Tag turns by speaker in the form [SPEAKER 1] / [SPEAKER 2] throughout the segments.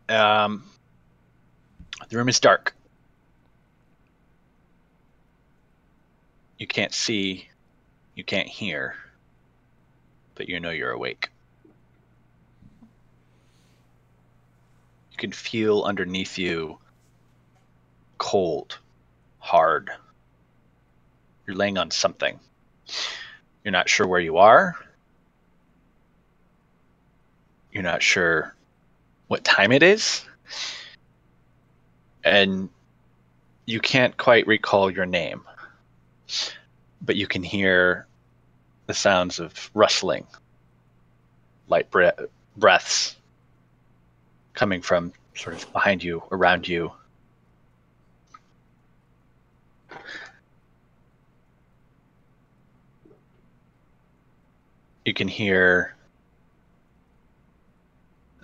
[SPEAKER 1] The room is dark. You can't see, you can't hear, but you know you're awake. You can feel underneath you cold, hard. You're laying on something. You're not sure where you are. You're not sure what time it is. And you can't quite recall your name. But you can hear the sounds of rustling, light breaths coming from sort of behind you, around you. You can hear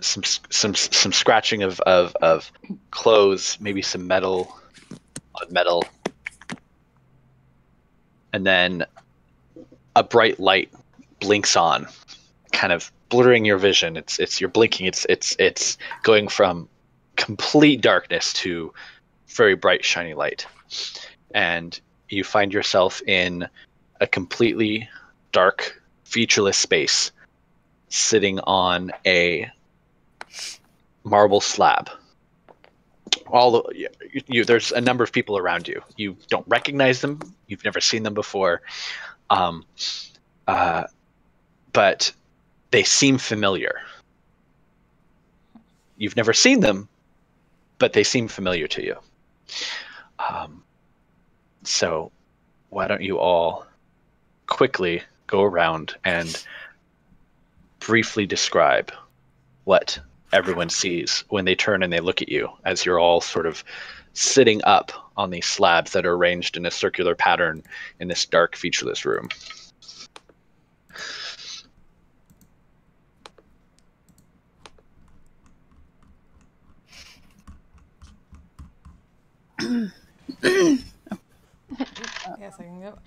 [SPEAKER 1] some scratching of clothes, maybe some metal on metal, and then a bright light blinks on, kind of blurring your vision. It's you're blinking. It's going from complete darkness to very bright, shiny light, and you find yourself in a completely dark, featureless space, sitting on a marble slab. There's a number of people around you. You don't recognize them. You've never seen them before, but they seem familiar. You've never seen them, but they seem familiar to you. So why don't you all quickly go around and briefly describe what everyone sees when they turn and they look at you, as you're all sort of sitting up on these slabs that are arranged in a circular pattern in this dark, featureless room.
[SPEAKER 2] Yes, I can go.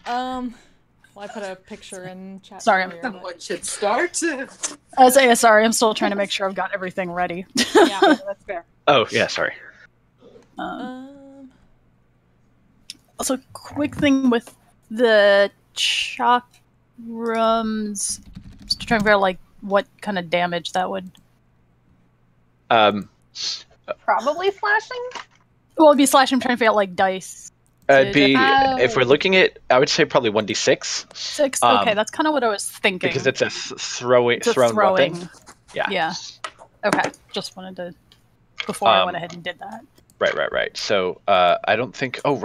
[SPEAKER 2] Well, I put a picture in chat.
[SPEAKER 3] Sorry,
[SPEAKER 4] someone should start.
[SPEAKER 3] Sorry, I'm still trying to make sure I've got everything ready.
[SPEAKER 2] Yeah, that's fair.
[SPEAKER 1] Oh, yeah, sorry.
[SPEAKER 3] Also, quick thing with the chakrams. Just trying to figure out, like, what kind of damage that would...
[SPEAKER 5] Probably slashing?
[SPEAKER 3] Well, it'd be slashing. I'm trying to figure out, like, dice.
[SPEAKER 1] It'd be, if we're looking at, I would say probably 1d6.
[SPEAKER 3] 6? Okay, that's kind of what I was thinking.
[SPEAKER 1] Because it's a thrown weapon.
[SPEAKER 3] Yeah. Okay, just wanted to, before I went ahead and did that.
[SPEAKER 1] Right. So, I don't think, so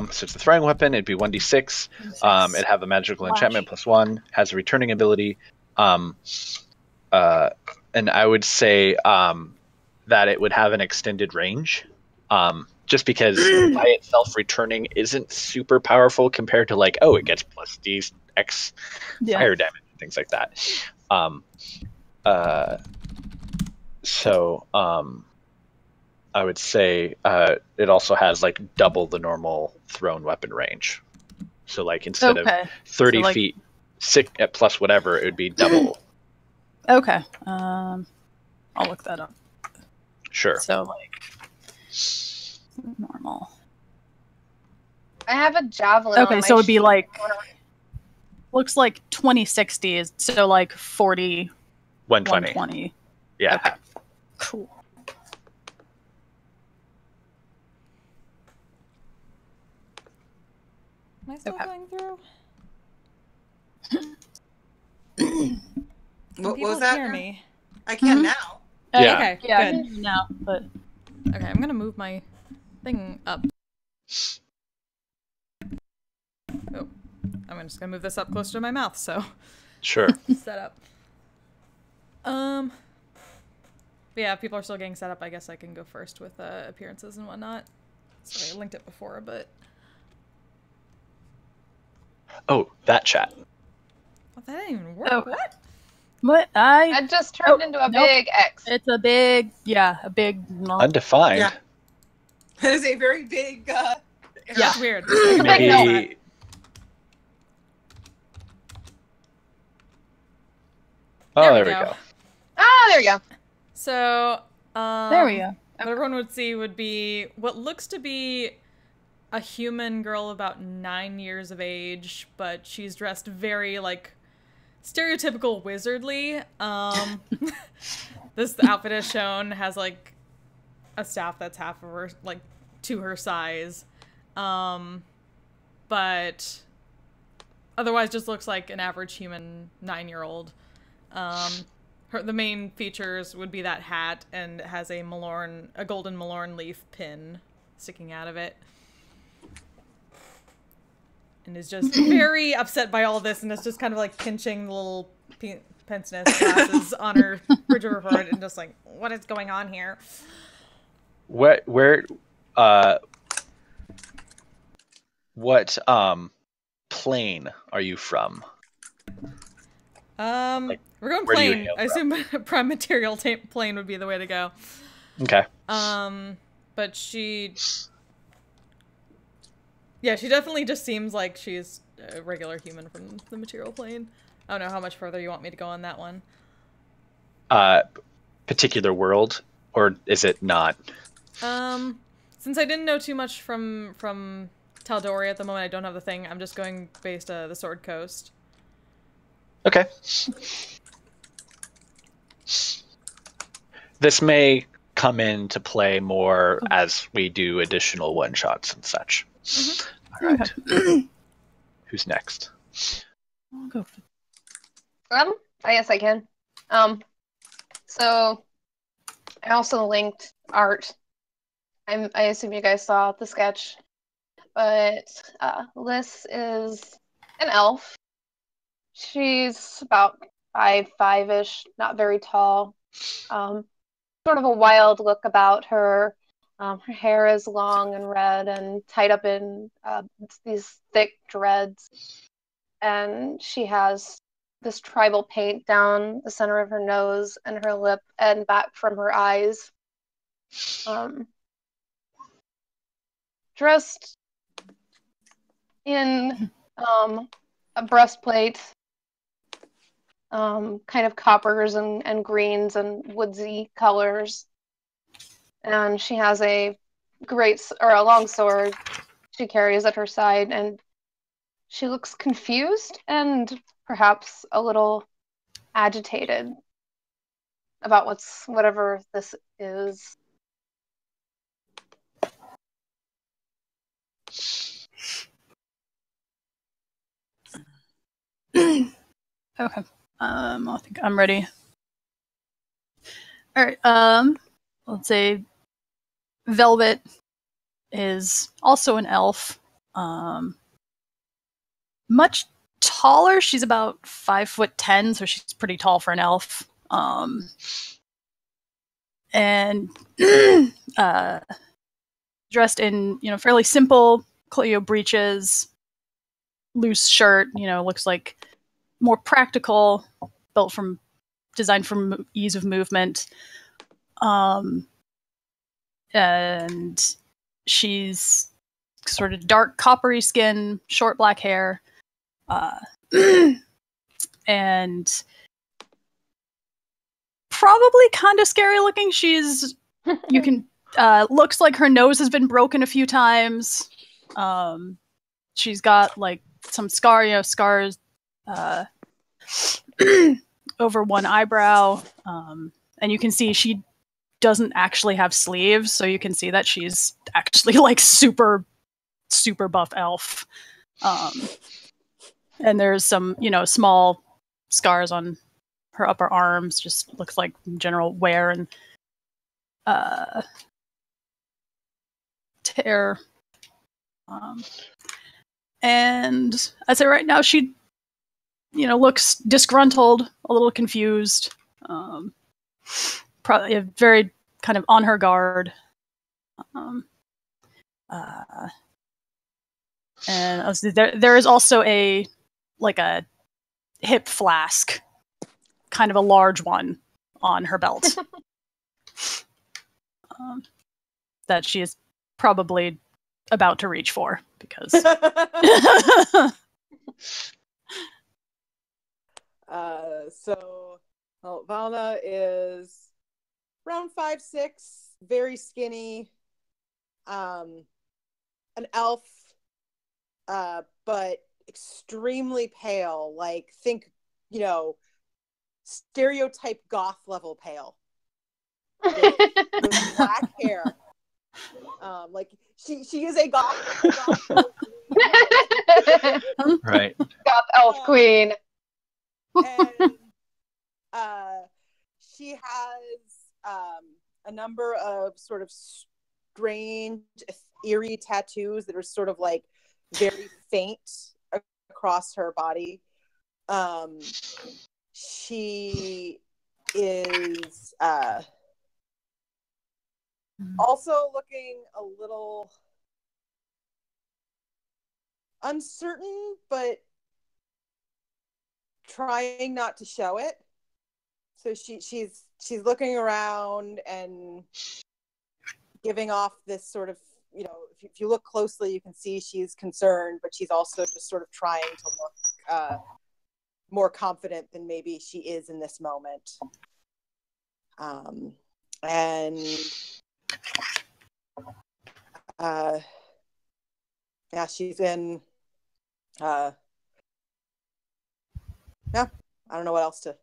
[SPEAKER 1] it's a throwing weapon, it'd be 1d6. It'd have a magical enchantment +1, has a returning ability. And I would say that it would have an extended range. Just because by itself returning isn't super powerful compared to like, it gets plus these X fire damage and things like that. I would say it also has like double the normal thrown weapon range. So like instead of 30 feet, 6 at plus whatever, it would be double.
[SPEAKER 3] Okay. I'll look that up.
[SPEAKER 1] Sure.
[SPEAKER 3] So like normal.
[SPEAKER 5] I have a javelin.
[SPEAKER 3] Okay, so it'd be like, looks like 2060 is so like 40. 120.
[SPEAKER 1] Yeah.
[SPEAKER 3] Okay. Cool.
[SPEAKER 2] Am I still going through?
[SPEAKER 4] What
[SPEAKER 2] People
[SPEAKER 4] was that?
[SPEAKER 2] hear me.
[SPEAKER 4] I can now.
[SPEAKER 1] Yeah.
[SPEAKER 2] Okay,
[SPEAKER 3] Yeah,
[SPEAKER 2] good.
[SPEAKER 3] now, but
[SPEAKER 2] Okay, I'm gonna move my thing up. Oh, I'm just gonna move this up closer to my mouth, so.
[SPEAKER 1] Sure.
[SPEAKER 2] Set up. But yeah, if people are still getting set up, I guess I can go first with appearances and whatnot. Sorry, I linked it before, but.
[SPEAKER 1] Oh, that chat.
[SPEAKER 2] Oh, that didn't even work.
[SPEAKER 3] Oh.
[SPEAKER 2] What?
[SPEAKER 5] I just turned into a big X.
[SPEAKER 3] It's a big, a big.
[SPEAKER 1] Undefined.
[SPEAKER 4] Yeah. It is a very big.
[SPEAKER 3] Yeah.
[SPEAKER 2] That's weird.
[SPEAKER 1] Maybe. Oh, there we go.
[SPEAKER 5] Ah, there we go.
[SPEAKER 2] So,
[SPEAKER 3] There we go.
[SPEAKER 2] What everyone would see would be what looks to be a human girl about 9 years of age, but she's dressed very, like, stereotypical wizardly. This outfit as shown has, like, a staff that's half of her, like, to her size. But otherwise just looks like an average human 9-year-old. The main features would be that hat, and it has a golden Malorn leaf pin sticking out of it. And is just very upset by all this, and is just kind of like pinching the little pince-nez glasses on her bridge of her forehead, and just like, what is going on here?
[SPEAKER 1] What plane are you from?
[SPEAKER 2] We're going
[SPEAKER 1] where do you
[SPEAKER 2] plane.
[SPEAKER 1] hail
[SPEAKER 2] I assume prime material plane would be the way to go.
[SPEAKER 1] Okay.
[SPEAKER 2] But she definitely just seems like she's a regular human from the material plane. I don't know how much further you want me to go on that one.
[SPEAKER 1] Particular world, or is it not?
[SPEAKER 2] Since I didn't know too much from Tal'Dorei at the moment, I don't have the thing. I'm just going based the Sword Coast.
[SPEAKER 1] Okay. This may come into play more as we do additional one-shots and such. Mm-hmm. All right. Okay. Who's next?
[SPEAKER 3] I'll go for...
[SPEAKER 5] I guess I can. So I also linked art. I assume you guys saw the sketch, but Liz is an elf. She's about 5'5"-ish, not very tall. Sort of a wild look about her. Her hair is long and red and tied up in these thick dreads. And she has this tribal paint down the center of her nose and her lip and back from her eyes. Dressed in a breastplate, kind of coppers and greens and woodsy colors. And she has a long sword she carries at her side, and she looks confused and perhaps a little agitated about whatever this is.
[SPEAKER 3] Okay. I think I'm ready. Alright, let's say Velvet is also an elf. Much taller. She's about 5'10", so she's pretty tall for an elf. And dressed in, fairly simple Cleo breeches, loose shirt, looks like more practical, designed for ease of movement. And she's sort of dark coppery skin, short black hair, and probably kind of scary looking. Looks like her nose has been broken a few times. She's got like some scars over one eyebrow, and you can see she doesn't actually have sleeves, so you can see that she's actually like super buff elf. And there's some small scars on her upper arms, just looks like general wear and tear. And I'd say right now she looks disgruntled, a little confused, probably very kind of on her guard. And there is also a hip flask, kind of a large one, on her belt that she is probably about to reach for because.
[SPEAKER 6] So Valna is
[SPEAKER 4] around 5'6", very skinny, an elf, but extremely pale. Like, think, stereotype goth level pale, with black hair. Like she is a goth
[SPEAKER 1] Right.
[SPEAKER 5] Goth elf queen.
[SPEAKER 4] and she has a number of sort of strange, eerie tattoos that are sort of like very faint across her body. She is also looking a little uncertain, but trying not to show it. So she's looking around and giving off this sort of, if you look closely, you can see she's concerned, but she's also just sort of trying to look more confident than maybe she is in this moment. And yeah, she's in. Yeah, I don't know what else to.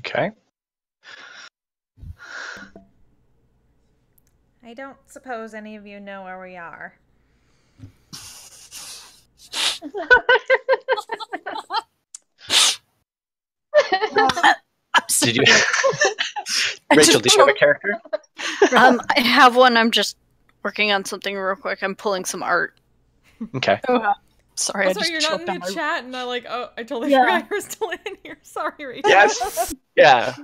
[SPEAKER 1] Okay.
[SPEAKER 2] I don't suppose any of you know where we are.
[SPEAKER 1] Did you, Rachel? Did you have a character?
[SPEAKER 6] I have one. I'm just working on something real quick. I'm pulling some art.
[SPEAKER 1] Okay.
[SPEAKER 3] Sorry,
[SPEAKER 2] Oh,
[SPEAKER 3] I
[SPEAKER 2] sorry,
[SPEAKER 3] just
[SPEAKER 2] you're not
[SPEAKER 3] choked
[SPEAKER 2] in
[SPEAKER 3] on
[SPEAKER 2] the
[SPEAKER 3] my...
[SPEAKER 2] chat, and I totally
[SPEAKER 3] Yeah.
[SPEAKER 2] forgot you were still in here. Sorry, Rachel.
[SPEAKER 1] Yes. Yeah.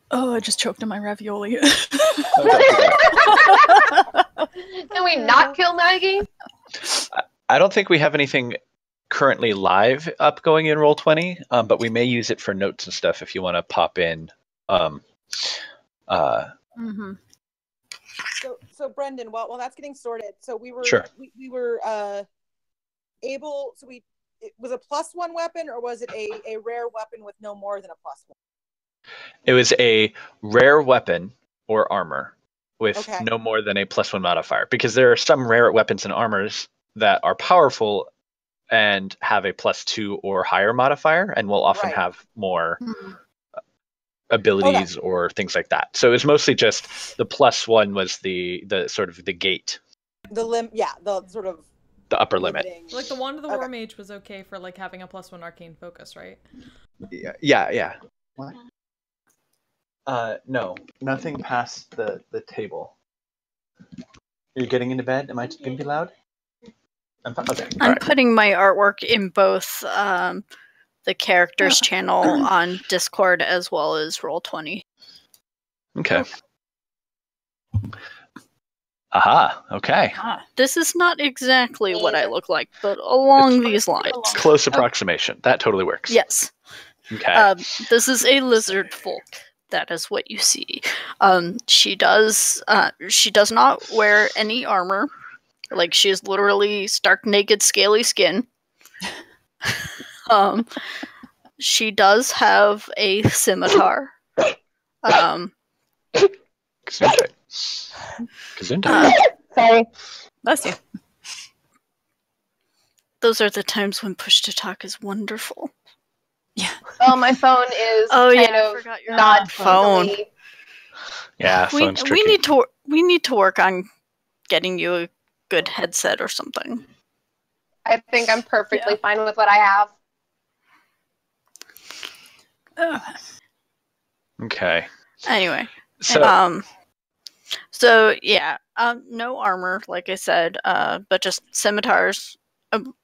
[SPEAKER 3] Oh, I just choked on my ravioli.
[SPEAKER 5] Can we not kill Maggie?
[SPEAKER 1] I don't think we have anything currently live up going in Roll20, but we may use it for notes and stuff if you want to pop in.
[SPEAKER 3] Mm-hmm.
[SPEAKER 4] So Brendan, while that's getting sorted, so we were
[SPEAKER 1] Sure.
[SPEAKER 4] we were able. So it was a +1 weapon, or was it a rare weapon with no more than a +1?
[SPEAKER 1] It was a rare weapon or armor with
[SPEAKER 4] Okay.
[SPEAKER 1] no more than a +1 modifier, because there are some rare weapons and armors that are powerful and have a +2 or higher modifier, and will often
[SPEAKER 4] Right.
[SPEAKER 1] have more
[SPEAKER 3] Mm-hmm.
[SPEAKER 1] abilities or things like that. So it was mostly just the +1 was the sort of the gate,
[SPEAKER 4] The sort of
[SPEAKER 1] the upper limit.
[SPEAKER 4] limiting.
[SPEAKER 2] Like the Wand of the
[SPEAKER 4] Okay.
[SPEAKER 2] War Mage was okay for like having a +1 arcane focus, right?
[SPEAKER 1] Yeah. What? No, nothing past the table. You're getting into bed? Am I going to be loud? Okay.
[SPEAKER 6] I'm putting my artwork in both the characters channel on Discord as well as Roll20.
[SPEAKER 1] Okay. Aha. Okay.
[SPEAKER 6] This is not exactly what I look like, but along these lines.
[SPEAKER 1] Close approximation. That totally works.
[SPEAKER 6] Yes.
[SPEAKER 1] Okay.
[SPEAKER 6] This is a lizard folk. That is what you see. She does not wear any armor. Like, she is literally stark naked, scaly skin. She does have a scimitar.
[SPEAKER 1] Gesundheit. Gesundheit.
[SPEAKER 5] Sorry.
[SPEAKER 3] Bless you.
[SPEAKER 6] Those are the times when push to talk is wonderful.
[SPEAKER 5] Oh, my phone is
[SPEAKER 6] I
[SPEAKER 5] kind
[SPEAKER 6] forgot
[SPEAKER 5] of
[SPEAKER 6] your
[SPEAKER 5] not
[SPEAKER 6] phone.
[SPEAKER 5] easily-
[SPEAKER 1] Yeah,
[SPEAKER 6] We
[SPEAKER 1] phone's tricky.
[SPEAKER 6] need to work on getting you a good headset or something.
[SPEAKER 5] I think I'm perfectly fine with what I have.
[SPEAKER 1] Okay.
[SPEAKER 6] Anyway,
[SPEAKER 1] So
[SPEAKER 6] no armor, like I said, but just scimitars,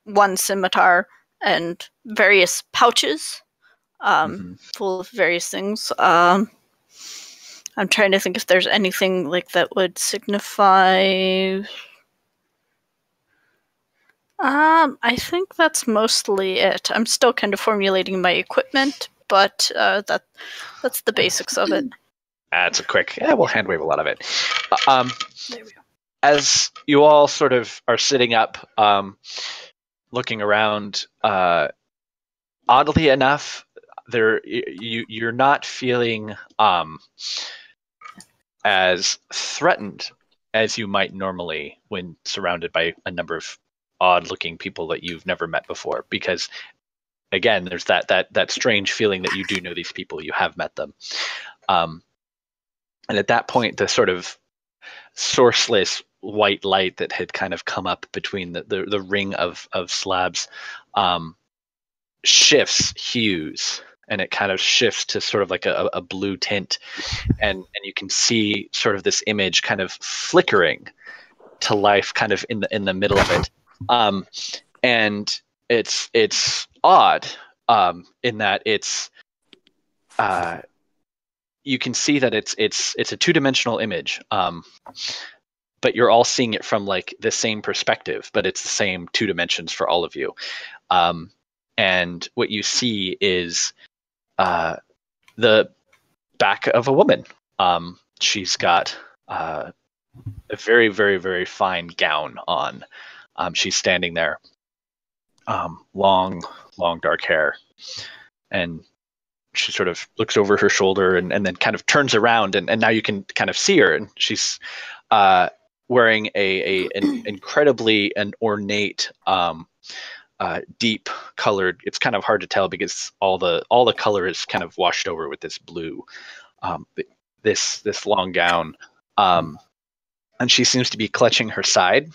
[SPEAKER 6] one scimitar, and various pouches, full of various things. I'm trying to think if there's anything like that would signify. I think that's mostly it. I'm still kind of formulating my equipment, but that's the basics of it.
[SPEAKER 1] it's a quick. Yeah, we'll hand wave a lot of it.
[SPEAKER 3] There we go.
[SPEAKER 1] As you all sort of are sitting up, looking around, oddly enough, you're not feeling as threatened as you might normally when surrounded by a number of odd-looking people that you've never met before. Because again, there's that strange feeling that you do know these people, you have met them. And at that point, the sort of sourceless white light that had kind of come up between the ring of slabs shifts hues, and it kind of shifts to sort of like a blue tint, and you can see sort of this image kind of flickering to life kind of in the middle of it. And it's odd in that it's you can see that it's a two-dimensional image, but you're all seeing it from like the same perspective, but it's the same 2 dimensions for all of you. And what you see is the back of a woman. She's got a very, very, very fine gown on. She's standing there, long dark hair, and she sort of looks over her shoulder and then kind of turns around, and now you can kind of see her, and she's wearing an incredibly ornate, deep colored. It's kind of hard to tell because all the color is kind of washed over with this blue. This long gown, and she seems to be clutching her side,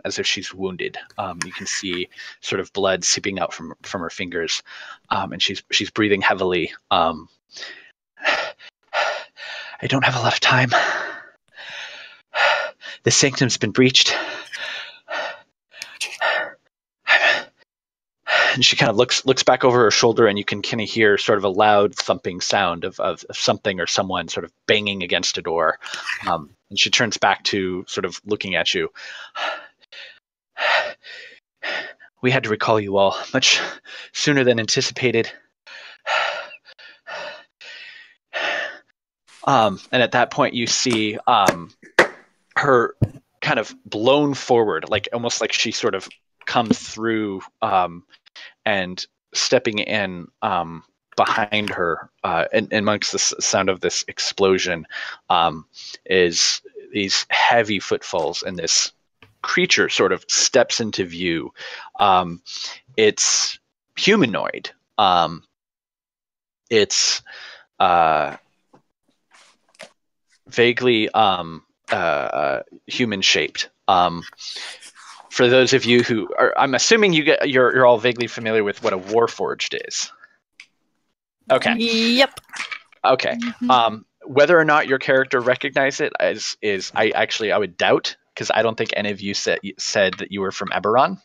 [SPEAKER 1] as if she's wounded. You can see sort of blood seeping out from her fingers, and she's breathing heavily. I don't have a lot of time. The sanctum's been breached. And she kind of looks back over her shoulder, and you can kind of hear sort of a loud thumping sound of something or someone sort of banging against a door. And she turns back to sort of looking at you. We had to recall you all much sooner than anticipated. And at that point, you see her kind of blown forward, like almost like she sort of comes through, and stepping in behind her, and amongst the sound of this explosion, is these heavy footfalls, and this creature sort of steps into view. It's humanoid. It's vaguely human shaped. For those of you who are, I'm assuming you're all vaguely familiar with what a warforged is. Okay.
[SPEAKER 6] Yep.
[SPEAKER 1] Okay.
[SPEAKER 3] Mm-hmm.
[SPEAKER 1] Whether or not your character recognized it is I would doubt, because I don't think any of you said that you were from Eberron.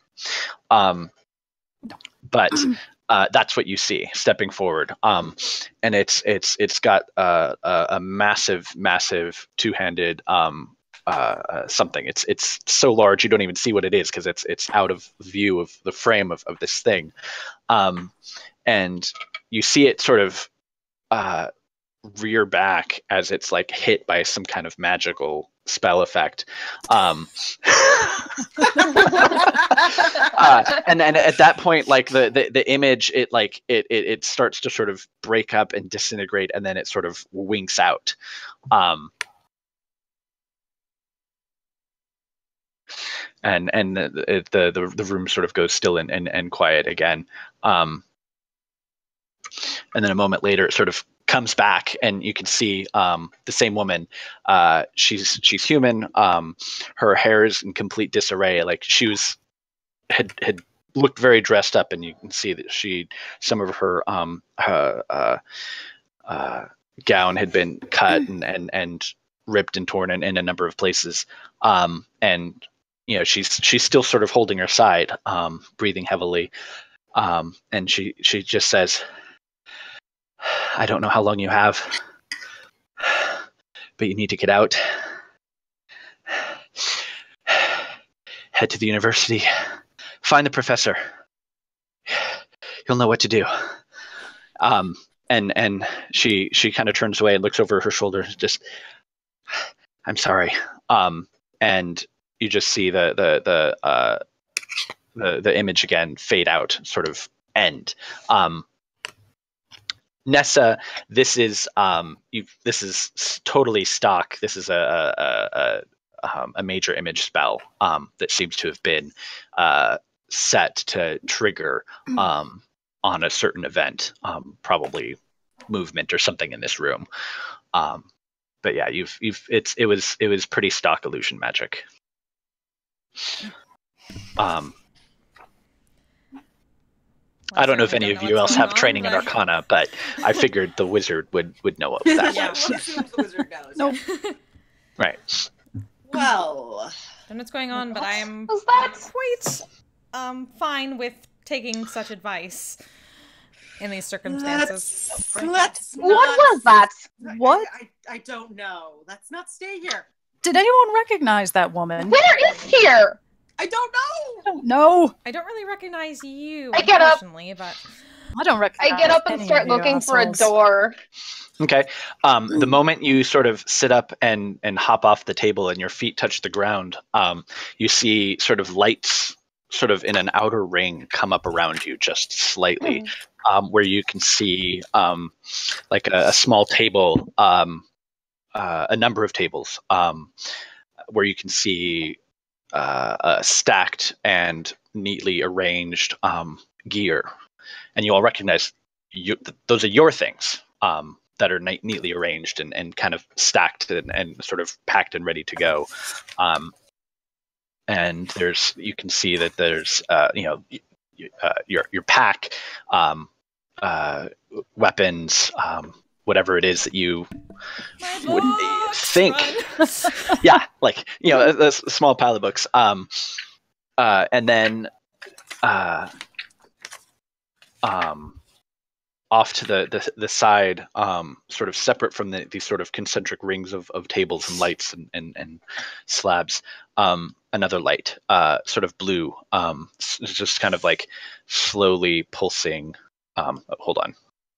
[SPEAKER 1] But that's what you see stepping forward. And it's got a massive two-handed something. It's so large you don't even see what it is, because it's out of view of the frame of this thing. And you see it sort of rear back as it's like hit by some kind of magical spell effect. And at that point, like the image, it starts to sort of break up and disintegrate, and then it sort of winks out. And the room sort of goes still and quiet again. And then a moment later, it sort of comes back, and you can see the same woman. She's human. Her hair is in complete disarray. Like she had looked very dressed up, and you can see that some of her gown had been cut and ripped and torn in a number of places. And you know, she's still sort of holding her side, breathing heavily. And she just says, I don't know how long you have, but you need to get out. Head to the university. Find the professor. You'll know what to do. And she kind of turns away and looks over her shoulder. Just, I'm sorry. And you just see the image again fade out, sort of end. Nessa, this is totally stock. This is a major image spell that seems to have been set to trigger on a certain event, probably movement or something in this room. But yeah, it was pretty stock illusion magic. I don't know if any of you else have training in Arcana, but I figured the wizard would know what that
[SPEAKER 4] Yeah,
[SPEAKER 1] was.
[SPEAKER 4] one assumes the wizard knows.
[SPEAKER 3] Nope.
[SPEAKER 4] Yeah.
[SPEAKER 1] Right.
[SPEAKER 4] Well,
[SPEAKER 2] I don't know what's going on, but I am
[SPEAKER 5] was that?
[SPEAKER 2] quite fine with taking such advice in these circumstances.
[SPEAKER 4] let's
[SPEAKER 5] What
[SPEAKER 4] not-
[SPEAKER 5] was that?
[SPEAKER 3] What?
[SPEAKER 4] I don't know. Let's not stay here.
[SPEAKER 3] Did anyone recognize that woman?
[SPEAKER 5] Where is here?
[SPEAKER 4] I don't know.
[SPEAKER 3] I don't know.
[SPEAKER 2] I don't really recognize you,
[SPEAKER 5] I get up.
[SPEAKER 2] unfortunately, but
[SPEAKER 3] I don't recognize.
[SPEAKER 5] I get up and
[SPEAKER 3] any
[SPEAKER 5] start
[SPEAKER 3] of you
[SPEAKER 5] looking for a
[SPEAKER 3] assholes.
[SPEAKER 5] door.
[SPEAKER 1] Okay. The moment you sort of sit up and hop off the table and your feet touch the ground, you see sort of lights sort of in an outer ring come up around you just slightly, where you can see like a small table, a number of tables, where you can see stacked and neatly arranged gear. And you all recognize those are your things. That are neatly arranged and kind of stacked and sort of packed and ready to go. And you can see that there's your pack, weapons, whatever it is that you would think. Yeah, like a small pile of books. And then off to the side, sort of separate from these sort of concentric rings of tables and lights and slabs, another light, sort of blue, just kind of like slowly pulsing. Hold on,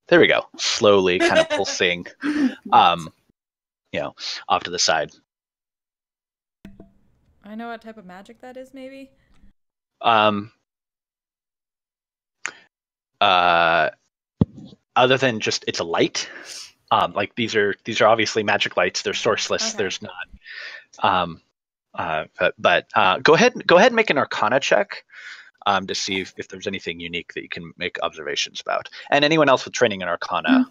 [SPEAKER 1] there we go. Slowly kind of pulsing, off to the side.
[SPEAKER 2] I know what type of magic that is, maybe.
[SPEAKER 1] Other than just it's a light, like these are obviously magic lights. They're sourceless.
[SPEAKER 2] Okay.
[SPEAKER 1] There's not. But go ahead and make an Arcana check to see if there's anything unique that you can make observations about. And anyone else with training in Arcana,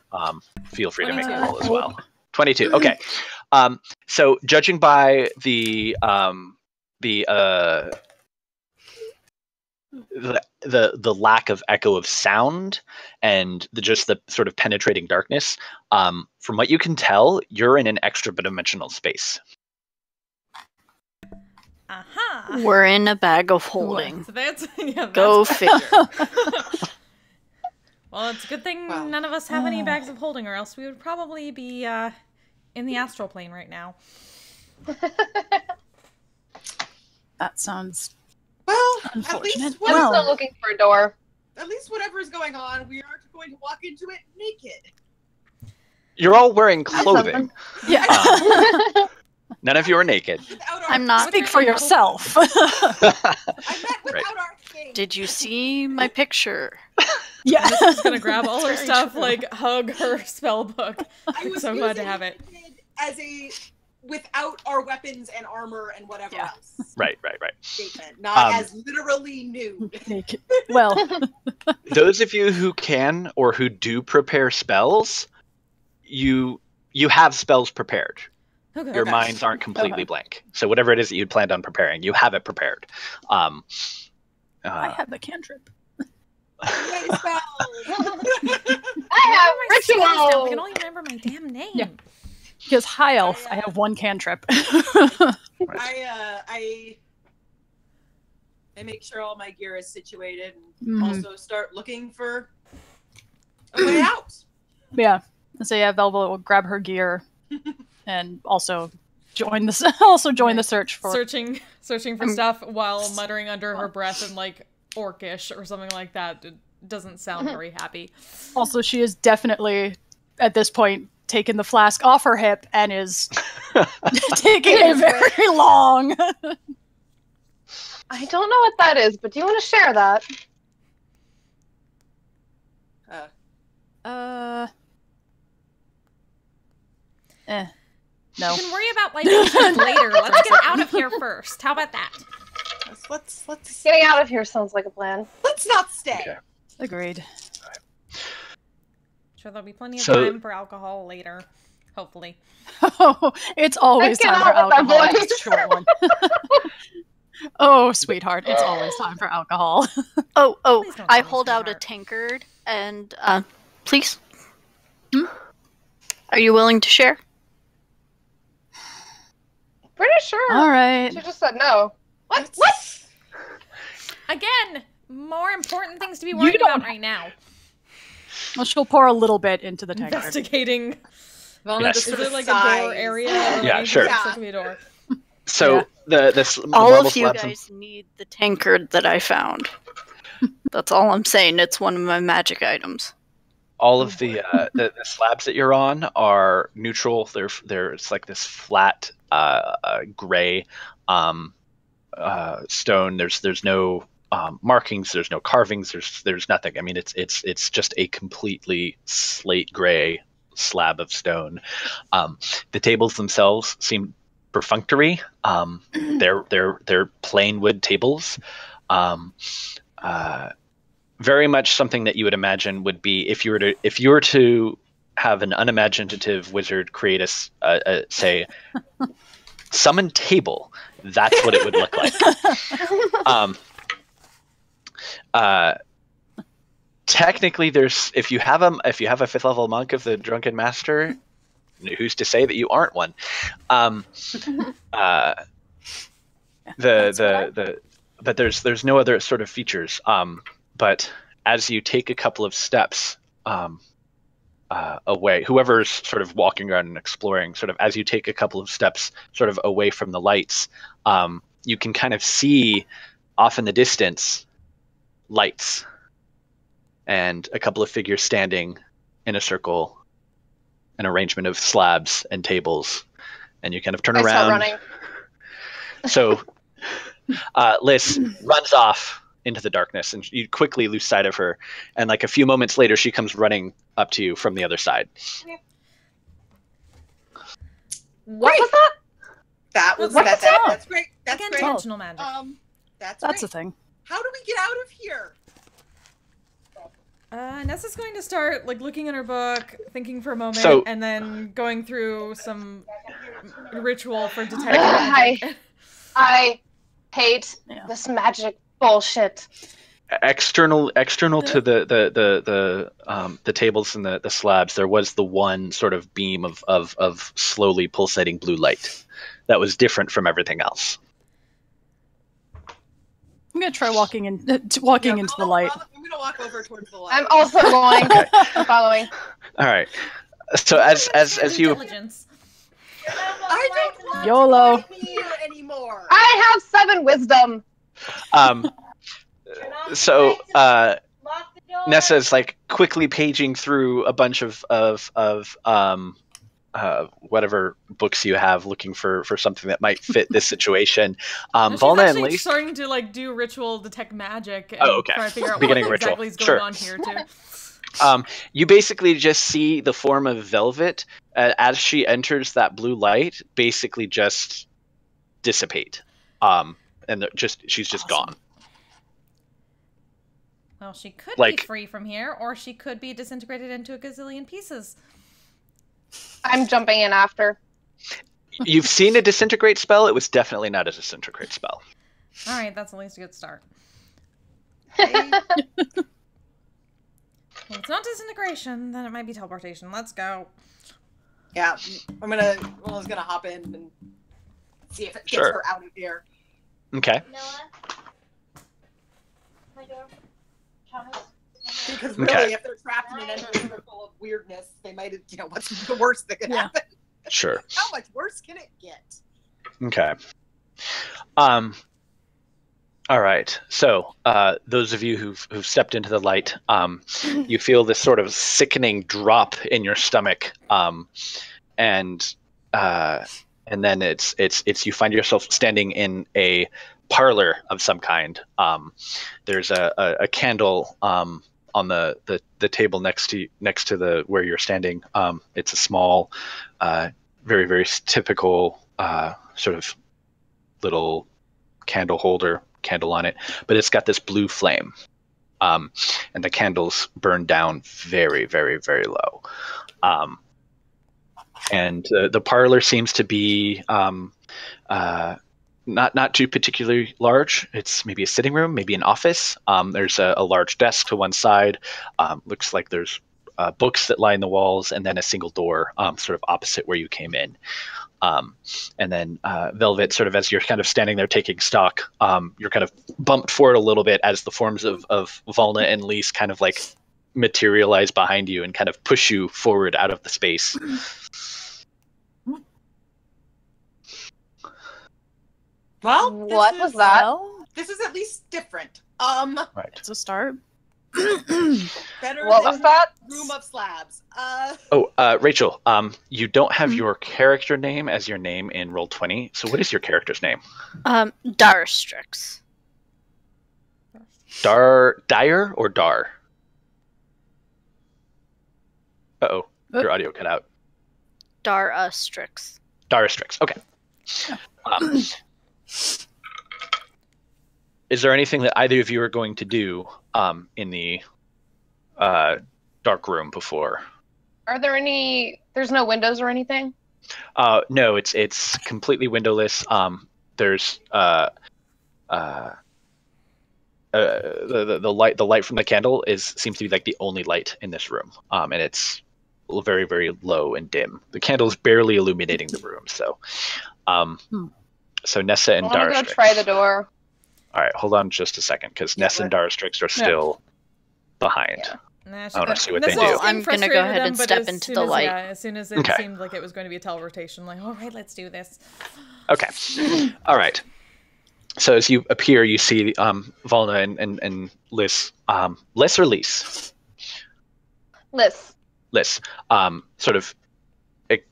[SPEAKER 1] feel free to make a roll as well. 22. Okay. So judging by the lack of echo of sound and just the sort of penetrating darkness, from what you can tell, you're in an extra dimensional space.
[SPEAKER 2] Aha!
[SPEAKER 6] We're in a bag of holding.
[SPEAKER 2] So that's
[SPEAKER 6] Go figure.
[SPEAKER 2] Well, it's a good thing
[SPEAKER 4] Wow.
[SPEAKER 2] none of us have any bags of holding, or else we would probably be in the astral plane right now.
[SPEAKER 3] That sounds
[SPEAKER 4] Well, at
[SPEAKER 3] unfortunate.
[SPEAKER 4] least,
[SPEAKER 5] I'm
[SPEAKER 3] Well,
[SPEAKER 5] still looking for a door.
[SPEAKER 4] at least whatever's going on, we aren't going to walk into it naked.
[SPEAKER 1] You're all wearing clothing.
[SPEAKER 3] yeah.
[SPEAKER 1] None of you are naked.
[SPEAKER 4] Without our
[SPEAKER 6] I'm not-
[SPEAKER 3] Speak for yourself.
[SPEAKER 4] I meant without
[SPEAKER 1] Right.
[SPEAKER 4] our thing.
[SPEAKER 6] Did you see my picture?
[SPEAKER 3] yeah.
[SPEAKER 2] Just gonna grab all her
[SPEAKER 6] Very
[SPEAKER 2] stuff,
[SPEAKER 6] true.
[SPEAKER 2] like hug her spell book.
[SPEAKER 4] I
[SPEAKER 2] I'm
[SPEAKER 4] was
[SPEAKER 2] so glad to
[SPEAKER 4] using
[SPEAKER 2] have it.
[SPEAKER 4] naked as a without our weapons and armor and whatever
[SPEAKER 3] Yeah.
[SPEAKER 4] else
[SPEAKER 1] Right.
[SPEAKER 4] statement, not
[SPEAKER 1] Um,
[SPEAKER 4] as literally nude.
[SPEAKER 3] Naked. Well,
[SPEAKER 1] Those of you who can or who do prepare spells, you have spells prepared.
[SPEAKER 2] Okay.
[SPEAKER 1] Your
[SPEAKER 4] Okay.
[SPEAKER 1] minds aren't completely
[SPEAKER 3] Okay.
[SPEAKER 1] blank. So whatever it is that you'd planned on preparing, you have it prepared.
[SPEAKER 3] I have the cantrip.
[SPEAKER 4] Yay, spells!
[SPEAKER 5] I have
[SPEAKER 2] I can
[SPEAKER 5] ritual.
[SPEAKER 2] only remember my damn name.
[SPEAKER 3] Yeah. Because high elf, I have one cantrip.
[SPEAKER 4] I make sure all my gear is situated and
[SPEAKER 3] Mhm.
[SPEAKER 4] also start looking for a way out.
[SPEAKER 3] Yeah. So yeah, Velvet will grab her gear and also join the the search for.
[SPEAKER 2] Searching for stuff while muttering under her breath in like orcish or something like that. It doesn't sound very happy.
[SPEAKER 3] Also, she is definitely at this point taken the flask off her hip and is taking it very long.
[SPEAKER 5] I don't know what that is, but do you want to share that?
[SPEAKER 3] No.
[SPEAKER 2] We can worry about libations later. Let's get out of here first. How about that?
[SPEAKER 4] Let's
[SPEAKER 5] Getting out of here sounds like a plan.
[SPEAKER 4] let's not stay.
[SPEAKER 1] Okay.
[SPEAKER 3] Agreed.
[SPEAKER 2] Sure, there'll be plenty of
[SPEAKER 1] So-
[SPEAKER 2] time for alcohol later. Hopefully.
[SPEAKER 3] Oh, it's always
[SPEAKER 5] I
[SPEAKER 3] time for
[SPEAKER 5] cannot with my
[SPEAKER 3] alcohol.
[SPEAKER 5] voice.
[SPEAKER 3] It's a short one. Oh, sweetheart, it's always time for alcohol.
[SPEAKER 6] Oh,
[SPEAKER 2] Please don't
[SPEAKER 6] I
[SPEAKER 2] tell me,
[SPEAKER 6] hold out a
[SPEAKER 2] sweetheart.
[SPEAKER 6] tankard and, please? Are you willing to share?
[SPEAKER 5] Pretty sure.
[SPEAKER 3] All right.
[SPEAKER 5] She just said no.
[SPEAKER 4] What?
[SPEAKER 2] Again, more important things to be
[SPEAKER 3] You
[SPEAKER 2] worried
[SPEAKER 3] don't-
[SPEAKER 2] about right now.
[SPEAKER 3] Well, she'll pour a little bit into the tankard.
[SPEAKER 2] Investigating.
[SPEAKER 4] Well,
[SPEAKER 1] Yes.
[SPEAKER 4] the
[SPEAKER 2] Is
[SPEAKER 4] sort
[SPEAKER 2] there
[SPEAKER 4] of
[SPEAKER 2] like
[SPEAKER 4] size.
[SPEAKER 2] a door area? Or
[SPEAKER 1] Yeah,
[SPEAKER 2] anything
[SPEAKER 1] sure.
[SPEAKER 2] that could be a door?
[SPEAKER 1] So
[SPEAKER 3] Yeah.
[SPEAKER 1] the
[SPEAKER 6] All
[SPEAKER 1] marble
[SPEAKER 6] of you
[SPEAKER 1] slabs
[SPEAKER 6] guys need the tankard that I found. That's all I'm saying. It's one of my magic items.
[SPEAKER 1] all of the slabs that you're on are neutral. They're it's like this flat gray stone. There's no markings. There's no carvings. There's nothing. I mean, it's just a completely slate gray slab of stone. The tables themselves seem perfunctory. They're plain wood tables. Very much something that you would imagine would be if you were to have an unimaginative wizard create a say summon table. That's what it would look like. Technically, there's if you have a 5th level monk of the Drunken Master, who's to say that you aren't one? But there's no other sort of features. But as you take a couple of steps away, whoever's sort of walking around and exploring, sort of as you take a couple of steps sort of away from the lights, you can kind of see off in the distance lights and a couple of figures standing in a circle, an arrangement of slabs and tables, and you kind of turn
[SPEAKER 5] I
[SPEAKER 1] around.
[SPEAKER 5] start running.
[SPEAKER 1] So Liz runs off into the darkness, and you quickly lose sight of her. And like a few moments later, she comes running up to you from the other side.
[SPEAKER 5] What was that?
[SPEAKER 4] That's great. That's
[SPEAKER 2] Again,
[SPEAKER 4] great.
[SPEAKER 2] dimensional magic.
[SPEAKER 4] That's
[SPEAKER 3] That's
[SPEAKER 4] great.
[SPEAKER 3] the thing.
[SPEAKER 4] How do we get out of here?
[SPEAKER 2] Nessa's going to start like looking at her book, thinking for a moment,
[SPEAKER 1] So-
[SPEAKER 2] and then going through some ritual for detecting magic.
[SPEAKER 5] I hate
[SPEAKER 3] Yeah.
[SPEAKER 5] this magic bullshit.
[SPEAKER 1] External to the tables and the slabs, there was the one sort of beam of slowly pulsating blue light that was different from everything else.
[SPEAKER 3] I'm gonna try walking into the light.
[SPEAKER 4] I'm gonna walk over towards the light.
[SPEAKER 5] I'm also going. I'm following.
[SPEAKER 1] All right. So as you
[SPEAKER 2] Diligence.
[SPEAKER 4] I don't want
[SPEAKER 3] YOLO.
[SPEAKER 4] to be here anymore.
[SPEAKER 5] I have 7 wisdom.
[SPEAKER 1] so Nessa's like quickly paging through a bunch of whatever books you have, looking for something that might fit this situation.
[SPEAKER 2] No, she's
[SPEAKER 1] Volna and
[SPEAKER 2] actually
[SPEAKER 1] Lise,
[SPEAKER 2] starting to like do ritual detect magic and
[SPEAKER 1] Oh, okay.
[SPEAKER 2] try to figure out
[SPEAKER 1] Beginning
[SPEAKER 2] what
[SPEAKER 1] ritual.
[SPEAKER 2] exactly is going
[SPEAKER 1] Sure.
[SPEAKER 2] on here too.
[SPEAKER 1] you basically just see the form of Velvet as she enters that blue light basically just dissipate. And she's just
[SPEAKER 3] Awesome.
[SPEAKER 1] gone.
[SPEAKER 2] Well, she could
[SPEAKER 1] Like-
[SPEAKER 2] be free from here, or she could be disintegrated into a gazillion pieces.
[SPEAKER 5] I'm jumping in after.
[SPEAKER 1] You've seen a disintegrate spell. It was definitely not a disintegrate spell.
[SPEAKER 2] All right, that's at least a good start. If it's not disintegration, then it might be teleportation. Let's go.
[SPEAKER 4] Yeah, Willow's gonna hop in and see if it gets
[SPEAKER 1] Sure.
[SPEAKER 4] her out of here.
[SPEAKER 1] Okay.
[SPEAKER 4] Because really,
[SPEAKER 1] Okay.
[SPEAKER 4] if they're trapped in an endless circle of weirdness, they might, what's the worst that could
[SPEAKER 3] Yeah.
[SPEAKER 4] happen?
[SPEAKER 1] Sure.
[SPEAKER 4] How much worse can it get?
[SPEAKER 1] Okay. All right. So, those of you who've stepped into the light, you feel this sort of sickening drop in your stomach, and then it's you find yourself standing in a parlor of some kind. There's a candle on the table next to the where you're standing. It's a small, very very typical sort of little candle holder, candle on it, but it's got this blue flame, and the candles burn down very very very low. And the parlor seems to be not too particularly large. It's maybe a sitting room, maybe an office. There's a large desk to one side. Looks like there's books that line the walls, and then a single door sort of opposite where you came in. And then Velvet, sort of as you're kind of standing there taking stock, you're kind of bumped forward a little bit as the forms of Volna and Lise kind of like materialize behind you and kind of push you forward out of the space.
[SPEAKER 4] Well,
[SPEAKER 5] What was that?
[SPEAKER 3] Well,
[SPEAKER 4] This is at least different.
[SPEAKER 1] Right.
[SPEAKER 3] it's a start.
[SPEAKER 4] Better
[SPEAKER 5] What
[SPEAKER 4] than
[SPEAKER 5] was that?
[SPEAKER 4] Room of Slabs.
[SPEAKER 1] Oh, Rachel, you don't have your character name as your name in Roll20. So what is your character's name?
[SPEAKER 6] Darstrix.
[SPEAKER 1] Dyer or Dar? Uh-oh, your audio cut out.
[SPEAKER 6] Darstrix.
[SPEAKER 1] Darastrix. Okay. Is there anything that either of you are going to do in the dark room before?
[SPEAKER 5] Are there any? There's no windows or anything.
[SPEAKER 1] No, it's completely windowless. There's the light from the candle seems to be like the only light in this room, and it's very very low and dim. The candle is barely illuminating the room. So, so Nessa and
[SPEAKER 5] I want to go
[SPEAKER 1] Darastrix.
[SPEAKER 5] try the door.
[SPEAKER 1] All right, hold on just a second, because Ness and Darastrix are still behind.
[SPEAKER 5] Yeah.
[SPEAKER 2] Nah,
[SPEAKER 1] I want to see what they
[SPEAKER 2] Nessa
[SPEAKER 1] do.
[SPEAKER 2] was getting
[SPEAKER 6] I'm gonna go
[SPEAKER 2] frustrated
[SPEAKER 6] ahead
[SPEAKER 2] with
[SPEAKER 6] and
[SPEAKER 2] them, but
[SPEAKER 6] step
[SPEAKER 2] as
[SPEAKER 6] into
[SPEAKER 2] soon
[SPEAKER 6] the
[SPEAKER 2] as-
[SPEAKER 6] light.
[SPEAKER 2] Yeah, as soon as it
[SPEAKER 1] Okay.
[SPEAKER 2] seemed like it was going to be a teleportation, like, all right, let's do this.
[SPEAKER 1] Okay. All right. So as you appear, you see Volna and Liz. Liz or Lise?
[SPEAKER 5] Liz.
[SPEAKER 1] Liz. Sort of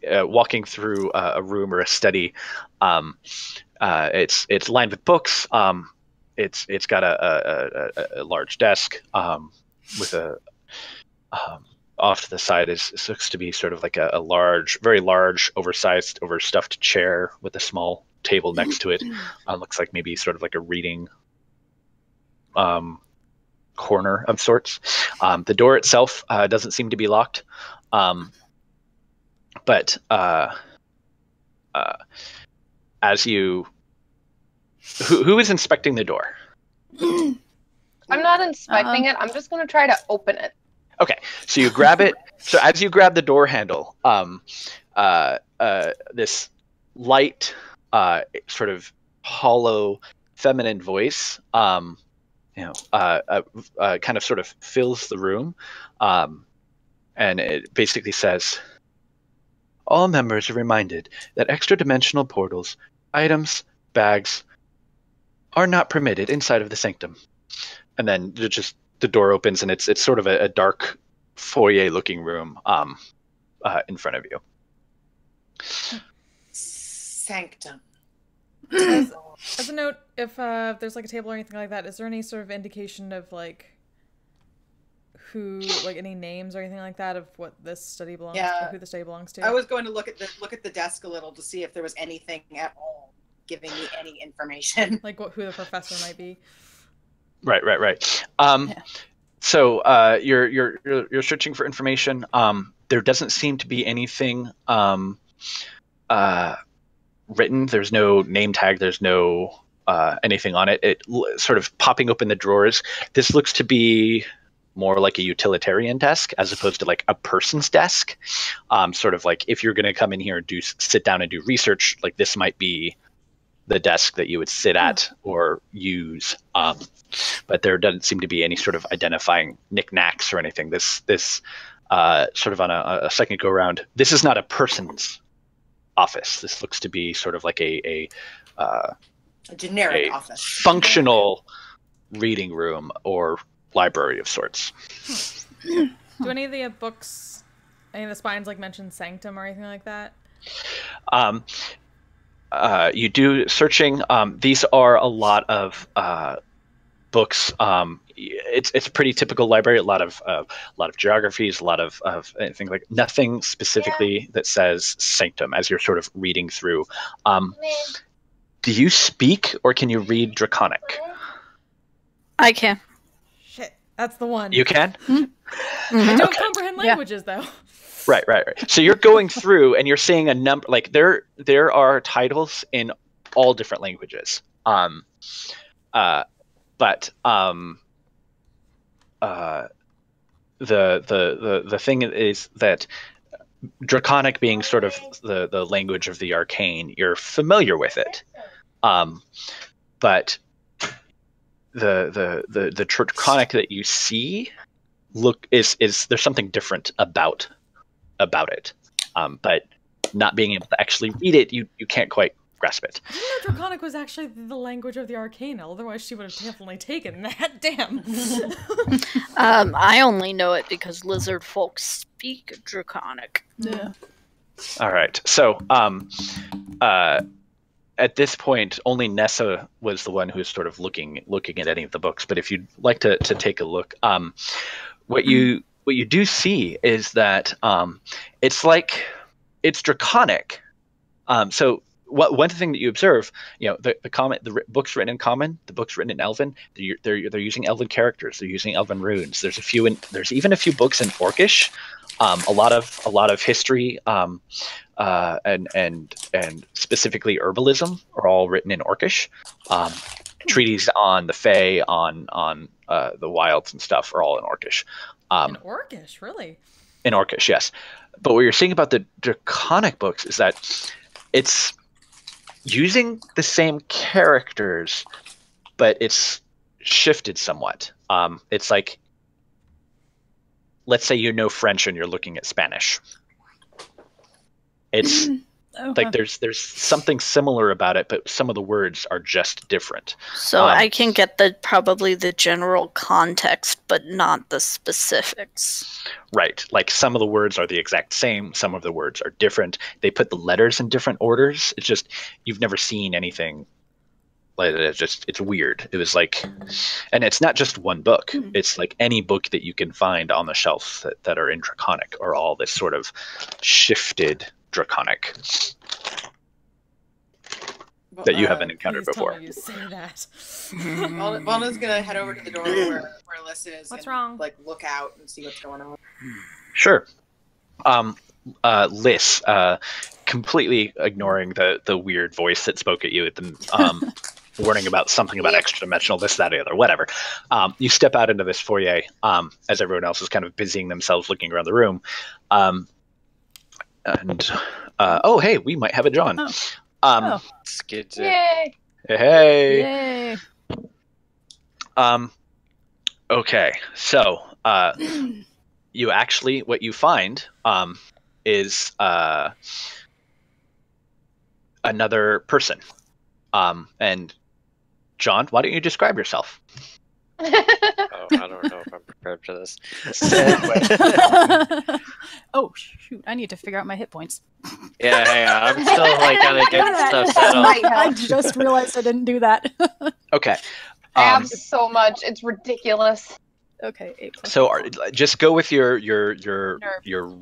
[SPEAKER 1] walking through a room or a study. It's lined with books. It's got a large desk with a off to the side looks to be sort of like a large, very large, oversized, overstuffed chair with a small table next to it. Looks like maybe sort of like a reading corner of sorts. The door itself doesn't seem to be locked, but as you, who is inspecting the door?
[SPEAKER 5] I'm not inspecting it. I'm just going to try to open it.
[SPEAKER 1] Okay, so you grab it. So as you grab the door handle, this light, sort of hollow, feminine voice, kind of sort of fills the room, and it basically says, "All members are reminded that extra-dimensional portals, items, bags, are not permitted inside of the sanctum." And then the door opens, and it's sort of a dark foyer-looking room in front of you.
[SPEAKER 4] Sanctum.
[SPEAKER 2] As a note, if there's like a table or anything like that, is there any sort of indication of like who, like any names or anything like that of what this study belongs to, who the study belongs to?
[SPEAKER 4] I was going to look at the desk a little to see if there was anything at all giving me any information.
[SPEAKER 2] Like who the professor might be.
[SPEAKER 1] Right. So you're searching for information. There doesn't seem to be anything written. There's no name tag. There's no anything on it. Sort of popping open the drawers. This looks to be more like a utilitarian desk as opposed to like a person's desk. Sort of like if you're going to come in here and sit down and do research, like this might be the desk that you would sit at or use. But there doesn't seem to be any sort of identifying knickknacks or anything. This sort of on a second go around, this is not a person's office. This looks to be sort of like a
[SPEAKER 4] generic office,
[SPEAKER 1] functional reading room or library of sorts.
[SPEAKER 2] Do any of the books, any of the spines like mention sanctum or anything like that?
[SPEAKER 1] You do searching. These are a lot of books. It's a pretty typical library. A lot of geographies, a lot of things like nothing specifically that says sanctum as you're sort of reading through. Do you speak or can you read Draconic?
[SPEAKER 6] I can.
[SPEAKER 2] Shit, that's the one.
[SPEAKER 1] You can?
[SPEAKER 2] I don't comprehend languages though.
[SPEAKER 1] Right. So you're going through and you're seeing a number, like there are titles in all different languages. The thing is that Draconic being sort of the language of the arcane, you're familiar with it. But the Draconic that you see is there's something different about it. But not being able to actually read it, you can't quite grasp it.
[SPEAKER 2] I didn't know Draconic was actually the language of the arcane, otherwise she would have definitely taken that. Damn.
[SPEAKER 6] I only know it because lizard folks speak Draconic.
[SPEAKER 3] Yeah.
[SPEAKER 1] All right. So, at this point, only Nessa was the one who was sort of looking at any of the books. But if you'd like to take a look, what you do see is that it's Draconic. So one thing that you observe, the books written in Common, the books written in Elven, they're using Elven characters, they're using Elven runes. There's even a few books in Orcish. A lot of history and specifically herbalism are all written in Orcish. Treaties on the Fae, on the wilds and stuff are all in Orcish.
[SPEAKER 2] In Orcish, really?
[SPEAKER 1] In Orcish, yes. But what you're seeing about the Draconic books is that it's using the same characters, but it's shifted somewhat. It's like, let's say you know French and you're looking at Spanish. It's like there's something similar about it, but some of the words are just different.
[SPEAKER 6] So I can get probably the general context, but not the specifics.
[SPEAKER 1] Right. Like some of the words are the exact same, some of the words are different. They put the letters in different orders. It's just you've never seen anything like it. It's weird. It was like, and it's not just one book. It's like any book that you can find on the shelf that are in Draconic are all this sort of shifted Draconic that you haven't encountered before.
[SPEAKER 2] Tell me you say that.
[SPEAKER 4] Valna's gonna head over to the door where Liz is.
[SPEAKER 2] What's wrong?
[SPEAKER 4] Like look out and see what's going on.
[SPEAKER 1] Sure. Liz, completely ignoring the weird voice that spoke at you at the warning about something about extra-dimensional, this, that, or the other, whatever. You step out into this foyer as everyone else is kind of busying themselves looking around the room. Oh, hey, we might have a John.
[SPEAKER 7] It's good to...
[SPEAKER 5] Yay!
[SPEAKER 1] Hey.
[SPEAKER 3] Yay.
[SPEAKER 1] Okay, so you actually, what you find is another person. And John, why don't you describe yourself?
[SPEAKER 7] Oh, I don't know if I'm prepared for this.
[SPEAKER 3] Oh, shoot. I need to figure out my hit points.
[SPEAKER 7] Yeah, I'm still like kind of getting stuff set up.
[SPEAKER 3] I just realized I didn't do that.
[SPEAKER 1] Okay.
[SPEAKER 5] I have so much. It's ridiculous.
[SPEAKER 3] Okay, 8 plus
[SPEAKER 1] So
[SPEAKER 3] 4.
[SPEAKER 1] just go with your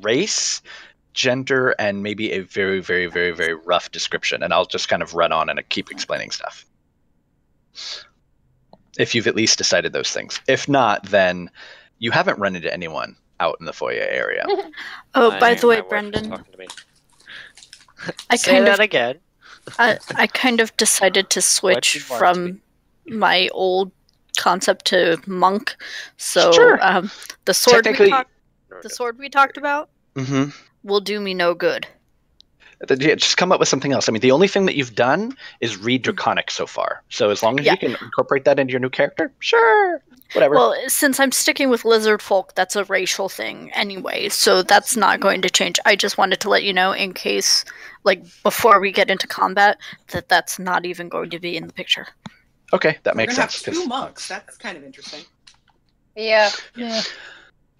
[SPEAKER 1] race, gender, and maybe a very, very, very, very rough description, and I'll just kind of run on and keep explaining stuff. If you've at least decided those things. If not, then you haven't run into anyone out in the foyer area.
[SPEAKER 6] Oh, by the way,
[SPEAKER 7] My wife was
[SPEAKER 6] Brendan,
[SPEAKER 7] talking to me.
[SPEAKER 6] I
[SPEAKER 7] Say
[SPEAKER 6] kind
[SPEAKER 7] that
[SPEAKER 6] of
[SPEAKER 7] again.
[SPEAKER 6] I kind of decided to switch
[SPEAKER 7] you want to
[SPEAKER 6] from my old concept to monk. So
[SPEAKER 1] Sure.
[SPEAKER 6] the sword
[SPEAKER 1] Technically-
[SPEAKER 6] we talked about
[SPEAKER 1] Mm-hmm.
[SPEAKER 6] will do me no good.
[SPEAKER 1] Just come up with something else. I mean, the only thing that you've done is read Draconic so far. So as long as you can incorporate that into your new character, sure, whatever.
[SPEAKER 6] Well, since I'm sticking with lizard folk, that's a racial thing anyway, so that's not going to change. I just wanted to let you know in case, like, before we get into combat, that's not even going to be in the picture.
[SPEAKER 1] Okay, that
[SPEAKER 4] We're
[SPEAKER 1] makes
[SPEAKER 4] gonna
[SPEAKER 1] sense.
[SPEAKER 4] have 2 monks. That's kind of interesting.
[SPEAKER 5] Yeah.
[SPEAKER 3] Yeah.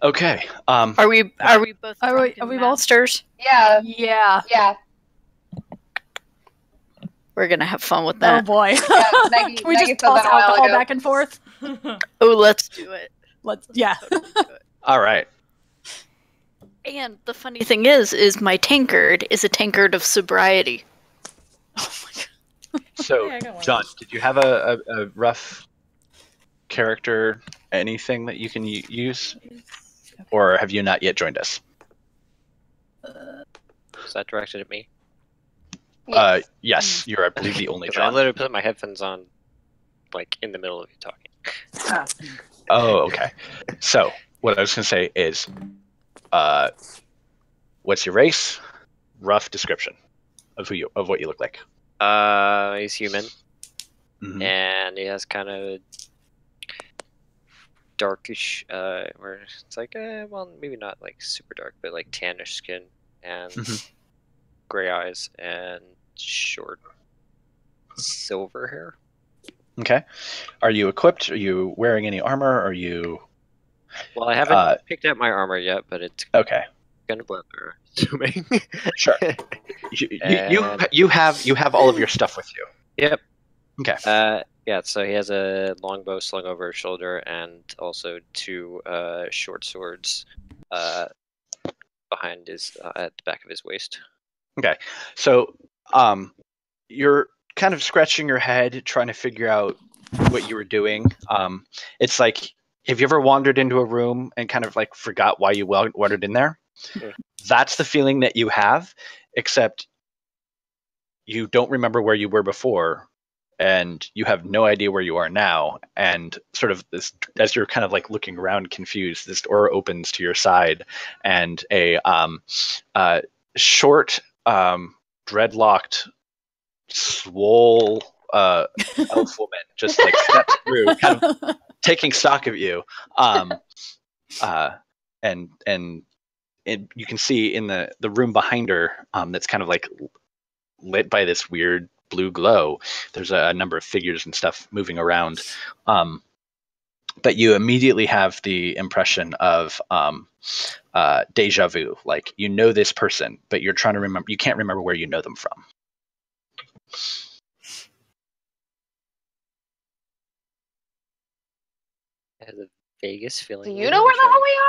[SPEAKER 1] Okay.
[SPEAKER 6] Are we both
[SPEAKER 3] Are we
[SPEAKER 6] drunken
[SPEAKER 3] both?
[SPEAKER 6] masters?
[SPEAKER 5] Yeah.
[SPEAKER 3] Yeah.
[SPEAKER 5] Yeah.
[SPEAKER 6] We're gonna have fun with
[SPEAKER 3] Oh
[SPEAKER 6] that.
[SPEAKER 3] boy.
[SPEAKER 5] Yeah, Maggie-
[SPEAKER 3] Can we
[SPEAKER 5] Maggie
[SPEAKER 3] just
[SPEAKER 5] said
[SPEAKER 3] toss
[SPEAKER 5] that a while
[SPEAKER 3] alcohol
[SPEAKER 5] ago.
[SPEAKER 3] back and forth?
[SPEAKER 6] Oh, let's do it.
[SPEAKER 3] Yeah.
[SPEAKER 6] Totally do it.
[SPEAKER 1] All right.
[SPEAKER 6] And the funny thing is my tankard is a tankard of sobriety.
[SPEAKER 3] Oh my god.
[SPEAKER 1] So,
[SPEAKER 2] Yeah, I got one of
[SPEAKER 1] John,
[SPEAKER 2] those.
[SPEAKER 1] did you have a rough character, anything that you can use? Or have you not yet joined us?
[SPEAKER 7] Is that directed at me?
[SPEAKER 1] Yes, you're, I believe, the only
[SPEAKER 7] 'Cause I
[SPEAKER 1] John.
[SPEAKER 7] literally put my headphones on, like, in the middle of you talking.
[SPEAKER 1] Oh, okay. So, what I was going to say is, what's your race? Rough description of what you look like.
[SPEAKER 7] He's human,
[SPEAKER 1] Mhm.
[SPEAKER 7] and he has kind of darkish, where it's like, well, maybe not like super dark, but like tannish skin and
[SPEAKER 1] Mhm.
[SPEAKER 7] gray eyes and short silver hair.
[SPEAKER 1] Okay. Are you equipped? Are you wearing any armor? Are you
[SPEAKER 7] Well, I haven't picked out my armor yet, but it's
[SPEAKER 1] okay?
[SPEAKER 7] gonna blender, assuming.
[SPEAKER 1] Sure. You have all of your stuff with you.
[SPEAKER 7] Yep.
[SPEAKER 1] Okay.
[SPEAKER 7] Yeah, so he has a longbow slung over his shoulder and also two short swords behind his at the back of his waist.
[SPEAKER 1] Okay. So, you're kind of scratching your head trying to figure out what you were doing. It's like, have you ever wandered into a room and kind of like forgot why you wandered in there?
[SPEAKER 7] Yeah.
[SPEAKER 1] That's the feeling that you have, except you don't remember where you were before, and you have no idea where you are now. And sort of this, as you're kind of like looking around confused, this door opens to your side, and a short, dreadlocked, swole elf woman just like steps through, kind of taking stock of you. And you can see in the room behind her, that's kind of like lit by this weird blue glow. There's a number of figures and stuff moving around. But you immediately have the impression of deja vu. Like, you know this person, but you're trying to remember. You can't remember where you know them from.
[SPEAKER 7] I have the vaguest feeling.
[SPEAKER 5] Do you know where the hell we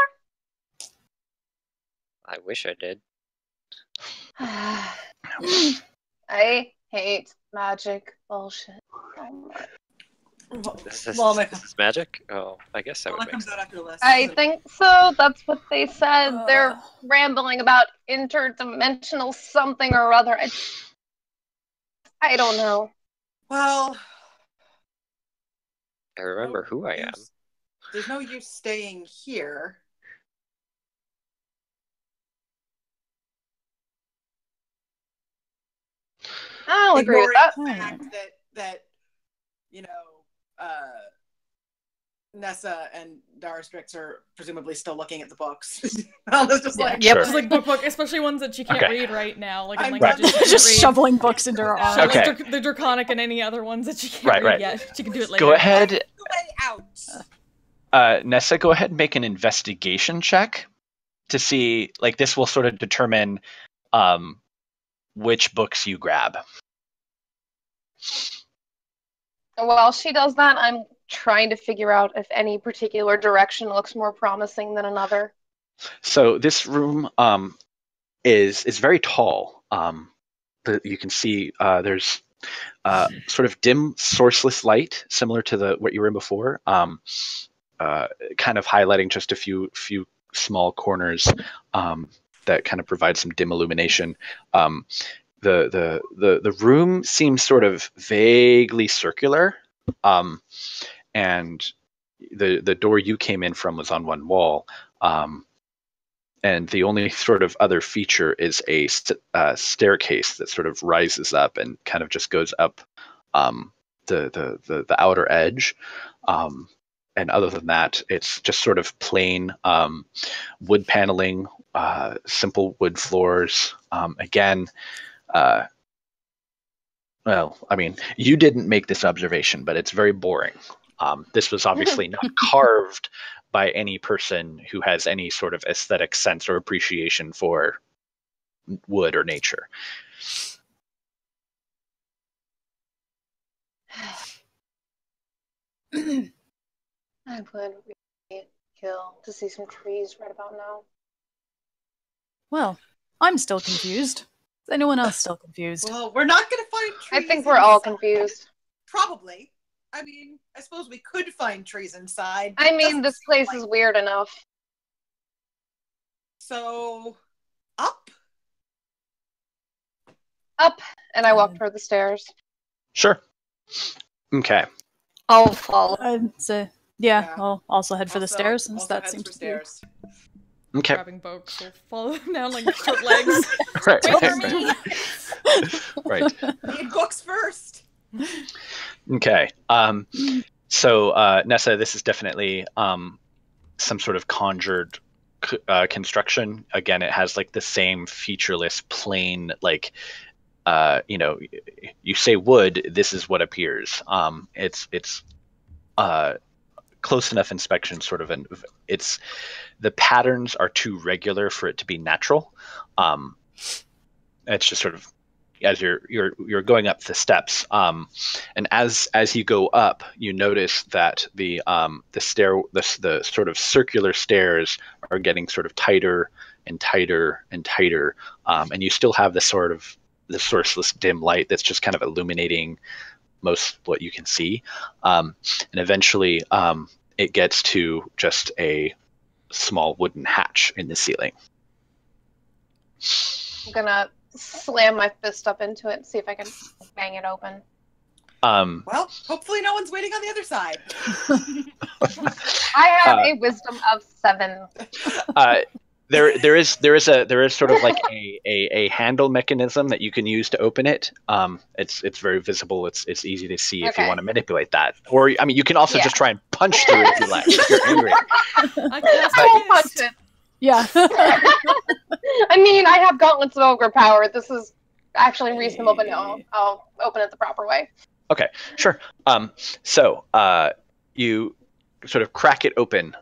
[SPEAKER 7] I wish I did.
[SPEAKER 5] are? I hate magic bullshit so much.
[SPEAKER 7] This is
[SPEAKER 4] Well,
[SPEAKER 7] magic? Oh, I guess that would make sense.
[SPEAKER 4] out after this.
[SPEAKER 5] I think so. That's what they said. They're rambling about interdimensional something or other. I don't know.
[SPEAKER 4] Well,
[SPEAKER 7] I remember who I am.
[SPEAKER 4] There's no use staying here.
[SPEAKER 5] I'll agree with that.
[SPEAKER 4] The fact that you know, Nessa and Darastrix are presumably still looking at the books. It's just like,
[SPEAKER 2] Yep.
[SPEAKER 1] Sure.
[SPEAKER 2] Just like book, especially ones that she can't
[SPEAKER 1] Okay.
[SPEAKER 2] read right now, like in
[SPEAKER 4] I'm
[SPEAKER 2] languages she can't
[SPEAKER 3] Just
[SPEAKER 2] read.
[SPEAKER 3] shoveling books into her arms.
[SPEAKER 2] So,
[SPEAKER 1] Okay.
[SPEAKER 2] like the Draconic and any other ones that she can't
[SPEAKER 1] Right,
[SPEAKER 2] read
[SPEAKER 1] right.
[SPEAKER 2] yet. She can do it later.
[SPEAKER 1] Go ahead,
[SPEAKER 4] way out.
[SPEAKER 1] Nessa. Go ahead and make an investigation check to see. Like, this will sort of determine which books you grab.
[SPEAKER 5] While she does that, I'm trying to figure out if any particular direction looks more promising than another.
[SPEAKER 1] So this room is very tall. You can see there's sort of dim, sourceless light, similar to what you were in before. Kind of highlighting just a few small corners that kind of provide some dim illumination. The room seems sort of vaguely circular, and the door you came in from was on one wall, and the only sort of other feature is a staircase that sort of rises up and kind of just goes up the outer edge. And other than that, it's just sort of plain wood paneling, simple wood floors. Again, well, I mean, you didn't make this observation, but it's very boring. This was obviously not carved by any person who has any sort of aesthetic sense or appreciation for wood or nature.
[SPEAKER 5] I would really kill to see some trees right about now.
[SPEAKER 3] Well, I'm still confused. Is anyone else still confused?
[SPEAKER 8] Well, we're not going to find trees.
[SPEAKER 5] I think we're all
[SPEAKER 8] inside.
[SPEAKER 5] confused.
[SPEAKER 8] Probably. I mean, I suppose we could find trees inside.
[SPEAKER 5] I mean,
[SPEAKER 8] Doesn't
[SPEAKER 5] this
[SPEAKER 8] seem
[SPEAKER 5] place
[SPEAKER 8] like-
[SPEAKER 5] is weird enough.
[SPEAKER 8] So, up?
[SPEAKER 5] Up, and I walk toward the stairs.
[SPEAKER 1] Sure. Okay.
[SPEAKER 6] I'll follow.
[SPEAKER 3] So, yeah,
[SPEAKER 8] Yeah.
[SPEAKER 3] I'll also head for the
[SPEAKER 8] Also-
[SPEAKER 3] stairs since
[SPEAKER 8] also
[SPEAKER 3] that
[SPEAKER 8] heads
[SPEAKER 3] seems
[SPEAKER 8] for
[SPEAKER 3] to be.
[SPEAKER 8] stairs.
[SPEAKER 1] Okay.
[SPEAKER 2] Grabbing books will follow them down like short legs.
[SPEAKER 1] Right.
[SPEAKER 2] Wait for me.
[SPEAKER 1] Right.
[SPEAKER 8] Need books first.
[SPEAKER 1] Okay. So Nessa, this is definitely some sort of conjured construction. Again, it has like the same featureless, plain, like you say wood, this is what appears. It's close enough inspection, sort of, and it's the patterns are too regular for it to be natural. It's just sort of as you're going up the steps, and as you go up, you notice that the sort of circular stairs are getting sort of tighter and tighter and tighter, and you still have this sourceless dim light that's just kind of illuminating most what you can see, and eventually it gets to just a small wooden hatch in the ceiling.
[SPEAKER 5] I'm gonna slam my fist up into it and see if I can bang it open.
[SPEAKER 8] Well, hopefully no one's waiting on the other side.
[SPEAKER 5] I have a wisdom of 7.
[SPEAKER 1] There is sort of like a handle mechanism that you can use to open it. It's very visible. It's easy to see if you
[SPEAKER 5] Okay.
[SPEAKER 1] want to manipulate that. Or I mean, you can also
[SPEAKER 5] Yeah.
[SPEAKER 1] just try and punch through it if you like. If you're angry.
[SPEAKER 2] I cast
[SPEAKER 5] I will
[SPEAKER 2] a
[SPEAKER 5] punch
[SPEAKER 2] fist.
[SPEAKER 5] it.
[SPEAKER 3] Yeah.
[SPEAKER 5] I mean, I have gauntlets of ogre power. This is actually reasonable, but no, I'll open it the proper way.
[SPEAKER 1] Sure. So you sort of crack it open,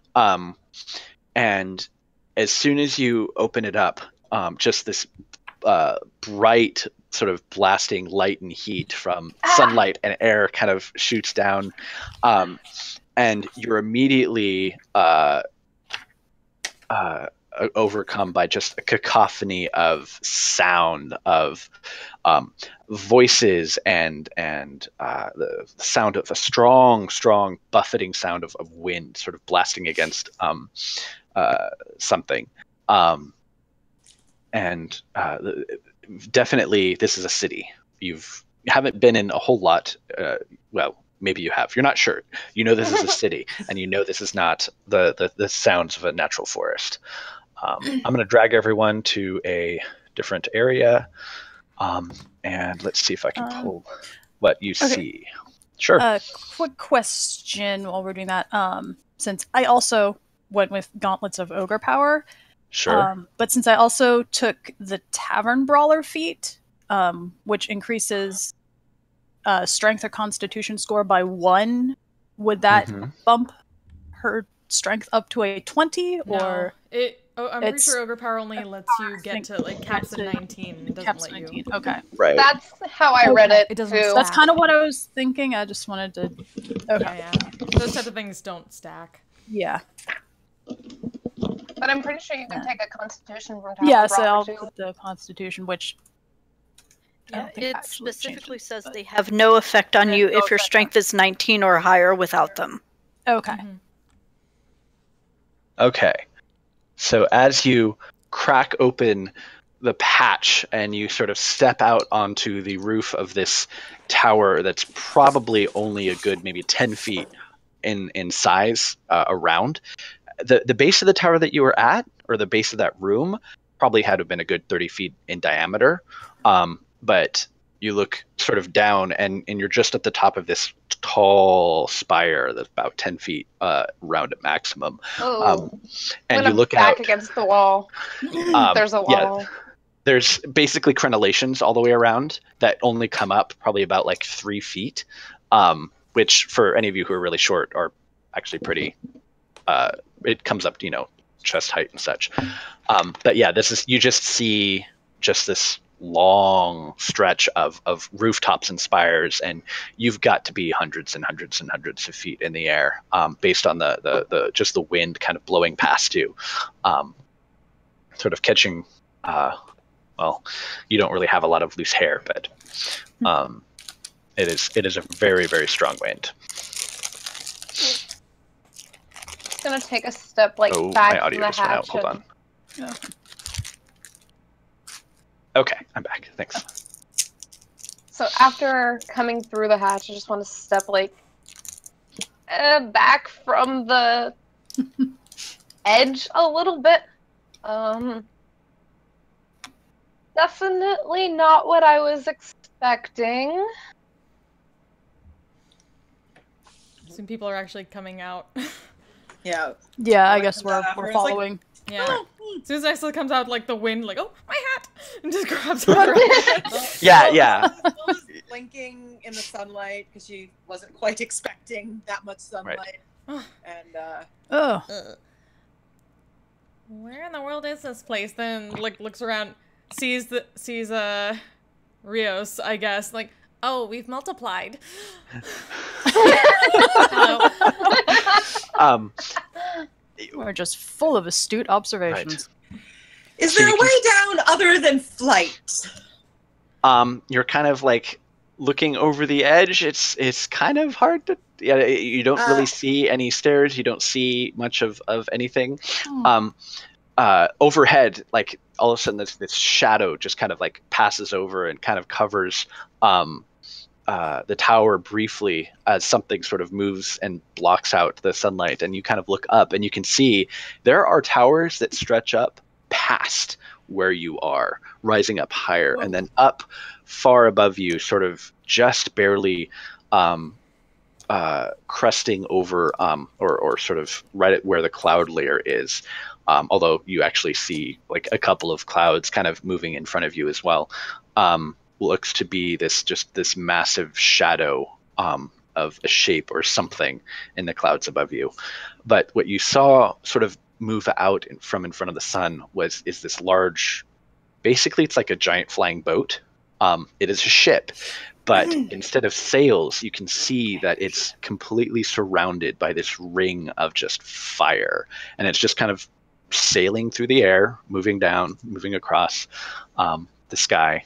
[SPEAKER 1] and as soon as you open it up, just this bright sort of blasting light and heat from sunlight and air kind of shoots down, and you're immediately overcome by just a cacophony of sound of voices and the sound of a strong buffeting sound of wind sort of blasting against something, and definitely this is a city. You haven't been in a whole lot. Well, maybe you have. You're not sure. You know this is a city, and you know this is not the sounds of a natural forest. I'm going to drag everyone to a different area, and let's see if I can pull what you see. Sure.
[SPEAKER 3] Quick question while we're doing that. Since I also went with Gauntlets of Ogre Power,
[SPEAKER 1] Sure.
[SPEAKER 3] but since I also took the Tavern Brawler feat, which increases strength or constitution score by 1, would that
[SPEAKER 1] Mhm.
[SPEAKER 3] bump her strength up to a 20? Or
[SPEAKER 2] I'm pretty
[SPEAKER 3] it's-
[SPEAKER 2] sure Ogre Power only lets you get to like caps at 19. It doesn't
[SPEAKER 3] caps
[SPEAKER 2] let
[SPEAKER 3] 19?
[SPEAKER 2] you.
[SPEAKER 3] Okay.
[SPEAKER 1] Right.
[SPEAKER 5] That's how I read it.
[SPEAKER 2] It doesn't
[SPEAKER 5] too.
[SPEAKER 2] stack.
[SPEAKER 3] That's kind of what I was thinking. I just wanted to... Okay.
[SPEAKER 2] Yeah. Those type of things don't stack.
[SPEAKER 3] Yeah.
[SPEAKER 5] But I'm pretty sure you can take a constitution from top
[SPEAKER 3] Yeah,
[SPEAKER 5] of
[SPEAKER 3] so I'll
[SPEAKER 5] too.
[SPEAKER 3] put the Constitution, which... I
[SPEAKER 6] Yeah,
[SPEAKER 3] don't think
[SPEAKER 6] it
[SPEAKER 3] actually
[SPEAKER 6] specifically
[SPEAKER 3] changes,
[SPEAKER 6] says
[SPEAKER 3] but-
[SPEAKER 6] they have no effect on
[SPEAKER 3] Yeah,
[SPEAKER 6] you
[SPEAKER 3] no
[SPEAKER 6] if your
[SPEAKER 3] effect
[SPEAKER 6] strength is 19 or higher without them.
[SPEAKER 3] Okay.
[SPEAKER 2] Mhm.
[SPEAKER 1] Okay. So as you crack open the patch and you sort of step out onto the roof of this tower that's probably only a good maybe 10 feet in size around, the base of the tower that you were at, or the base of that room, probably had to have been a good 30 feet in diameter. But you look sort of down and you're just at the top of this tall spire that's about 10 feet round at maximum.
[SPEAKER 5] Oh,
[SPEAKER 1] And
[SPEAKER 5] I'm
[SPEAKER 1] you look
[SPEAKER 5] back
[SPEAKER 1] out.
[SPEAKER 5] against the wall. There's a wall.
[SPEAKER 1] Yeah, there's basically crenellations all the way around that only come up probably about like 3 feet, which for any of you who are really short are actually pretty. It comes up to chest height and such. But yeah, you just see just this long stretch of rooftops and spires, and you've got to be hundreds and hundreds and hundreds of feet in the air, based on the just the wind kind of blowing past you, sort of catching. Well, you don't really have a lot of loose hair, but it is a very, very strong wind.
[SPEAKER 5] Gonna take a step back
[SPEAKER 1] my
[SPEAKER 5] from
[SPEAKER 1] audio
[SPEAKER 5] the
[SPEAKER 1] just went out.
[SPEAKER 5] hatch.
[SPEAKER 1] Hold on. Okay, I'm back. Thanks.
[SPEAKER 5] So after coming through the hatch, I just want to step back from the edge a little bit. Definitely not what I was expecting.
[SPEAKER 2] Some people are actually coming out.
[SPEAKER 8] Yeah.
[SPEAKER 3] Yeah, I
[SPEAKER 8] Like,
[SPEAKER 3] guess we're
[SPEAKER 8] it's like-
[SPEAKER 3] following.
[SPEAKER 2] Yeah.
[SPEAKER 8] Oh,
[SPEAKER 2] As soon as Ixalan comes out, like the wind, like, oh, my hat, and just grabs her.
[SPEAKER 1] Yeah.
[SPEAKER 8] Will is blinking in the sunlight because she wasn't quite expecting that much sunlight. And
[SPEAKER 3] Oh,
[SPEAKER 2] Where in the world is this place? Then like looks around, sees Rios, I guess, like, oh, we've multiplied. Hello.
[SPEAKER 3] we're just full of astute observations.
[SPEAKER 8] is
[SPEAKER 1] So
[SPEAKER 8] there
[SPEAKER 1] you
[SPEAKER 8] a way down other than flight?
[SPEAKER 1] You're kind of like looking over the edge. It's kind of hard to. Yeah, you don't really see any stairs. You don't see much of anything. Overhead, like all of a sudden, this shadow just kind of like passes over and kind of covers the tower briefly as something sort of moves and blocks out the sunlight, and you kind of look up and you can see there are towers that stretch up past where you are, rising up higher. Whoa. And then up far above you, sort of just barely crusting over or sort of right at where the cloud layer is, although you actually see like a couple of clouds kind of moving in front of you as well. Looks to be this massive shadow of a shape or something in the clouds above you. But what you saw sort of move out from in front of the sun is this large, basically it's like a giant flying boat. It is a ship, but instead of sails, you can see that it's completely surrounded by this ring of just fire, and it's just kind of sailing through the air, moving down, moving across the sky.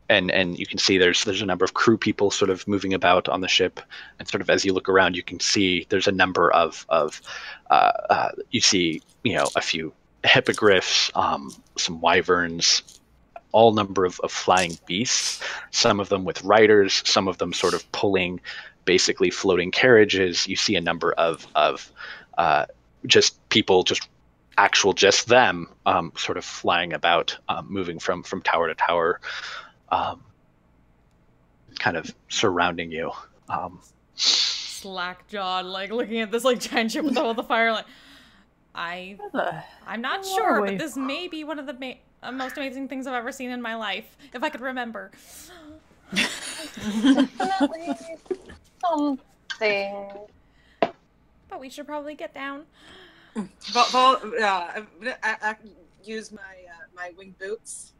[SPEAKER 1] And you can see there's a number of crew people sort of moving about on the ship, and sort of as you look around, you can see there's a number of you see, you know, a few hippogriffs, some wyverns, all number of flying beasts, some of them with riders, some of them sort of pulling basically floating carriages. You see a number of just people, just them sort of flying about, moving from tower to tower, kind of surrounding you.
[SPEAKER 2] Slack-jawed, like looking at this like giant ship with all the fire, like, I'm not sure, but this may be one of the most amazing things I've ever seen in my life, if I could remember.
[SPEAKER 5] Definitely something.
[SPEAKER 2] But we should probably get down.
[SPEAKER 8] I use my wing boots.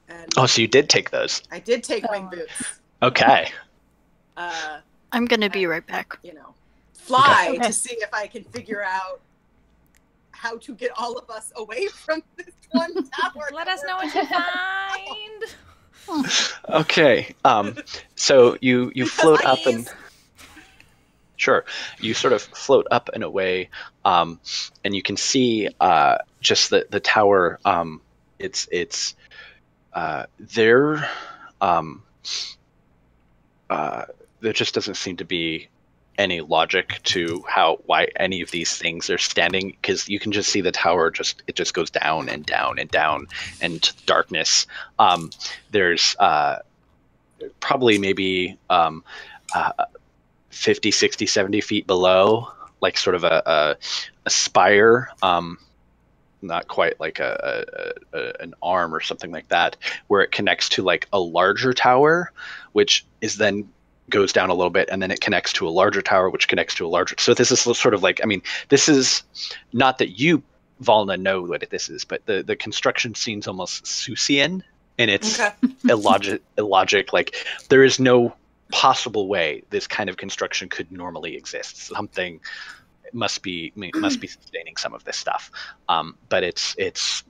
[SPEAKER 8] And
[SPEAKER 1] Oh, so you did take those.
[SPEAKER 8] I did take wing boots.
[SPEAKER 1] Okay.
[SPEAKER 6] I'm gonna be right back.
[SPEAKER 8] You know, fly
[SPEAKER 3] Okay.
[SPEAKER 8] to see if I can figure out how to get all of us away from this one tower.
[SPEAKER 2] Let us know what you find.
[SPEAKER 1] Okay. So you float up and sure, you sort of float up and away, and you can see just the tower. It's there. There just doesn't seem to be any logic to why any of these things are standing, because you can just see the tower just goes down and down and down into darkness. There's probably maybe 50, 60, 70 feet below, like sort of a spire, not quite like an arm or something like that, where it connects to like a larger tower, which is then goes down a little bit, and then it connects to a larger tower, which connects to a larger. So this is sort of like, I mean, this is not that you Volna know what this is, but the construction seems almost Seussian in its illogic. Like, there is no possible way this kind of construction could normally exist. Something must be sustaining some of this stuff. But it's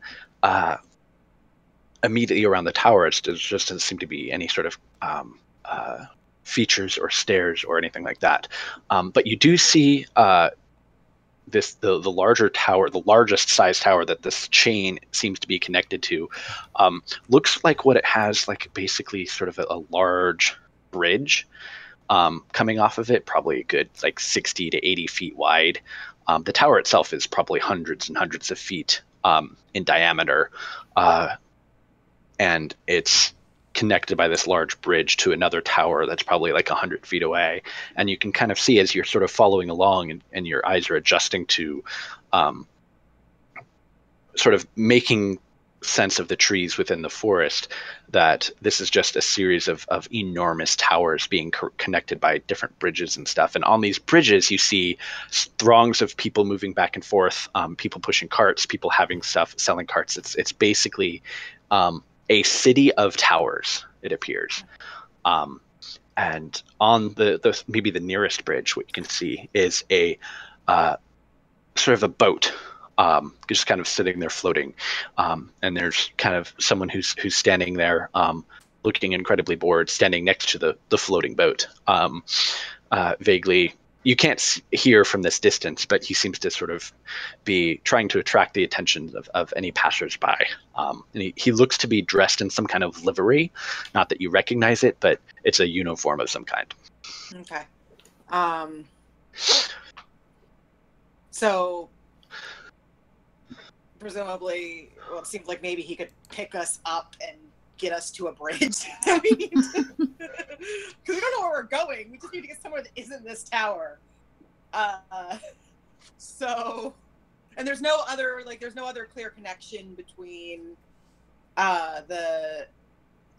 [SPEAKER 1] immediately around the tower. There just doesn't seem to be any sort of features or stairs or anything like that. But you do see the larger tower, the largest size tower that this chain seems to be connected to, looks like what it has, like basically sort of a large bridge coming off of it, probably a good like 60 to 80 feet wide. The tower itself is probably hundreds and hundreds of feet in diameter, and it's connected by this large bridge to another tower that's probably like 100 feet away. And you can kind of see as you're sort of following along and your eyes are adjusting to sort of making sense of the trees within the forest, that this is just a series of enormous towers being connected by different bridges and stuff. And on these bridges, you see throngs of people moving back and forth, people pushing carts, people having stuff, selling carts. It's basically a city of towers, it appears. And on the maybe the nearest bridge, what you can see is a sort of a boat, just kind of sitting there floating. And there's kind of someone who's standing there, looking incredibly bored, standing next to the floating boat. Vaguely, you can't hear from this distance, but he seems to sort of be trying to attract the attention of any passersby. And he looks to be dressed in some kind of livery. Not that you recognize it, but it's a uniform of some kind.
[SPEAKER 8] Okay. So presumably, well, it seems like maybe he could pick us up and get us to a bridge. I mean, because we don't know where we're going. We just need to get somewhere that isn't this tower. So, and there's no other clear connection between the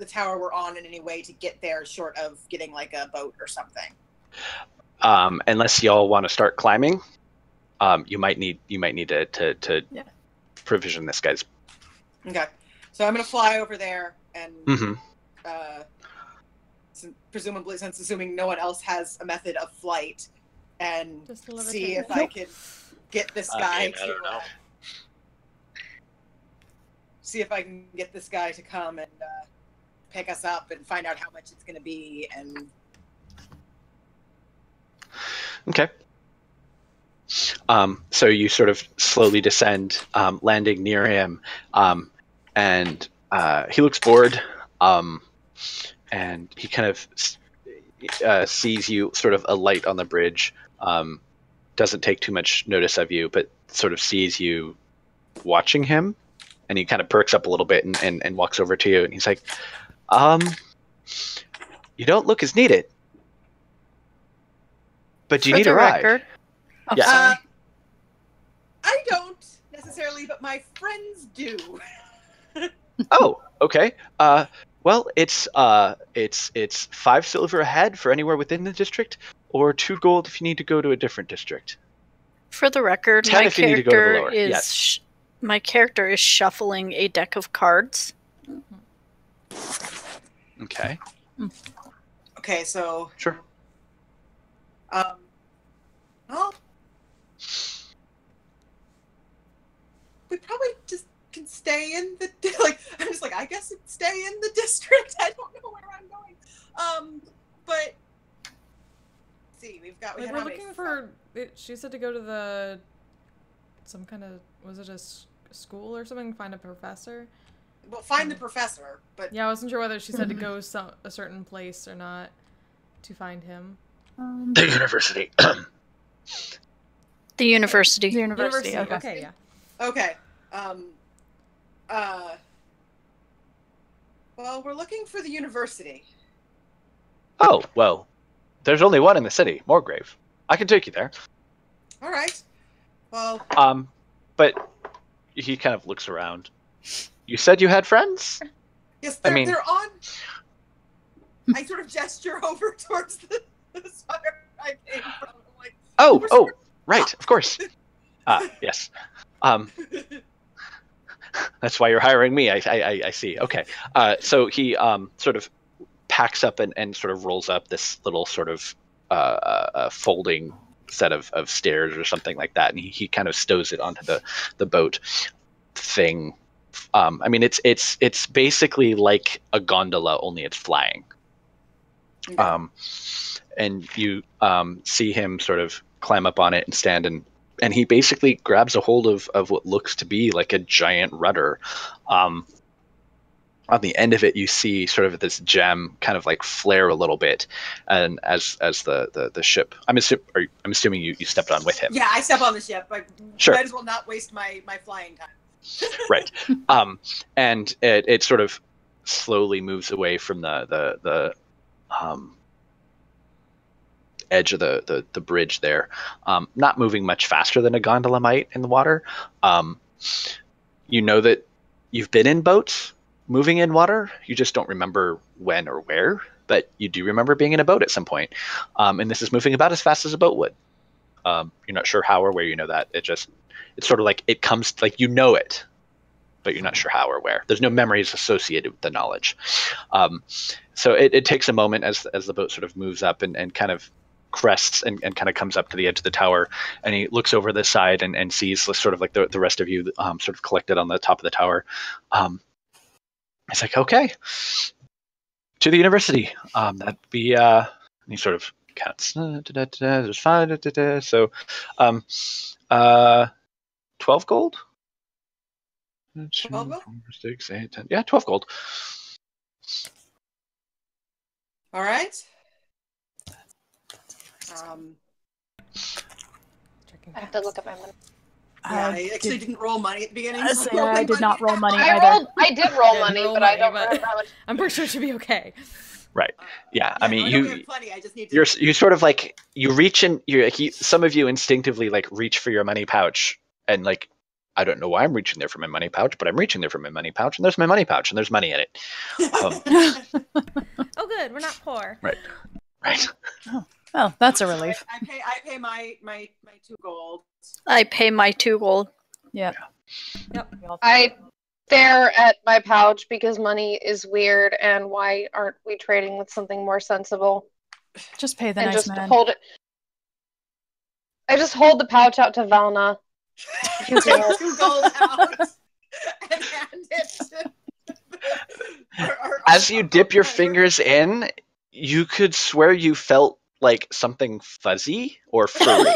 [SPEAKER 8] tower we're on in any way to get there, short of getting like a boat or something.
[SPEAKER 1] Unless y'all want to start climbing, you might need to provision this guy's.
[SPEAKER 8] Okay, so I'm gonna fly over there and presumably, since assuming no one else has a method of flight, and see if I can get this guy to see if I can get this guy to come and pick us up and find out how much it's going to be. And
[SPEAKER 1] okay. So you sort of slowly descend, landing near him, and he looks bored, and he kind of sees you sort of alight on the bridge, doesn't take too much notice of you, but sort of sees you watching him, and he kind of perks up a little bit and walks over to you, and he's like, you don't look as needed, but do you need a ride?
[SPEAKER 3] Oh,
[SPEAKER 1] Yeah.
[SPEAKER 8] I don't necessarily, but my friends do.
[SPEAKER 1] Oh, okay. Well, it's 5 silver a head for anywhere within the district, or 2 gold if you need to go to a different district.
[SPEAKER 6] For the record,
[SPEAKER 1] 10 if you need to go to the lower. Yes.
[SPEAKER 6] My character is shuffling a deck of cards.
[SPEAKER 1] Okay.
[SPEAKER 8] Okay, so
[SPEAKER 1] Sure.
[SPEAKER 8] well, we probably just can stay in the I'm just like, I guess stay in the district. I don't know where I'm going. But see,
[SPEAKER 2] we're looking for. She said to go to some kind of, was it a school or something? Find a professor.
[SPEAKER 8] Well, find the professor, but
[SPEAKER 2] yeah, I wasn't sure whether she said to go a certain place or not to find him.
[SPEAKER 1] The university.
[SPEAKER 6] The university.
[SPEAKER 3] The university.
[SPEAKER 2] Okay, yeah.
[SPEAKER 8] okay. Well, we're looking for the university.
[SPEAKER 1] Oh, well, there's only one in the city, Moorgrave. I can take you there.
[SPEAKER 8] All right. Well.
[SPEAKER 1] But he kind of looks around. You said you had friends?
[SPEAKER 8] Yes, they're on. I sort of gesture over towards the spire I came from. I'm like,
[SPEAKER 1] oh, right, of course. Yes. That's why you're hiring me. I see. Okay. So he sort of packs up and sort of rolls up this little sort of folding set of stairs or something like that, and he kind of stows it onto the boat thing. I mean, it's basically like a gondola, only it's flying.
[SPEAKER 8] Okay.
[SPEAKER 1] And you see him sort of climb up on it and stand, and he basically grabs a hold of what looks to be like a giant rudder. On the end of it, you see sort of this gem kind of like flare a little bit, and as the ship, I'm assuming you stepped on with him.
[SPEAKER 8] Yeah, I step on the ship. I
[SPEAKER 1] Sure.
[SPEAKER 8] might as well not waste my flying time.
[SPEAKER 1] Right. And it sort of slowly moves away from the edge of the bridge there, not moving much faster than a gondola might in the water. You know that you've been in boats moving in water. You just don't remember when or where, but you do remember being in a boat at some point. And this is moving about as fast as a boat would. You're not sure how or where you know that. It's sort of like it comes, like you know it, but you're not sure how or where. There's no memories associated with the knowledge. So it takes a moment as the boat sort of moves up and kind of crests and kind of comes up to the edge of the tower, and he looks over the side and sees sort of like the rest of you sort of collected on the top of the tower. It's like, okay, to the university. That'd be and he sort of counts. There's 5. So 12 gold. 2,
[SPEAKER 8] 12 gold?
[SPEAKER 1] 4, 6, 8, 10. Yeah, 12 gold.
[SPEAKER 8] All right.
[SPEAKER 5] I have to look at my money.
[SPEAKER 8] Yeah, I actually didn't roll money at the beginning.
[SPEAKER 3] I
[SPEAKER 8] so
[SPEAKER 3] say I did not roll money
[SPEAKER 5] I
[SPEAKER 3] either.
[SPEAKER 5] did roll
[SPEAKER 2] Yeah,
[SPEAKER 5] money,
[SPEAKER 2] roll
[SPEAKER 5] but I
[SPEAKER 2] money,
[SPEAKER 5] don't
[SPEAKER 2] but-
[SPEAKER 5] remember how much.
[SPEAKER 2] I'm pretty sure it should be okay.
[SPEAKER 1] Right. Yeah. I mean,
[SPEAKER 8] no, we have plenty. I just need to.
[SPEAKER 1] you sort of like you reach in. Some of you instinctively like reach for your money pouch, and like I don't know why I'm reaching there for my money pouch, but I'm reaching there for my money pouch, and there's my money pouch, and there's money in it.
[SPEAKER 2] Oh, good. We're not poor.
[SPEAKER 1] Right.
[SPEAKER 3] Well, that's a relief.
[SPEAKER 8] I pay my 2 gold.
[SPEAKER 6] I pay my 2 gold.
[SPEAKER 3] Yeah.
[SPEAKER 2] Yep.
[SPEAKER 5] I stare at my pouch because money is weird, and why aren't we trading with something more sensible?
[SPEAKER 3] Just pay the
[SPEAKER 5] And
[SPEAKER 3] nice
[SPEAKER 5] just
[SPEAKER 3] man.
[SPEAKER 5] hold it. I just hold the pouch out to Valna.
[SPEAKER 8] Take 2 gold out and hand it to
[SPEAKER 1] As you dip your fingers in, you could swear you felt like something fuzzy or furry,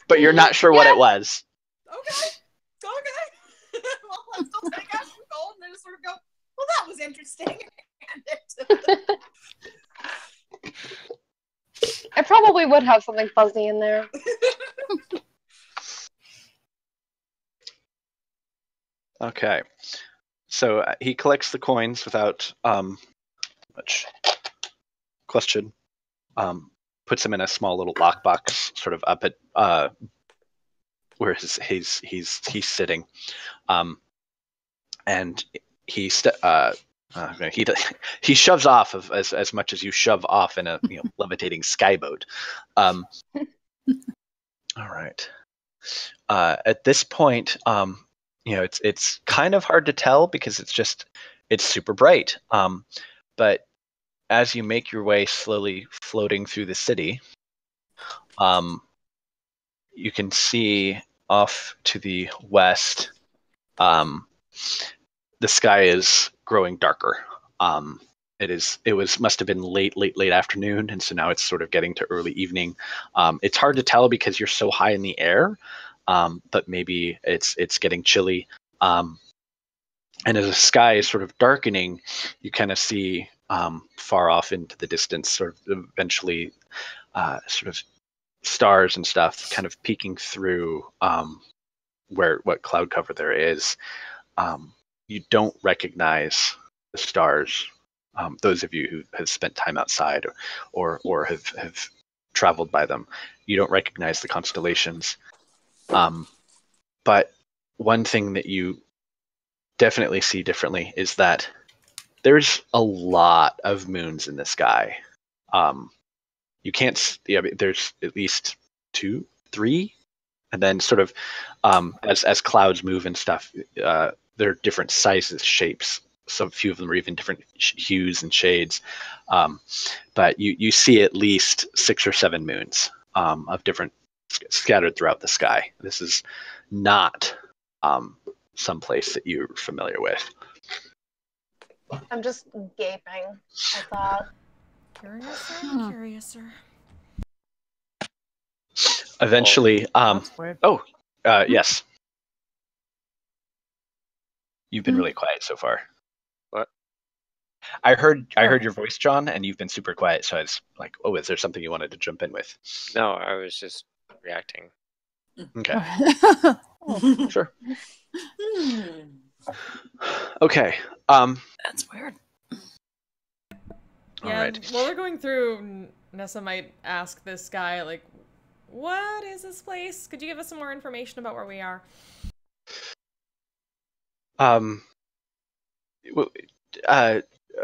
[SPEAKER 1] but you're not sure what it was.
[SPEAKER 8] Okay. Well, let's still take out 2 gold and then just sort of go, well, that was interesting. And hand it to
[SPEAKER 5] I probably would have something fuzzy in there.
[SPEAKER 1] Okay. So he collects the coins without much question. Puts them in a small little lockbox, sort of up at where he's sitting, and he shoves off of as much as you shove off in a levitating skyboat. All right. At this point, it's kind of hard to tell because it's super bright. But as you make your way slowly floating through the city, you can see off to the west, the sky is growing darker. Must have been late afternoon, and so now it's sort of getting to early evening. It's hard to tell because you're so high in the air, but maybe it's getting chilly. And as the sky is sort of darkening, you kind of see far off into the distance, sort of eventually sort of stars and stuff kind of peeking through what cloud cover there is. You don't recognize the stars. Those of you who have spent time outside or have traveled by them, you don't recognize the constellations. But one thing that you definitely see differently is that there's a lot of moons in the sky. You can't. There's at least 2, 3 And then sort of as clouds move and stuff, they're different sizes, shapes. So a few of them are even different hues and shades. But you see at least 6 or 7 moons of different scattered throughout the sky. This is not some place that you're familiar with.
[SPEAKER 5] I'm just gaping at that.
[SPEAKER 2] Curiouser.
[SPEAKER 1] Eventually,
[SPEAKER 3] That's weird.
[SPEAKER 1] yes. You've been really quiet so far.
[SPEAKER 7] What?
[SPEAKER 1] I heard your voice, John, and you've been super quiet. So I was like, "Oh, is there something you wanted to jump in with?"
[SPEAKER 7] No, I was just reacting.
[SPEAKER 1] Okay,
[SPEAKER 3] Oh,
[SPEAKER 1] sure.
[SPEAKER 4] Hmm.
[SPEAKER 1] Okay.
[SPEAKER 3] that's weird.
[SPEAKER 1] All
[SPEAKER 2] Yeah,
[SPEAKER 1] right.
[SPEAKER 2] while we're going through, Nessa might ask this guy, like, what is this place? Could you give us some more information about where we are?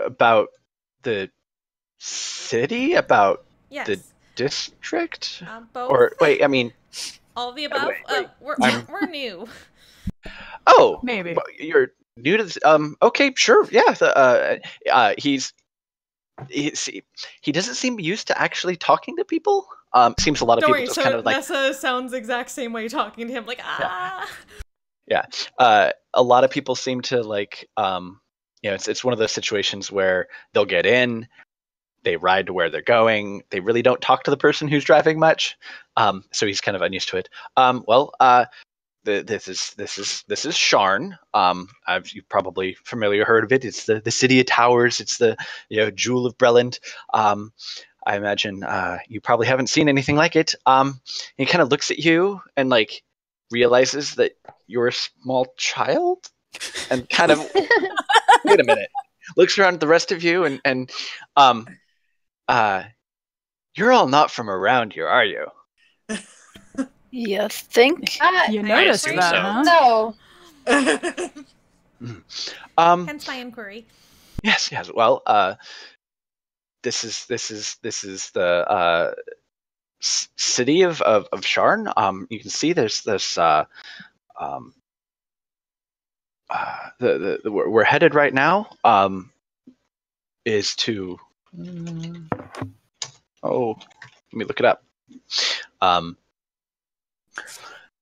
[SPEAKER 1] About the city, about
[SPEAKER 2] Yes.
[SPEAKER 1] the district,
[SPEAKER 2] Both.
[SPEAKER 1] or wait, I mean,
[SPEAKER 2] All of the above?
[SPEAKER 1] wait,
[SPEAKER 2] We're new.
[SPEAKER 1] oh,
[SPEAKER 3] Maybe.
[SPEAKER 1] well, you're new to this. Okay, sure, yeah. He doesn't seem used to actually talking to people. Seems a lot of
[SPEAKER 2] Don't
[SPEAKER 1] people
[SPEAKER 2] worry,
[SPEAKER 1] just
[SPEAKER 2] so
[SPEAKER 1] kind of like,
[SPEAKER 2] Nessa sounds the exact same way talking to him, like, ah.
[SPEAKER 1] yeah. A lot of people seem to like, it's one of those situations where they'll get in, they ride to where they're going, they really don't talk to the person who's driving much. So he's kind of unused to it. This is Sharn. You've probably familiar heard of it. It's the city of towers. It's the jewel of Breland. I imagine you probably haven't seen anything like it. He kind of looks at you and like realizes that you're a small child, and kind of wait a minute. Looks around at the rest of you and you're all not from around here, are you?
[SPEAKER 6] You think?
[SPEAKER 3] You
[SPEAKER 2] I
[SPEAKER 3] noticed
[SPEAKER 2] assume
[SPEAKER 3] that,
[SPEAKER 7] so.
[SPEAKER 3] huh?
[SPEAKER 5] No.
[SPEAKER 2] Hence my inquiry.
[SPEAKER 1] Yes. Well, this is the city of Sharn. You can see there's this we're headed right now. Is to let me look it up.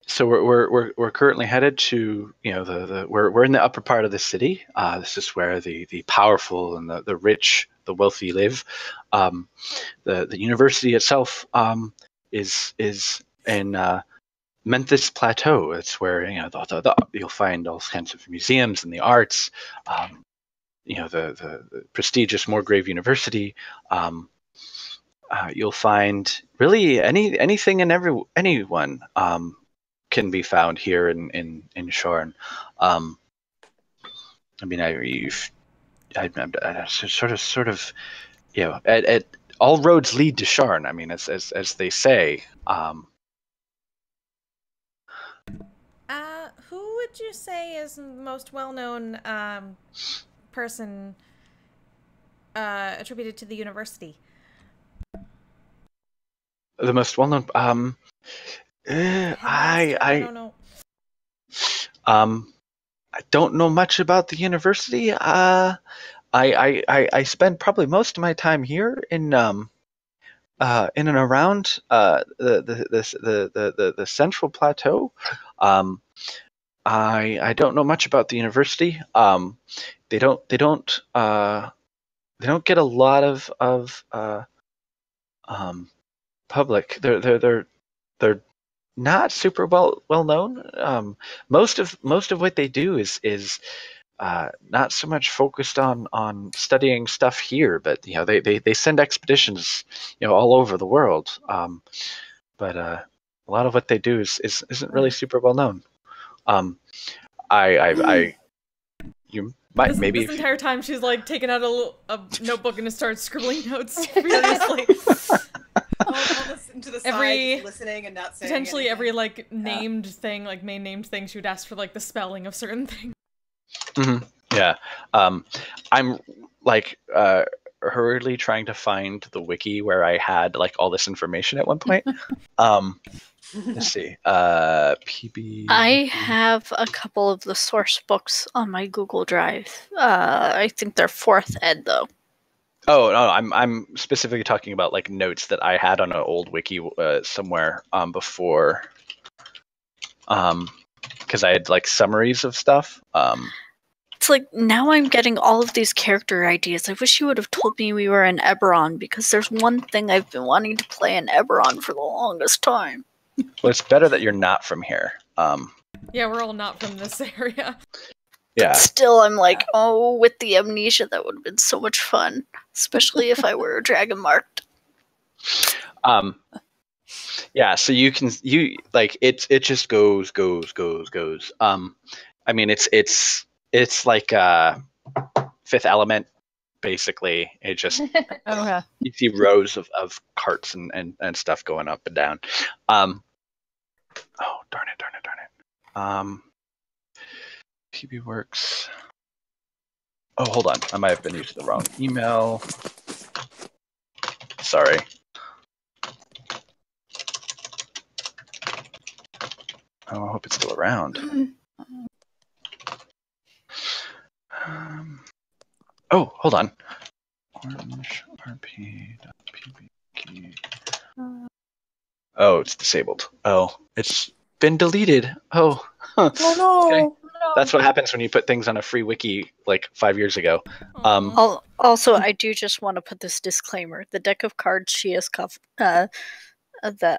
[SPEAKER 1] So we're currently headed to we're in the upper part of the city. This is where the powerful and the rich, the wealthy live. The university itself is in Memphis Plateau. It's where you'll find all kinds of museums and the arts. The prestigious Morgrave University. You'll find really anything and anyone can be found here in Sharn. I mean, I sort of at all roads lead to Sharn. I mean, as they say.
[SPEAKER 2] Who would you say is the most well-known person attributed to the university?
[SPEAKER 1] The most well-known.
[SPEAKER 2] I don't know.
[SPEAKER 1] I don't know much about the university. I spend probably most of my time here in and around the Central Plateau. I don't know much about the university. They don't get a lot of public. They're not super well known. Most of what they do is not so much focused on studying stuff here, but they send expeditions all over the world. But a lot of what they do isn't really super well known. You might maybe
[SPEAKER 2] this entire time she's like taking out a notebook and just starts scribbling notes furiously.
[SPEAKER 8] I'll listen to the side, just listening and not saying
[SPEAKER 2] potentially
[SPEAKER 8] anything.
[SPEAKER 2] every like named thing, like main named thing, she would ask for like the spelling of certain things.
[SPEAKER 1] Mm-hmm. Yeah. I'm like hurriedly trying to find the wiki where I had like all this information at one point. Let's see. PB.
[SPEAKER 6] I have a couple of the source books on my Google Drive. I think they're 4th ed though.
[SPEAKER 1] Oh no, I'm specifically talking about like notes that I had on an old wiki somewhere before, because I had like summaries of stuff.
[SPEAKER 6] It's like now I'm getting all of these character ideas. I wish you would have told me we were in Eberron, because there's one thing I've been wanting to play in Eberron for the longest time.
[SPEAKER 1] Well, it's better that you're not from here.
[SPEAKER 2] Yeah, we're all not from this area.
[SPEAKER 1] Yeah.
[SPEAKER 6] But still, I'm like, oh, with the amnesia, that would have been so much fun, especially if I were dragon marked.
[SPEAKER 1] Yeah. So you like it just goes. I mean, it's like Fifth Element, basically. It just
[SPEAKER 3] Okay.
[SPEAKER 1] you see rows of carts and stuff going up and down. Oh darn it. PB Works. Oh, hold on. I might have been using the wrong email. Sorry. Oh, I hope it's still around. Oh, hold on. Orange rp.pbkey. Oh, it's disabled. Oh, it's been deleted. Oh. Huh.
[SPEAKER 4] Oh no.
[SPEAKER 1] Okay. That's what happens when you put things on a free wiki like 5 years ago.
[SPEAKER 6] Also, I do just want to put this disclaimer: the deck of cards she has that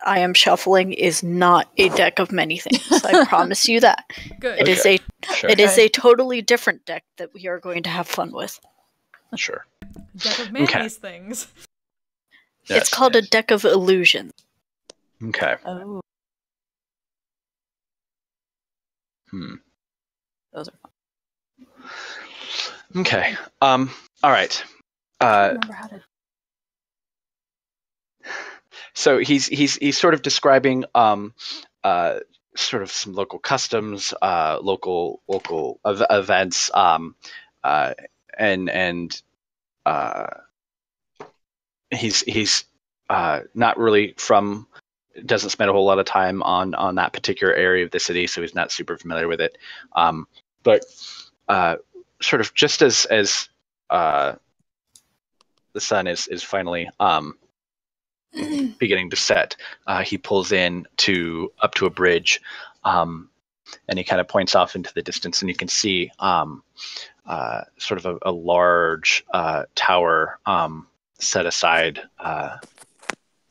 [SPEAKER 6] I am shuffling is not a deck of many things. I promise you that.
[SPEAKER 2] Good.
[SPEAKER 6] It is it is a totally different deck that we are going to have fun with.
[SPEAKER 1] Sure.
[SPEAKER 2] Deck of mayonnaise things.
[SPEAKER 6] It's called a deck of illusion.
[SPEAKER 1] Okay.
[SPEAKER 3] Oh, those are fun.
[SPEAKER 1] Okay. All right.
[SPEAKER 3] I remember how to.
[SPEAKER 1] So he's sort of describing sort of some local customs, local events, and he's not really from, doesn't spend a whole lot of time on that particular area of the city, so he's not super familiar with it. But sort of just as the sun is finally beginning to set, he pulls in up to a bridge, and he kind of points off into the distance, and you can see sort of a large tower set aside,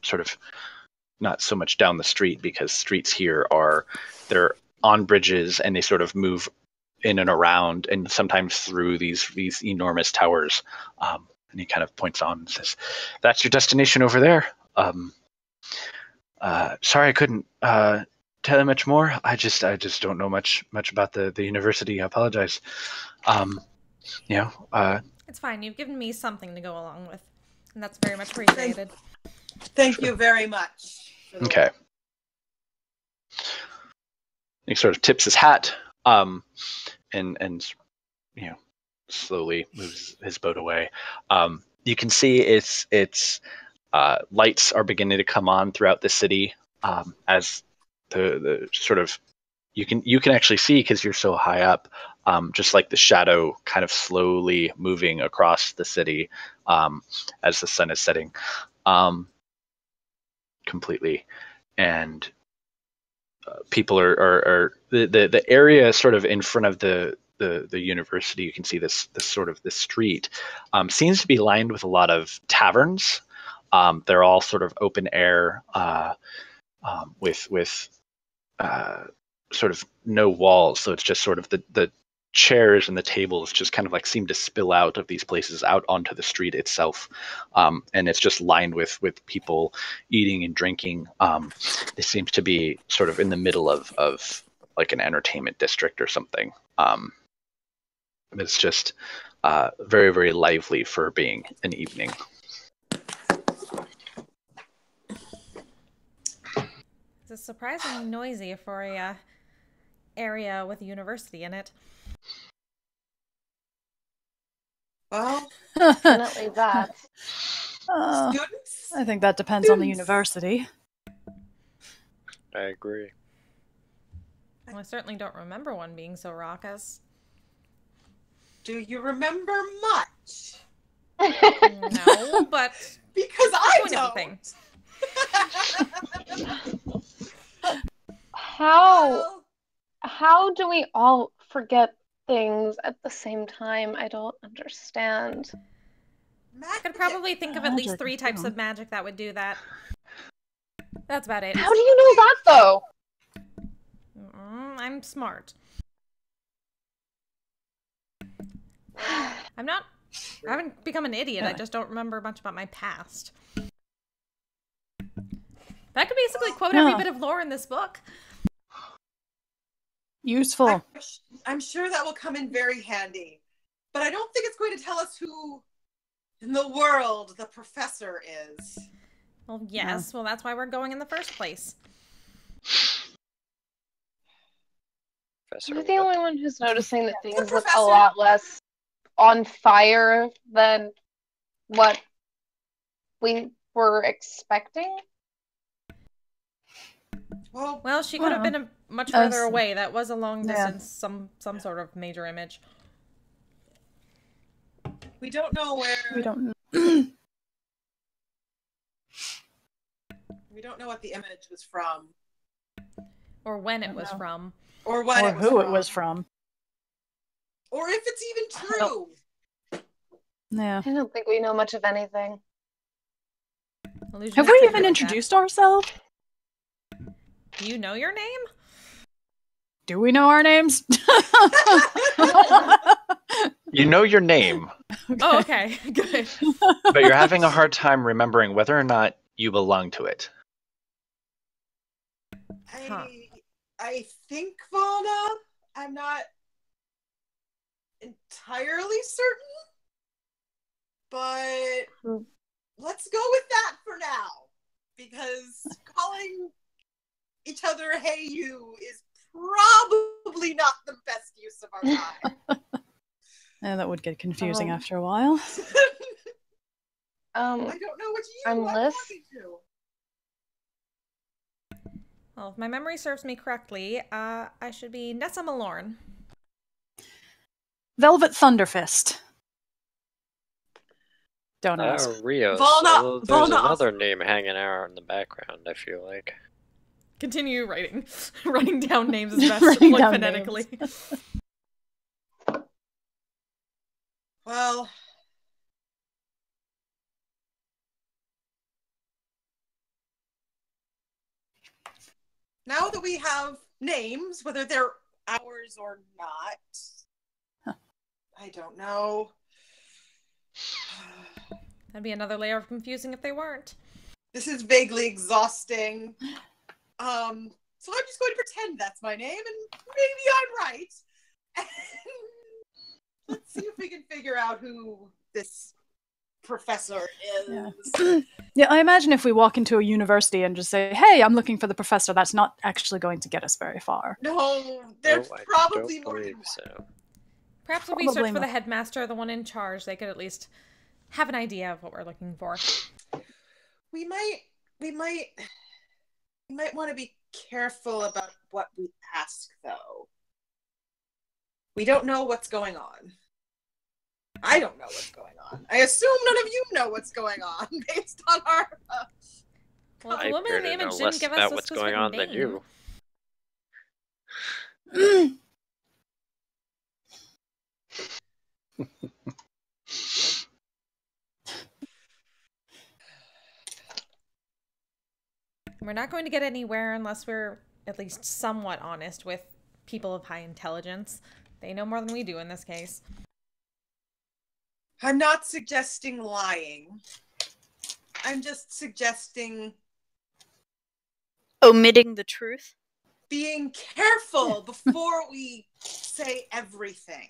[SPEAKER 1] sort of not so much down the street, because streets here they're on bridges, and they sort of move in and around and sometimes through these enormous towers. And he kind of points on and says, "That's your destination over there. Sorry I couldn't tell you much more. I just don't know much about the university. I apologize.
[SPEAKER 2] It's fine. You've given me something to go along with, and that's very much appreciated.
[SPEAKER 8] Thank you very much.
[SPEAKER 1] Okay. He sort of tips his hat, and slowly moves his boat away. You can see it's lights are beginning to come on throughout the city, as the sort of you can actually see, because you're so high up, just like the shadow kind of slowly moving across the city as the sun is setting completely. And people are the area sort of in front of the university. You can see this street seems to be lined with a lot of taverns. They're all sort of open air, with sort of no walls, so it's just sort of the chairs and the tables just kind of like seem to spill out of these places out onto the street itself, and it's just lined with people eating and drinking. It seems to be sort of in the middle of like an entertainment district or something. It's just very, very lively for being an evening.
[SPEAKER 2] It's surprisingly noisy for a area with a university in it.
[SPEAKER 4] Well,
[SPEAKER 5] Definitely that.
[SPEAKER 3] Uh,
[SPEAKER 4] students.
[SPEAKER 3] I think that depends on the university.
[SPEAKER 7] I agree.
[SPEAKER 2] Well, I certainly don't remember one being so raucous.
[SPEAKER 8] Do you remember much?
[SPEAKER 2] No, but
[SPEAKER 8] Because I
[SPEAKER 2] point of the
[SPEAKER 8] don't.
[SPEAKER 2] thing.
[SPEAKER 5] How do we all forget things at the same time? I don't understand.
[SPEAKER 2] I could probably think of at least
[SPEAKER 3] Magic,
[SPEAKER 2] 3 types
[SPEAKER 3] yeah.
[SPEAKER 2] of magic that would do that. That's about it.
[SPEAKER 5] How do you know that, though?
[SPEAKER 2] I'm smart. I haven't become an idiot. I just don't remember much about my past. That could basically quote every bit of lore in this book.
[SPEAKER 3] Useful.
[SPEAKER 8] I'm sure that will come in very handy. But I don't think it's going to tell us who in the world the professor is.
[SPEAKER 2] Well, yes. Well, that's why we're going in the first place.
[SPEAKER 7] Professor,
[SPEAKER 5] You're the only one who's noticing that things look a
[SPEAKER 8] professor.
[SPEAKER 5] lot less on fire than what we were expecting.
[SPEAKER 8] Well,
[SPEAKER 2] she could have been much further away. That was a long distance, some sort of major image.
[SPEAKER 8] we don't know where.
[SPEAKER 3] We don't know.
[SPEAKER 8] We don't know what the image was from.
[SPEAKER 2] Or when it was from.
[SPEAKER 8] Or what
[SPEAKER 3] Or
[SPEAKER 8] it was
[SPEAKER 3] who
[SPEAKER 8] from.
[SPEAKER 3] it was from.
[SPEAKER 8] Or if it's even true.
[SPEAKER 3] Yeah.
[SPEAKER 5] I don't think we know much of anything.
[SPEAKER 3] Have we even introduced ourselves?
[SPEAKER 2] Do you know your name?
[SPEAKER 3] Do we know our names?
[SPEAKER 1] You know your name,
[SPEAKER 2] Oh, okay. Good.
[SPEAKER 1] but you're having a hard time remembering whether or not you belong to it.
[SPEAKER 8] I think Volna. I'm not entirely certain. But let's go with that for now. Because calling each other "Hey you" is probably not the best use of our time.
[SPEAKER 3] Yeah, that would get confusing after a while.
[SPEAKER 8] I don't know what you
[SPEAKER 5] I'm
[SPEAKER 8] want
[SPEAKER 5] Liz.
[SPEAKER 8] me to.
[SPEAKER 2] Well, if my memory serves me correctly, I should be Nessa Malorn.
[SPEAKER 3] Velvet Thunderfist. Don't ask.
[SPEAKER 7] Rios.
[SPEAKER 8] Volna-
[SPEAKER 7] Although there's
[SPEAKER 8] Volna-
[SPEAKER 7] another name hanging out in the background, I feel like.
[SPEAKER 2] Continue writing. Writing down names as best
[SPEAKER 3] Writing
[SPEAKER 2] like
[SPEAKER 3] down
[SPEAKER 2] phonetically.
[SPEAKER 8] Well, now that we have names, whether they're ours or not, I don't know.
[SPEAKER 2] That'd be another layer of confusing if they weren't.
[SPEAKER 8] This is vaguely exhausting. So I'm just going to pretend that's my name, and maybe I'm right. And let's see if we can figure out who this professor is.
[SPEAKER 3] Yeah, I imagine if we walk into a university and just say, "Hey, I'm looking for the professor," that's not actually going to get us very far.
[SPEAKER 8] No, there's
[SPEAKER 7] I
[SPEAKER 8] probably
[SPEAKER 7] don't
[SPEAKER 8] more than
[SPEAKER 7] believe
[SPEAKER 8] one.
[SPEAKER 7] so.
[SPEAKER 2] Perhaps if we
[SPEAKER 3] Probably
[SPEAKER 2] search for
[SPEAKER 3] not.
[SPEAKER 2] the headmaster, the one in charge, they could at least have an idea of what we're looking for.
[SPEAKER 8] We might want to be careful about what we ask, though. We don't know what's going on. I don't know what's going on. I assume none of you know what's going on based on our.
[SPEAKER 2] Well,
[SPEAKER 7] I
[SPEAKER 2] the woman
[SPEAKER 7] appear
[SPEAKER 2] in the
[SPEAKER 7] to know
[SPEAKER 2] image
[SPEAKER 7] less
[SPEAKER 2] didn't give us
[SPEAKER 7] about
[SPEAKER 2] a
[SPEAKER 7] what's
[SPEAKER 2] specific
[SPEAKER 7] going on
[SPEAKER 2] name.
[SPEAKER 7] than you.
[SPEAKER 2] We're not going to get anywhere unless we're at least somewhat honest with people of high intelligence. They know more than we do in this case.
[SPEAKER 8] I'm not suggesting lying. I'm just suggesting
[SPEAKER 6] Omitting the truth.
[SPEAKER 8] being careful before we say everything.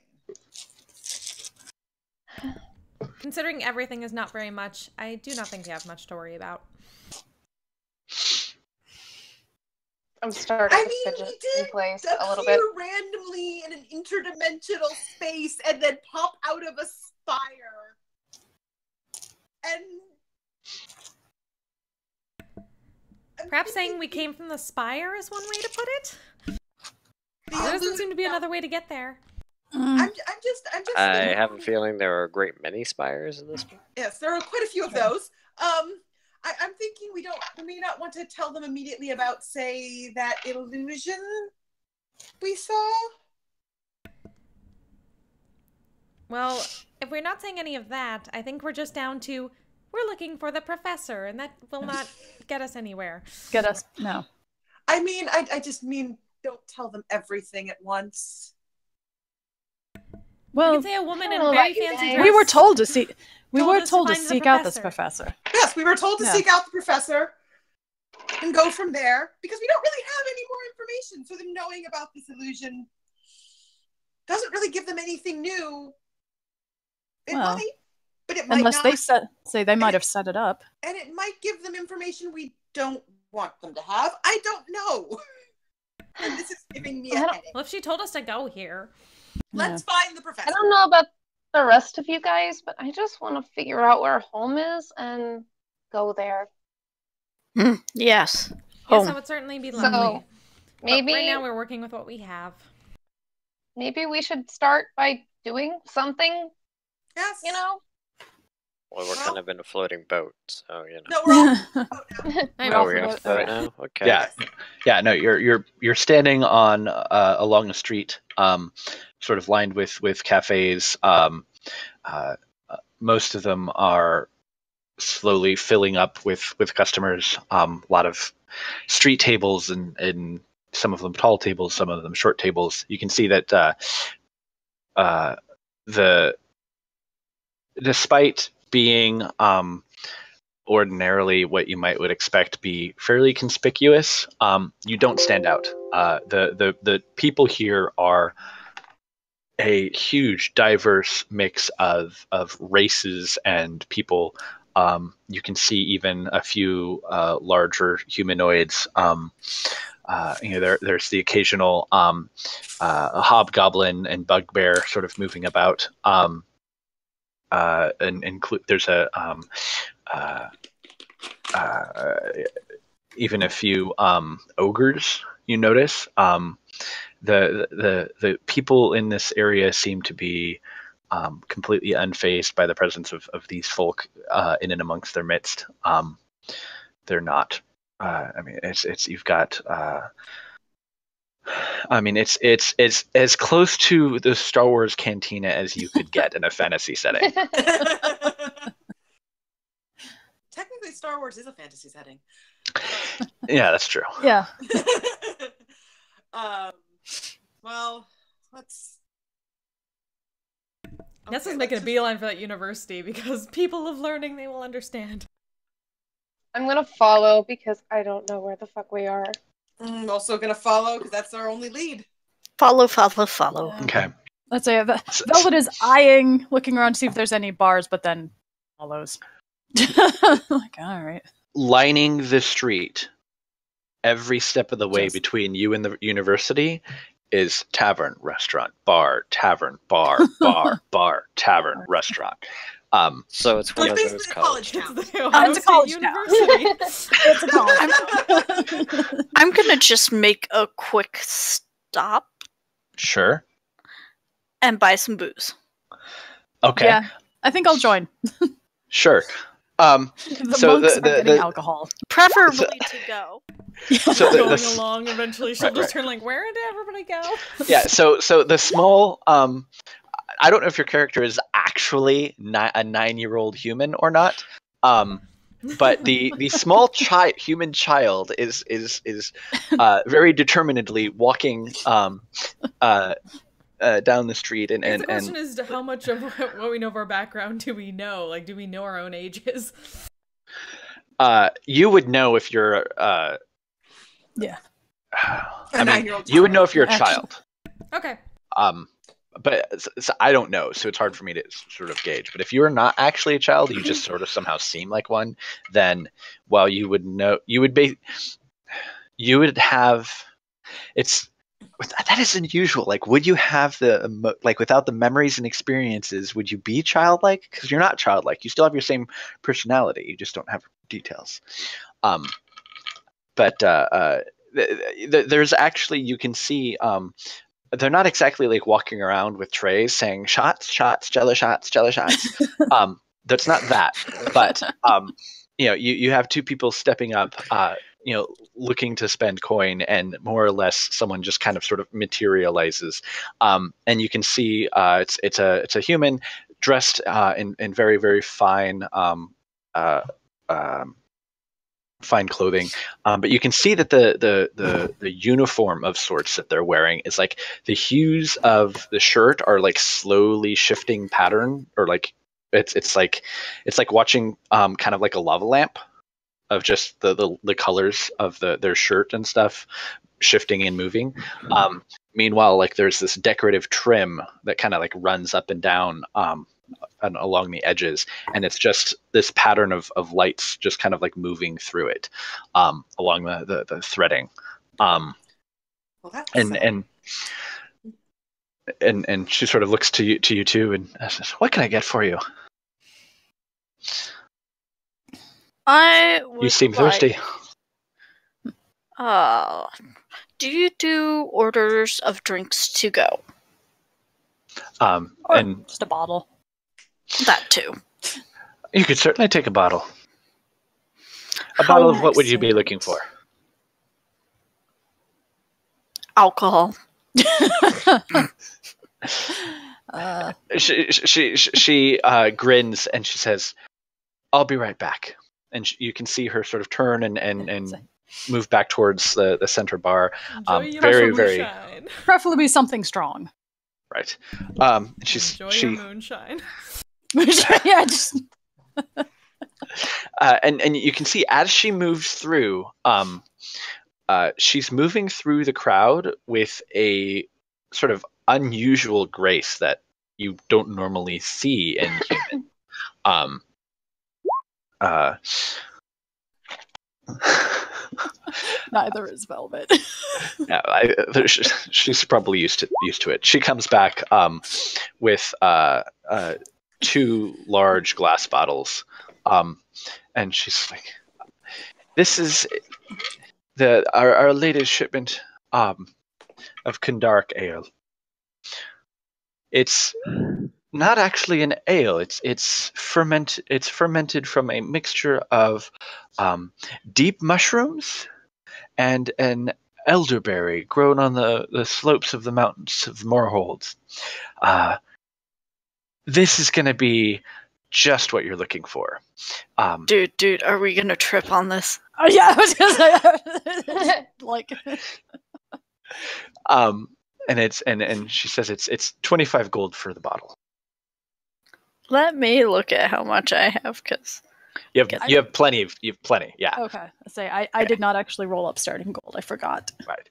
[SPEAKER 2] Considering everything is not very much, I do not think we have much to worry about.
[SPEAKER 5] I'm starting
[SPEAKER 8] I
[SPEAKER 5] to
[SPEAKER 8] mean,
[SPEAKER 5] fidget
[SPEAKER 8] we
[SPEAKER 5] in
[SPEAKER 8] did
[SPEAKER 5] place a little bit.
[SPEAKER 8] appear randomly in an interdimensional space and then pop out of a spire. And
[SPEAKER 2] Perhaps saying we came from the spire is one way to put it.
[SPEAKER 8] The
[SPEAKER 2] There doesn't
[SPEAKER 8] illusion-
[SPEAKER 2] seem to be another way to get there.
[SPEAKER 8] I'm just.
[SPEAKER 7] I have a feeling there are a great many spires in this one.
[SPEAKER 8] Yes, there are quite a few of those. I'm thinking we may not want to tell them immediately about, say, that illusion we saw.
[SPEAKER 2] Well, if we're not saying any of that, I think we're just down to we're looking for the professor, and that will not get us anywhere.
[SPEAKER 3] Get us no.
[SPEAKER 8] I mean, I just mean don't tell them everything at once.
[SPEAKER 2] We
[SPEAKER 3] Well,
[SPEAKER 2] could say a woman in
[SPEAKER 5] Oh,
[SPEAKER 2] very
[SPEAKER 5] like you
[SPEAKER 2] fancy
[SPEAKER 5] guys.
[SPEAKER 2] dress.
[SPEAKER 3] we were told to see. We
[SPEAKER 2] Told
[SPEAKER 3] were
[SPEAKER 2] us to
[SPEAKER 3] told to
[SPEAKER 2] find the
[SPEAKER 3] seek out this
[SPEAKER 2] professor.
[SPEAKER 3] professor.
[SPEAKER 8] Yes, we were told to
[SPEAKER 3] Yeah.
[SPEAKER 8] seek out the professor and go from there because we don't really have any more information. So them knowing about this illusion doesn't really give them anything new. It
[SPEAKER 3] Well,
[SPEAKER 8] might, but it might
[SPEAKER 3] Unless
[SPEAKER 8] not.
[SPEAKER 3] they say they might have set it up.
[SPEAKER 8] And it might give them information we don't want them to have. I don't know. And this is giving me a
[SPEAKER 5] I don't-
[SPEAKER 8] headache.
[SPEAKER 2] Well, if she told us to go here.
[SPEAKER 8] Let's find the professor.
[SPEAKER 5] I don't know about the rest of you guys, but I just want to figure out where home is and go there.
[SPEAKER 6] Yes.
[SPEAKER 2] Yes,
[SPEAKER 6] Home.
[SPEAKER 2] that would certainly be
[SPEAKER 5] So,
[SPEAKER 2] lovely. But
[SPEAKER 5] Maybe
[SPEAKER 2] right now we're working with what we have.
[SPEAKER 5] maybe we should start by doing something,
[SPEAKER 8] Yes.
[SPEAKER 5] you know?
[SPEAKER 7] Well, we're kind of in a floating boat, so you know.
[SPEAKER 8] No, we're all.
[SPEAKER 2] I
[SPEAKER 3] We're
[SPEAKER 7] Oh,
[SPEAKER 3] all
[SPEAKER 7] we're
[SPEAKER 3] floating.
[SPEAKER 7] off the boat now. Okay.
[SPEAKER 1] Yeah, no, you're standing on along a street, sort of lined with cafes. Most of them are slowly filling up with customers. A lot of street tables and some of them tall tables, some of them short tables. You can see that the despite being ordinarily what you would expect be fairly conspicuous, you don't stand out. The people here are a huge, diverse mix of races and people. You can see even a few larger humanoids. There's the occasional hobgoblin and bugbear sort of moving about. There's even a few ogres. You notice the people in this area seem to be completely unfazed by the presence of these folk in and amongst their midst. They're not. It's you've got. It's as close to the Star Wars cantina as you could get in a fantasy setting.
[SPEAKER 8] Technically, Star Wars is a fantasy setting.
[SPEAKER 1] Yeah, that's true.
[SPEAKER 3] Yeah.
[SPEAKER 8] Well, let's.
[SPEAKER 2] Nessa's making a beeline for that university because people of learning, they will understand.
[SPEAKER 5] I'm gonna follow because I don't know where the fuck we are.
[SPEAKER 8] I'm also gonna follow because that's our only lead.
[SPEAKER 6] Follow, follow, follow.
[SPEAKER 1] Okay.
[SPEAKER 3] Let's say Velvet is eyeing, looking around to see if there's any bars, but then follows. Like, all right.
[SPEAKER 1] Lining the street, every step of the way
[SPEAKER 3] Just-
[SPEAKER 1] between you and the university is tavern, restaurant, bar, tavern, bar, bar, tavern, restaurant.
[SPEAKER 7] So it's one
[SPEAKER 8] Like
[SPEAKER 7] of
[SPEAKER 8] basically
[SPEAKER 7] those
[SPEAKER 8] a
[SPEAKER 7] college
[SPEAKER 8] college town.
[SPEAKER 2] It's the Ohio
[SPEAKER 3] It's a
[SPEAKER 2] State
[SPEAKER 3] college town.
[SPEAKER 2] University.
[SPEAKER 3] It's a college.
[SPEAKER 6] I'm gonna just make a quick stop
[SPEAKER 1] Sure.
[SPEAKER 6] and buy some booze.
[SPEAKER 1] Okay.
[SPEAKER 3] Yeah, I think I'll join.
[SPEAKER 1] Sure.
[SPEAKER 3] The
[SPEAKER 1] So
[SPEAKER 3] monks
[SPEAKER 1] the-
[SPEAKER 3] are getting
[SPEAKER 1] the-
[SPEAKER 3] alcohol.
[SPEAKER 6] Preferably to go.
[SPEAKER 1] So the-
[SPEAKER 2] Going
[SPEAKER 1] the-
[SPEAKER 2] along, eventually she'll
[SPEAKER 1] Right,
[SPEAKER 2] just
[SPEAKER 1] right.
[SPEAKER 2] turn like, where did everybody go?
[SPEAKER 1] Yeah. So the small. I don't know if your character is actually a 9-year-old human or not. But the small human child is very determinedly walking down the street and
[SPEAKER 2] The question is how much of what we know of our background do we know? Like, do we know our own ages?
[SPEAKER 1] you would know if you're
[SPEAKER 3] Yeah.
[SPEAKER 1] I mean,
[SPEAKER 8] 9-year-old
[SPEAKER 1] you would know if you're a
[SPEAKER 3] Actually-
[SPEAKER 1] child.
[SPEAKER 2] Okay.
[SPEAKER 1] But I don't know, so it's hard for me to sort of gauge. But if you are not actually a child, you just sort of somehow seem like one. Then, well, you would know. You would have. It's that is unusual. Like, would you have without the memories and experiences? Would you be childlike? Because you're not childlike. You still have your same personality. You just don't have details. But but there's actually, you can see, they're not exactly like walking around with trays saying shots, jello shots. That's not that, but you have two people stepping up, looking to spend coin, and more or less someone just kind of sort of materializes, and you can see it's a human dressed in very, very fine fine clothing, but you can see that the uniform of sorts that they're wearing is like the hues of the shirt are like slowly shifting pattern, or like it's like watching kind of like a lava lamp of just the colors of their shirt and stuff shifting and moving. Meanwhile, like there's this decorative trim that kind of like runs up and down and along the edges, and it's just this pattern of lights just kind of like moving through it along the threading.
[SPEAKER 8] Well, that's
[SPEAKER 1] And she sort of looks to you two and says, "What can I get for you? You seem thirsty."
[SPEAKER 6] Do you do orders of drinks to go?
[SPEAKER 3] Or
[SPEAKER 1] And
[SPEAKER 3] just a bottle.
[SPEAKER 6] That too.
[SPEAKER 1] you could certainly take a bottle. A
[SPEAKER 6] How
[SPEAKER 1] bottle of what would you be
[SPEAKER 3] excellent.
[SPEAKER 1] looking for?
[SPEAKER 6] Alcohol.
[SPEAKER 1] She grins and she says, "I'll be right back." And you can see her sort of turn and move back towards the center bar.
[SPEAKER 2] Enjoy your
[SPEAKER 1] Very,
[SPEAKER 2] moonshine.
[SPEAKER 3] Preferably something strong.
[SPEAKER 1] right.
[SPEAKER 2] Enjoy your moonshine.
[SPEAKER 3] Yeah, just
[SPEAKER 1] and you can see as she moves through, she's moving through the crowd with a sort of unusual grace that you don't normally see in human.
[SPEAKER 3] neither is Velvet.
[SPEAKER 1] Yeah, she's probably used to it. She comes back with two large glass bottles, and she's like, "This is our latest shipment of Kundark ale. It's not actually an ale. It's fermented from a mixture of deep mushrooms and an elderberry grown on the slopes of the mountains of Moorholds. This is going to be just what you're looking for."
[SPEAKER 6] Dude, are we gonna trip on this?
[SPEAKER 3] Oh yeah, I was gonna say like
[SPEAKER 1] And it's and she says it's 25 gold for the bottle.
[SPEAKER 6] Let me look at how much I have, because
[SPEAKER 1] You have plenty. Yeah.
[SPEAKER 3] okay. I did not actually roll up starting gold. I forgot.
[SPEAKER 1] Right.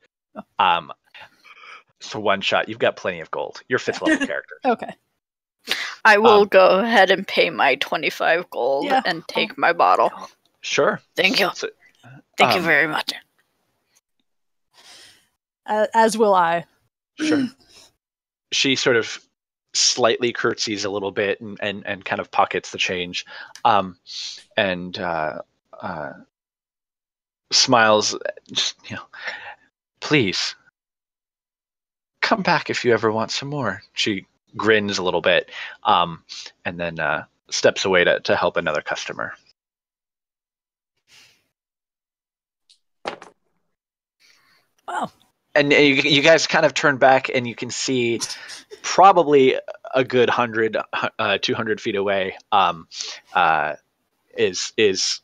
[SPEAKER 1] So one shot, you've got plenty of gold. You're 5th level character.
[SPEAKER 3] Okay.
[SPEAKER 6] I will go ahead and pay my 25 gold and take my bottle.
[SPEAKER 1] Sure.
[SPEAKER 6] Thank you.
[SPEAKER 1] So,
[SPEAKER 6] Thank you very much.
[SPEAKER 3] As will I.
[SPEAKER 1] Sure. She sort of slightly curtsies a little bit and kind of pockets the change, and smiles. Just, please come back if you ever want some more. She grins a little bit, and then steps away to help another customer.
[SPEAKER 3] Wow.
[SPEAKER 1] And you guys kind of turn back, and you can see probably a good 100, 200 feet away is Nessa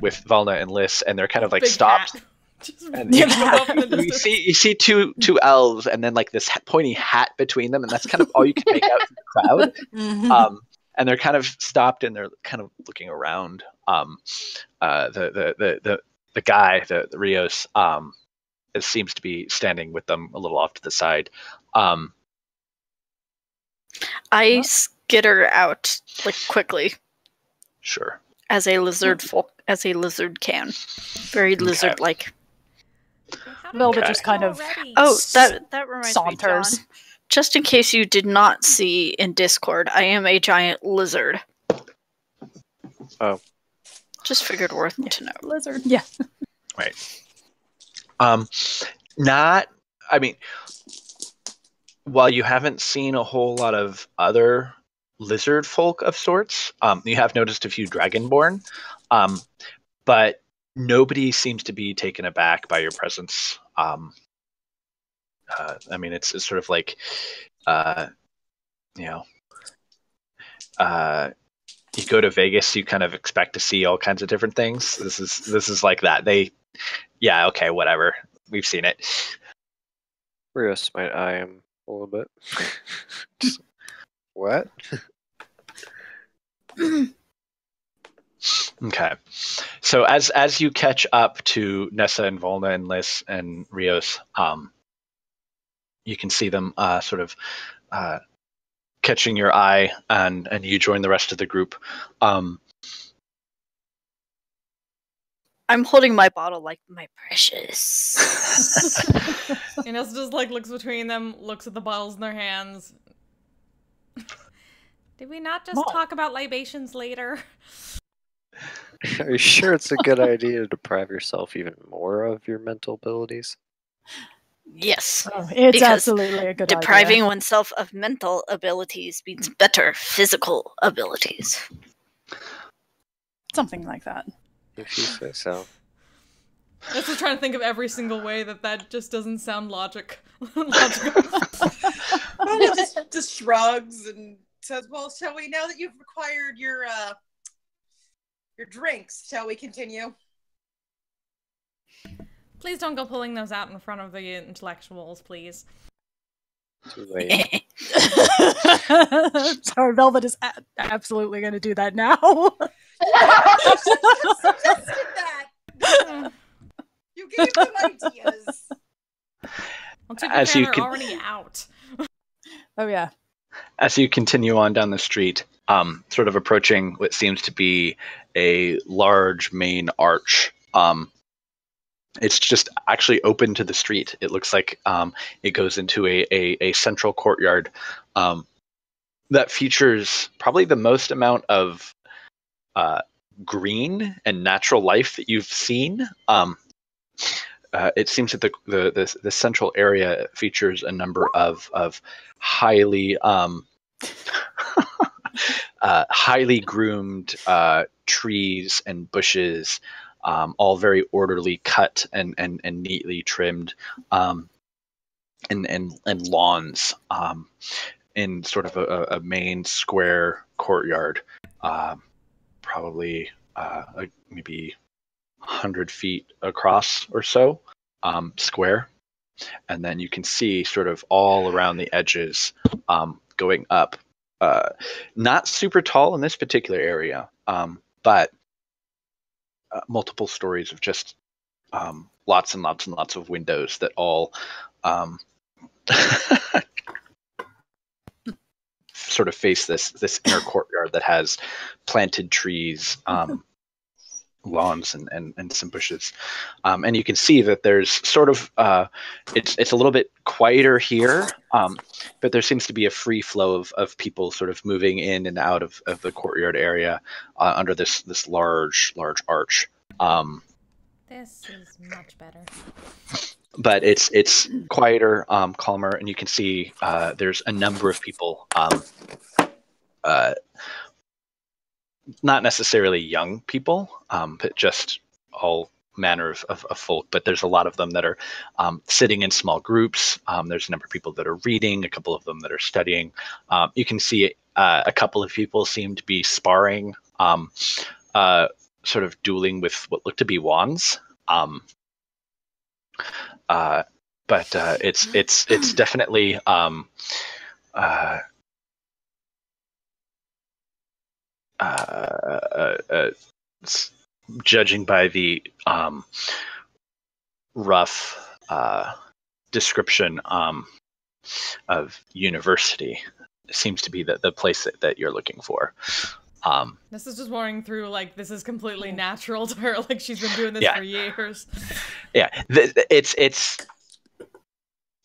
[SPEAKER 1] with Valna and Liz, and they're kind of like
[SPEAKER 2] Big
[SPEAKER 1] stopped.
[SPEAKER 2] hat. Just
[SPEAKER 1] And
[SPEAKER 2] you up in the
[SPEAKER 1] you
[SPEAKER 2] distance.
[SPEAKER 1] see two elves, and then like this pointy hat between them, and that's kind of all you can make out from the crowd. And they're kind of stopped, and they're kind of looking around. The guy, the Rios, it seems to be standing with them a little off to the side.
[SPEAKER 6] I skitter out like quickly.
[SPEAKER 1] Sure.
[SPEAKER 6] As a lizard can. Very lizard-like.
[SPEAKER 3] Velvet just kind of
[SPEAKER 6] Oh, that reminds
[SPEAKER 3] saunters.
[SPEAKER 6] me, John. Just in case you did not see in Discord, I am a giant lizard.
[SPEAKER 7] Oh.
[SPEAKER 6] Just figured worth to know.
[SPEAKER 3] Lizard. Yeah.
[SPEAKER 1] Right. Not. I mean, while you haven't seen a whole lot of other lizard folk of sorts, you have noticed a few dragonborn, but nobody seems to be taken aback by your presence. I mean, it's sort of like, you know, you go to Vegas, you kind of expect to see all kinds of different things. This is like that. Yeah, okay, whatever. We've seen it.
[SPEAKER 7] Rios might eye him a little bit. Just, what?
[SPEAKER 1] Okay. So as you catch up to Nessa and Volna and Liz and Rios, you can see them sort of catching your eye, and you join the rest of the group.
[SPEAKER 6] I'm holding my bottle like my precious.
[SPEAKER 2] Nessa just like looks between them, looks at the bottles in their hands. Did we not just talk about libations later?
[SPEAKER 7] Are you sure it's a good idea to deprive yourself even more of your mental abilities?
[SPEAKER 6] Yes.
[SPEAKER 3] Oh, it's
[SPEAKER 6] because
[SPEAKER 3] absolutely a good
[SPEAKER 6] depriving
[SPEAKER 3] idea.
[SPEAKER 6] oneself of mental abilities means better physical abilities.
[SPEAKER 3] Something like that.
[SPEAKER 7] If you say so.
[SPEAKER 2] That's just trying to think of every single way that just doesn't sound logical.
[SPEAKER 8] Well, just shrugs and says, "Well, shall we? Now that you've acquired your drinks, shall we continue?"
[SPEAKER 2] Please don't go pulling those out in front of the intellectuals, please.
[SPEAKER 7] Too late.
[SPEAKER 3] Sorry, Velvet is absolutely going to do that now.
[SPEAKER 8] Suggested that. You gave them ideas.
[SPEAKER 2] Well, to be
[SPEAKER 1] As
[SPEAKER 2] fair,
[SPEAKER 1] you
[SPEAKER 2] they're
[SPEAKER 1] can-
[SPEAKER 2] already out.
[SPEAKER 3] Oh, yeah.
[SPEAKER 1] As you continue on down the street, sort of approaching what seems to be a large main arch, it's just actually open to the street. It looks like it goes into a central courtyard that features probably the most amount of green and natural life that you've seen. It seems that the central area features a number of highly highly groomed trees and bushes, all very orderly cut and neatly trimmed, and lawns in sort of a main square courtyard, probably maybe 100 feet across or so, square. And then you can see sort of all around the edges, going up, not super tall in this particular area, but multiple stories of just lots and lots and lots of windows that all sort of face this inner courtyard that has planted trees, lawns and some bushes, and you can see that there's sort of it's a little bit quieter here, but there seems to be a free flow of people sort of moving in and out of the courtyard area under this large arch.
[SPEAKER 2] This is much better.
[SPEAKER 1] But it's quieter, calmer, and you can see there's a number of people, not necessarily young people, but just all manner of folk. But there's a lot of them that are sitting in small groups. There's a number of people that are reading, a couple of them that are studying. You can see a couple of people seem to be sparring, sort of dueling with what look to be wands. But it's definitely judging by the rough description of university, it seems to be the place that you're looking for.
[SPEAKER 2] This is just worrying through, like, this is completely natural to her, like she's been doing this
[SPEAKER 1] Yeah.
[SPEAKER 2] for years.
[SPEAKER 1] Yeah, it's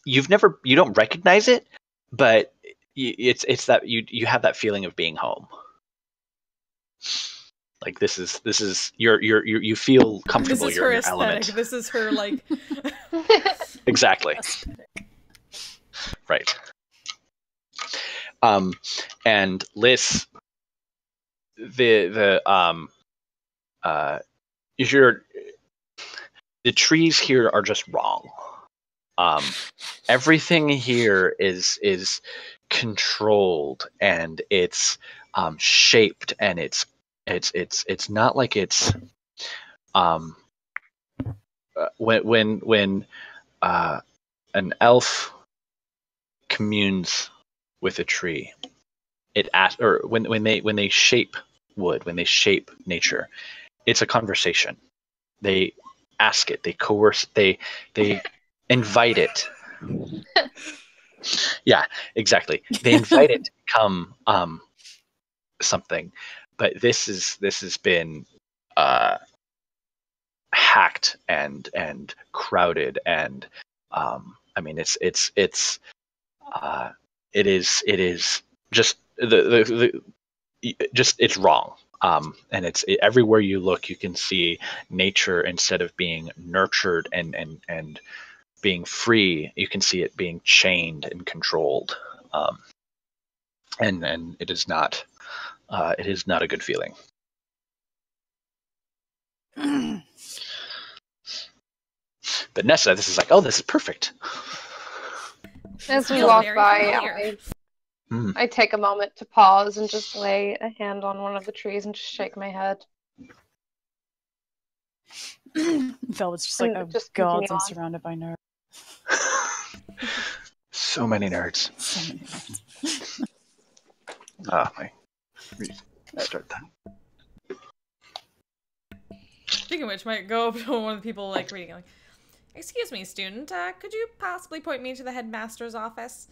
[SPEAKER 1] you don't recognize it, but it's that you have that feeling of being home. Like this is you feel
[SPEAKER 2] This
[SPEAKER 1] comfortable.
[SPEAKER 2] is
[SPEAKER 1] You're
[SPEAKER 2] her
[SPEAKER 1] in your
[SPEAKER 2] aesthetic.
[SPEAKER 1] element.
[SPEAKER 2] This is her like.
[SPEAKER 1] Exactly. Right. And Liz, the trees here are just wrong. Everything here is controlled, and it's shaped, and it's not like it's when an elf communes with a tree, or when they shape wood, when they shape nature, it's a conversation. They ask it, they coerce, they invite it. Yeah, exactly. They invite it to become something, but this has been hacked and crowded, and I mean it is just just it's wrong. And everywhere you look, you can see nature, instead of being nurtured and being free, you can see it being chained and controlled. And it is not a good feeling. But Nessa, this is like, oh, this is perfect.
[SPEAKER 5] As we
[SPEAKER 2] Feels
[SPEAKER 5] walk
[SPEAKER 2] very
[SPEAKER 5] by,
[SPEAKER 2] familiar.
[SPEAKER 5] I take a moment to pause and just lay a hand on one of the trees and just shake my head.
[SPEAKER 3] Velvet's just like,
[SPEAKER 5] And
[SPEAKER 3] oh
[SPEAKER 5] just
[SPEAKER 3] god,
[SPEAKER 5] continue
[SPEAKER 3] I'm
[SPEAKER 5] on.
[SPEAKER 3] surrounded by nerds.
[SPEAKER 1] So many nerds.
[SPEAKER 3] So many nerds.
[SPEAKER 1] I restart that.
[SPEAKER 2] Speaking of which, might go up to one of the people like reading, like, "Excuse me, student. Could you possibly point me to the headmaster's office?"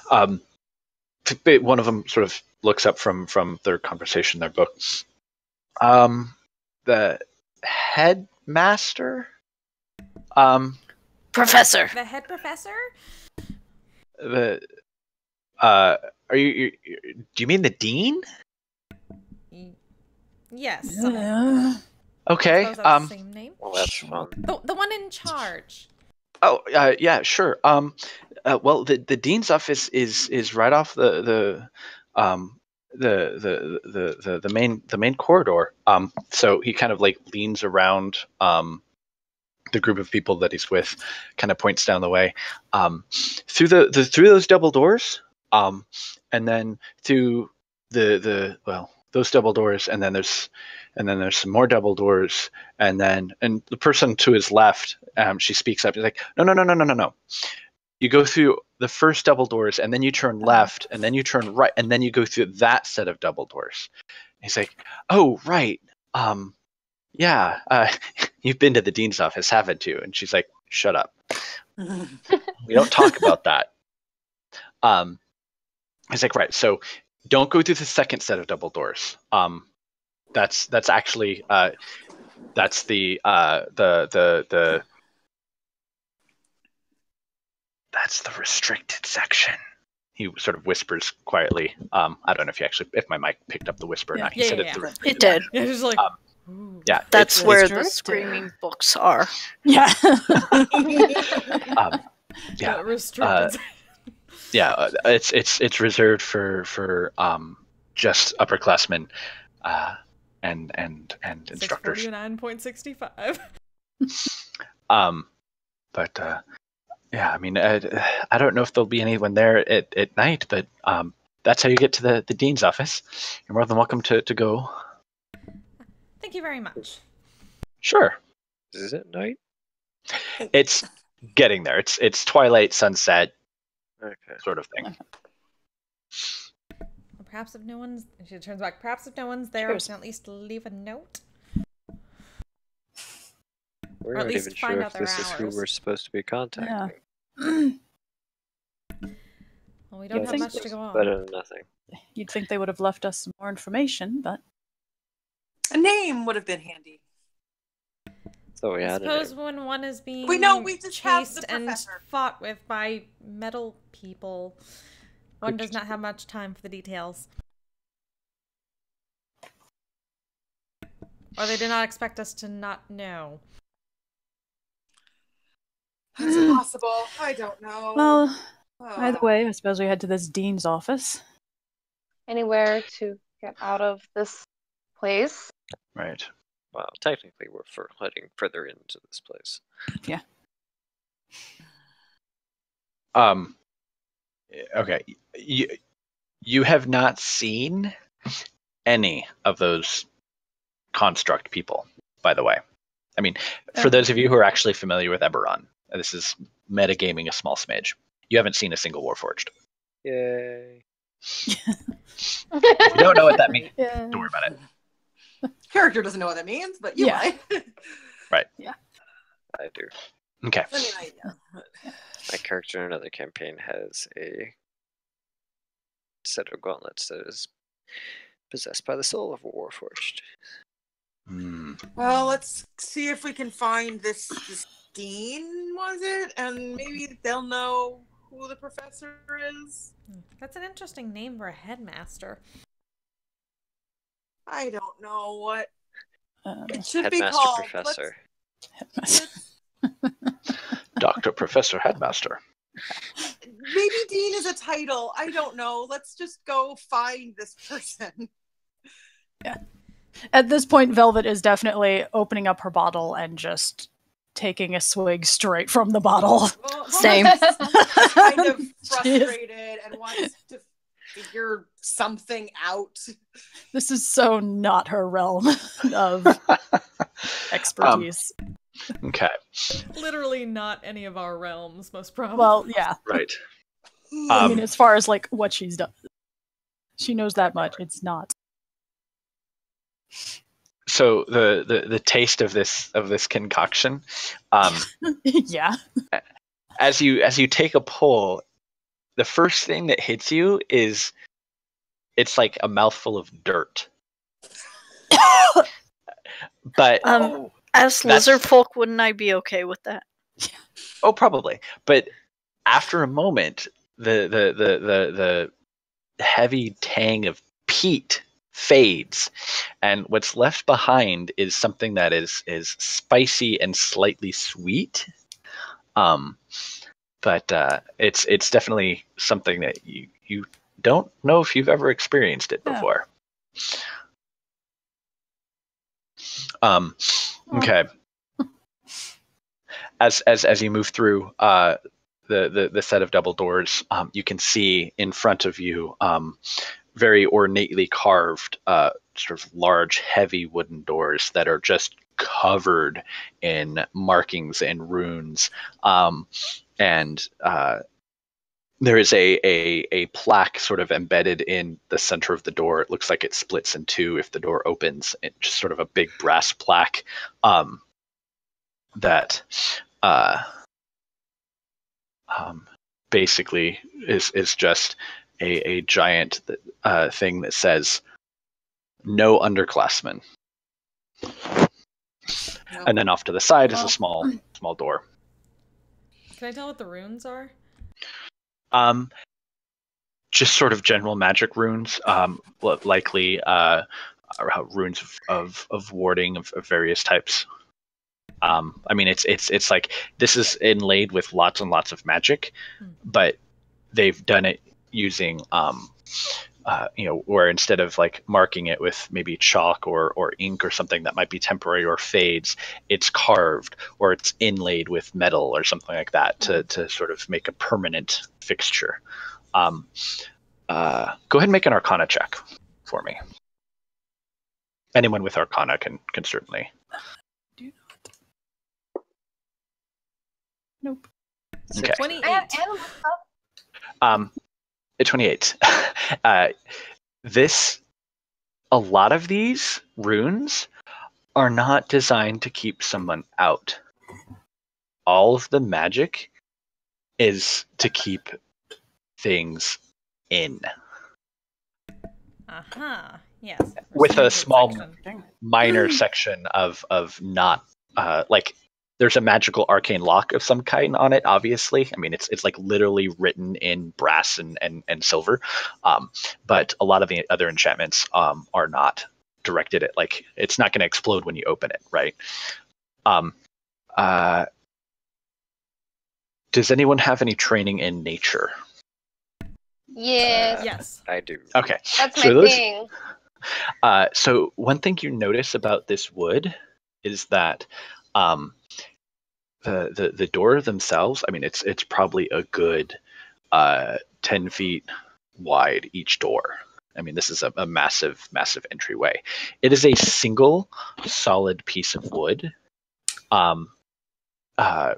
[SPEAKER 1] One of them sort of looks up from their conversation, their book. The headmaster.
[SPEAKER 6] Professor.
[SPEAKER 2] The head professor?
[SPEAKER 1] Are you? Do you mean the dean?
[SPEAKER 2] Yes.
[SPEAKER 1] Okay.
[SPEAKER 2] Suppose that's the same name.
[SPEAKER 7] Well, that's fun.
[SPEAKER 2] The one in charge.
[SPEAKER 1] Oh, yeah, sure. Well, the dean's office is right off the main corridor. So he kind of like leans around the group of people that he's with, kind of points down the way, through through those double doors, and then through those double doors, and then there's some more double doors, and the person to his left, she speaks up. She's like, no. You go through the first double doors, and then you turn left, and then you turn right, and then you go through that set of double doors. And he's like, oh, right. Yeah, you've been to the dean's office, haven't you? And she's like, shut up. We don't talk about that. He's like, right, so don't go through the second set of double doors. That's actually that's the that's the restricted section. He sort of whispers quietly. I don't know if my mic picked up the whisper or not. He said it's the restricted.
[SPEAKER 6] It did.
[SPEAKER 2] Yeah, just like,
[SPEAKER 1] Yeah,
[SPEAKER 6] That's where the
[SPEAKER 3] restricted.
[SPEAKER 6] screaming books are.
[SPEAKER 3] Yeah.
[SPEAKER 1] Yeah.
[SPEAKER 2] Restricted.
[SPEAKER 1] Yeah, it's reserved for just upperclassmen and instructors.
[SPEAKER 2] 649.65.
[SPEAKER 1] But yeah, I mean, I don't know if there'll be anyone there at night, but that's how you get to the dean's office. You're more than welcome to go.
[SPEAKER 2] Thank you very much.
[SPEAKER 7] Sure. Is it night?
[SPEAKER 1] It's getting there. It's twilight, sunset,
[SPEAKER 7] Okay.
[SPEAKER 1] sort of thing.
[SPEAKER 2] Well, perhaps if no one's... She turns back. Perhaps if no one's there,
[SPEAKER 3] Cheers.
[SPEAKER 2] we can at least leave a note.
[SPEAKER 7] We're
[SPEAKER 2] Or at
[SPEAKER 7] not
[SPEAKER 2] least
[SPEAKER 7] even
[SPEAKER 2] find
[SPEAKER 7] sure
[SPEAKER 2] out
[SPEAKER 7] if
[SPEAKER 2] their
[SPEAKER 7] this is who
[SPEAKER 2] hours.
[SPEAKER 7] we're supposed to be contacting.
[SPEAKER 2] Well, we don't
[SPEAKER 3] Yeah,
[SPEAKER 2] have
[SPEAKER 3] I
[SPEAKER 2] much
[SPEAKER 3] think
[SPEAKER 2] to go on.
[SPEAKER 7] Better than nothing.
[SPEAKER 3] You'd think they would have left us some more information, but
[SPEAKER 8] A name would have been handy.
[SPEAKER 7] So we
[SPEAKER 2] I
[SPEAKER 7] had
[SPEAKER 2] suppose
[SPEAKER 7] it.
[SPEAKER 2] when one is being
[SPEAKER 8] We just have
[SPEAKER 2] chased
[SPEAKER 8] the
[SPEAKER 2] and
[SPEAKER 8] professor.
[SPEAKER 2] fought with by metal people, one does not have much time for the details. Or they did not expect us to not know.
[SPEAKER 8] It's possible. I don't know.
[SPEAKER 3] Well, either way, I suppose we head to this dean's office.
[SPEAKER 5] Anywhere to get out of this place.
[SPEAKER 1] Right.
[SPEAKER 7] Well, technically, we're heading further into this place.
[SPEAKER 3] Yeah.
[SPEAKER 1] Okay. You have not seen any of those construct people, by the way. I mean, for those of you who are actually familiar with Eberron, this is metagaming a small smidge. You haven't seen a single Warforged.
[SPEAKER 7] Yay.
[SPEAKER 1] You don't know what that means.
[SPEAKER 3] Yeah.
[SPEAKER 1] Don't worry about it.
[SPEAKER 8] Character doesn't know what that means, but you might.
[SPEAKER 1] Right.
[SPEAKER 3] Yeah.
[SPEAKER 7] I do.
[SPEAKER 1] Okay.
[SPEAKER 8] I mean,
[SPEAKER 7] My character in another campaign has a set of gauntlets that is possessed by the soul of a Warforged.
[SPEAKER 8] Well, let's see if we can find this dean, was it? And maybe they'll know who the professor is.
[SPEAKER 2] That's an interesting name for a headmaster.
[SPEAKER 8] I don't know what it should be
[SPEAKER 7] Headmaster
[SPEAKER 8] called.
[SPEAKER 7] Professor.
[SPEAKER 1] Dr. Professor Headmaster.
[SPEAKER 8] Maybe dean is a title. I don't know. Let's just go find this person.
[SPEAKER 3] Yeah. At this point, Velvet is definitely opening up her bottle and just taking a swig straight from the bottle.
[SPEAKER 8] Well,
[SPEAKER 3] Same.
[SPEAKER 8] kind of frustrated and wants to figure something out.
[SPEAKER 3] This is so not her realm of expertise.
[SPEAKER 1] Okay.
[SPEAKER 2] Literally not any of our realms, most probably.
[SPEAKER 3] Well, yeah.
[SPEAKER 1] Right.
[SPEAKER 3] I mean, as far as like what she's done, she knows that much. It's not.
[SPEAKER 1] So the taste of this concoction,
[SPEAKER 3] Yeah.
[SPEAKER 1] as you take a pull, the first thing that hits you is it's like a mouthful of dirt. But
[SPEAKER 6] as lizard folk, wouldn't I be okay with that?
[SPEAKER 1] oh, probably. But after a moment, the heavy tang of peat fades, and what's left behind is something that is spicy and slightly sweet. But it's definitely something that you don't know if you've ever experienced it before. Okay. As you move through the set of double doors, you can see in front of you very ornately carved sort of large, heavy wooden doors that are just covered in markings and runes. And there is a plaque sort of embedded in the center of the door. It looks like it splits in two if the door opens. It's just sort of a big brass plaque that basically is just a giant thing that says "No underclassmen."
[SPEAKER 8] No.
[SPEAKER 1] And then off to the side is a small door.
[SPEAKER 2] Can I tell what the runes are?
[SPEAKER 1] Just sort of general magic runes, likely runes of warding of various types. I mean, it's like this is inlaid with lots and lots of magic, but they've done it using where instead of like marking it with maybe chalk or ink or something that might be temporary or fades, it's carved or it's inlaid with metal or something like that to sort of make a permanent fixture. Go ahead and make an Arcana check for me. Anyone with Arcana can certainly.
[SPEAKER 3] Do not. Nope.
[SPEAKER 1] Okay.
[SPEAKER 2] 28.
[SPEAKER 5] And
[SPEAKER 1] 28. A lot of these runes are not designed to keep someone out. All of the magic is to keep things in.
[SPEAKER 2] Yes.
[SPEAKER 1] With a
[SPEAKER 2] Standard
[SPEAKER 1] small
[SPEAKER 2] section.
[SPEAKER 1] minor section of not like there's a magical arcane lock of some kind on it, obviously. I mean, it's like literally written in brass and silver. But a lot of the other enchantments are not. directed it. Like it's not going to explode when you open it, right? Does anyone have any training in nature?
[SPEAKER 5] Yes.
[SPEAKER 2] Yes.
[SPEAKER 7] I do.
[SPEAKER 1] Okay.
[SPEAKER 5] That's my
[SPEAKER 1] So those-
[SPEAKER 5] thing.
[SPEAKER 1] So one thing you notice about this wood is that the door themselves, I mean, it's probably a good 10 feet wide each door. I mean, this is a massive entryway. It is a single solid piece of wood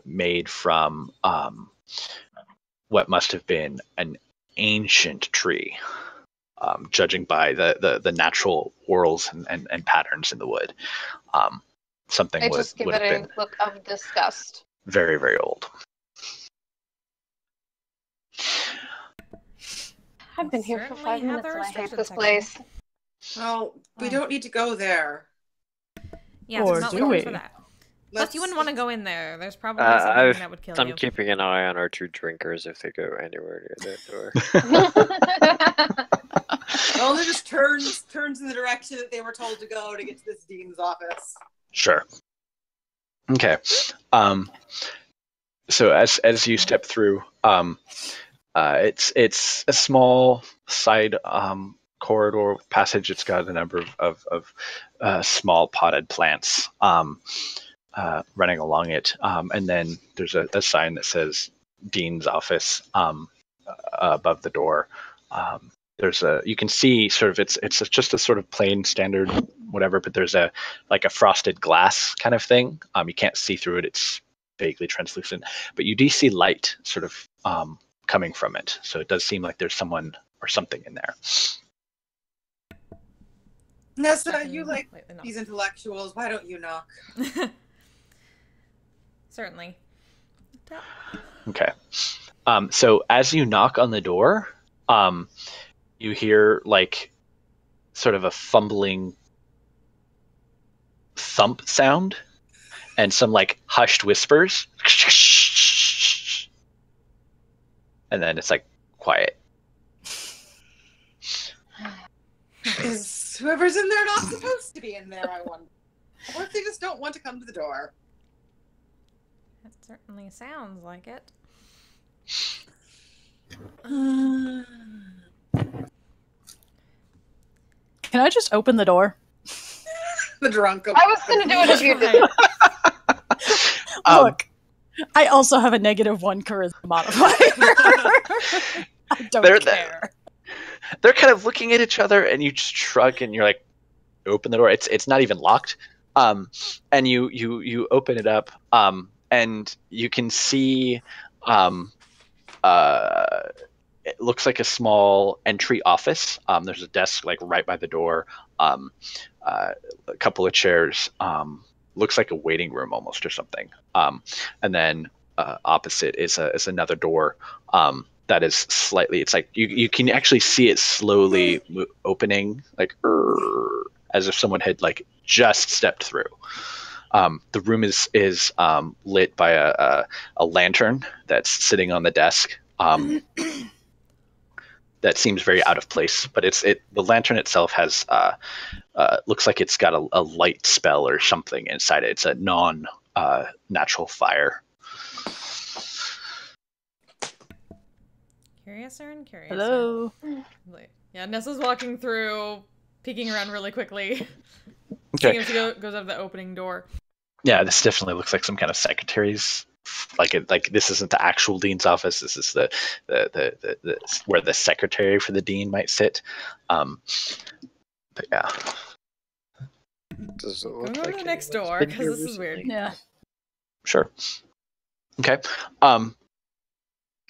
[SPEAKER 1] made from what must have been an ancient tree, judging by the natural whorls and patterns in the wood. Something
[SPEAKER 5] I
[SPEAKER 1] would
[SPEAKER 5] just give
[SPEAKER 1] have
[SPEAKER 5] it
[SPEAKER 1] been
[SPEAKER 5] a look of disgust.
[SPEAKER 1] very, very old.
[SPEAKER 5] I've been here for
[SPEAKER 2] Certainly
[SPEAKER 5] 5
[SPEAKER 2] have
[SPEAKER 5] minutes
[SPEAKER 2] the
[SPEAKER 5] and I hate
[SPEAKER 2] restricted
[SPEAKER 5] this
[SPEAKER 2] section.
[SPEAKER 5] place.
[SPEAKER 8] Well, we don't need to go there.
[SPEAKER 2] Yeah,
[SPEAKER 3] Or
[SPEAKER 2] it's not
[SPEAKER 3] do
[SPEAKER 2] looking
[SPEAKER 3] we?
[SPEAKER 2] for that. Plus,
[SPEAKER 8] Let's-
[SPEAKER 2] you wouldn't want to go in there. There's probably something that would kill
[SPEAKER 7] I'm
[SPEAKER 2] you.
[SPEAKER 7] keeping an eye on our 2 drinkers if they go anywhere near that door.
[SPEAKER 8] Well, it just turns in the direction that they were told to go to get to this dean's office.
[SPEAKER 1] Sure. Okay. So as you step through, it's a small side corridor passage. It's got a number of small potted plants running along it, and then there's a sign that says Dean's office above the door. You can see sort of it's just a sort of plain standard whatever, but there's a frosted glass kind of thing. You can't see through it. It's vaguely translucent, but you do see light sort of coming from it. So it does seem like there's someone or something in there.
[SPEAKER 8] Nessa, you like
[SPEAKER 2] Completely not.
[SPEAKER 8] these intellectuals. Why don't you knock?
[SPEAKER 2] Certainly.
[SPEAKER 1] Okay. So as you knock on the door, you hear like sort of a fumbling thump sound and some like hushed whispers. And then it's like quiet.
[SPEAKER 8] Is whoever's in there not supposed to be in there, I wonder? Or if they just don't want to come to the door.
[SPEAKER 2] That certainly sounds like it.
[SPEAKER 3] Can I just open the door?
[SPEAKER 8] The drunk.
[SPEAKER 5] I was gonna do it if you did.
[SPEAKER 3] Look, I also have a -1 charisma modifier. I don't care.
[SPEAKER 1] They're kind of looking at each other, and you just shrug, and you're like, "Open the door." It's not even locked, and you open it up, and you can see, it looks like a small entry office. There's a desk like right by the door, a couple of chairs. Looks like a waiting room almost or something. And then opposite is another door that is slightly. It's like you can actually see it slowly opening, like as if someone had like just stepped through. The room is lit by a lantern that's sitting on the desk. That seems very out of place, but the lantern itself has looks like it's got a light spell or something inside it. It's a non-natural fire.
[SPEAKER 2] Curiouser and curiouser.
[SPEAKER 3] Hello.
[SPEAKER 2] Yeah, Nessa's walking through, peeking around really quickly.
[SPEAKER 1] Okay.
[SPEAKER 2] Seeing if she goes out of the opening door.
[SPEAKER 1] Yeah, this definitely looks like some kind of secretary's. Like this isn't the actual dean's office. This is the where the secretary for the dean might sit. But yeah.
[SPEAKER 7] Does it
[SPEAKER 2] Go
[SPEAKER 7] look
[SPEAKER 2] to
[SPEAKER 7] like
[SPEAKER 2] the next
[SPEAKER 7] anyone's
[SPEAKER 2] door,
[SPEAKER 7] been
[SPEAKER 2] because
[SPEAKER 7] here
[SPEAKER 2] this is weird.
[SPEAKER 7] recently?
[SPEAKER 3] Yeah.
[SPEAKER 1] Sure. Okay.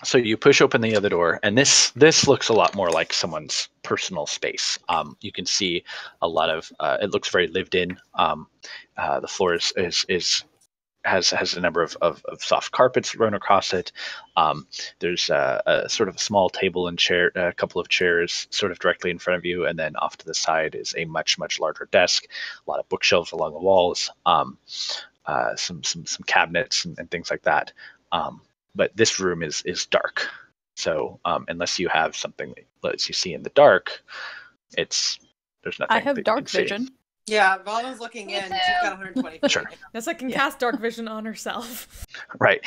[SPEAKER 1] So you push open the other door, and this looks a lot more like someone's personal space. You can see a lot of. It looks very lived in. The floor has a number of soft carpets run across it. There's a sort of a small table and chair, a couple of chairs sort of directly in front of you, and then off to the side is a much larger desk, a lot of bookshelves along the walls, some cabinets and things like that. But this room is dark, so unless you have something that lets you see in the dark, there's nothing.
[SPEAKER 3] I have
[SPEAKER 1] that you
[SPEAKER 3] dark
[SPEAKER 1] can see.
[SPEAKER 3] vision.
[SPEAKER 8] Yeah, Valna's looking
[SPEAKER 5] Me
[SPEAKER 8] in.
[SPEAKER 5] too.
[SPEAKER 8] She's got 120 feet.
[SPEAKER 1] Sure.
[SPEAKER 2] Nessa can cast dark vision on herself.
[SPEAKER 1] Right.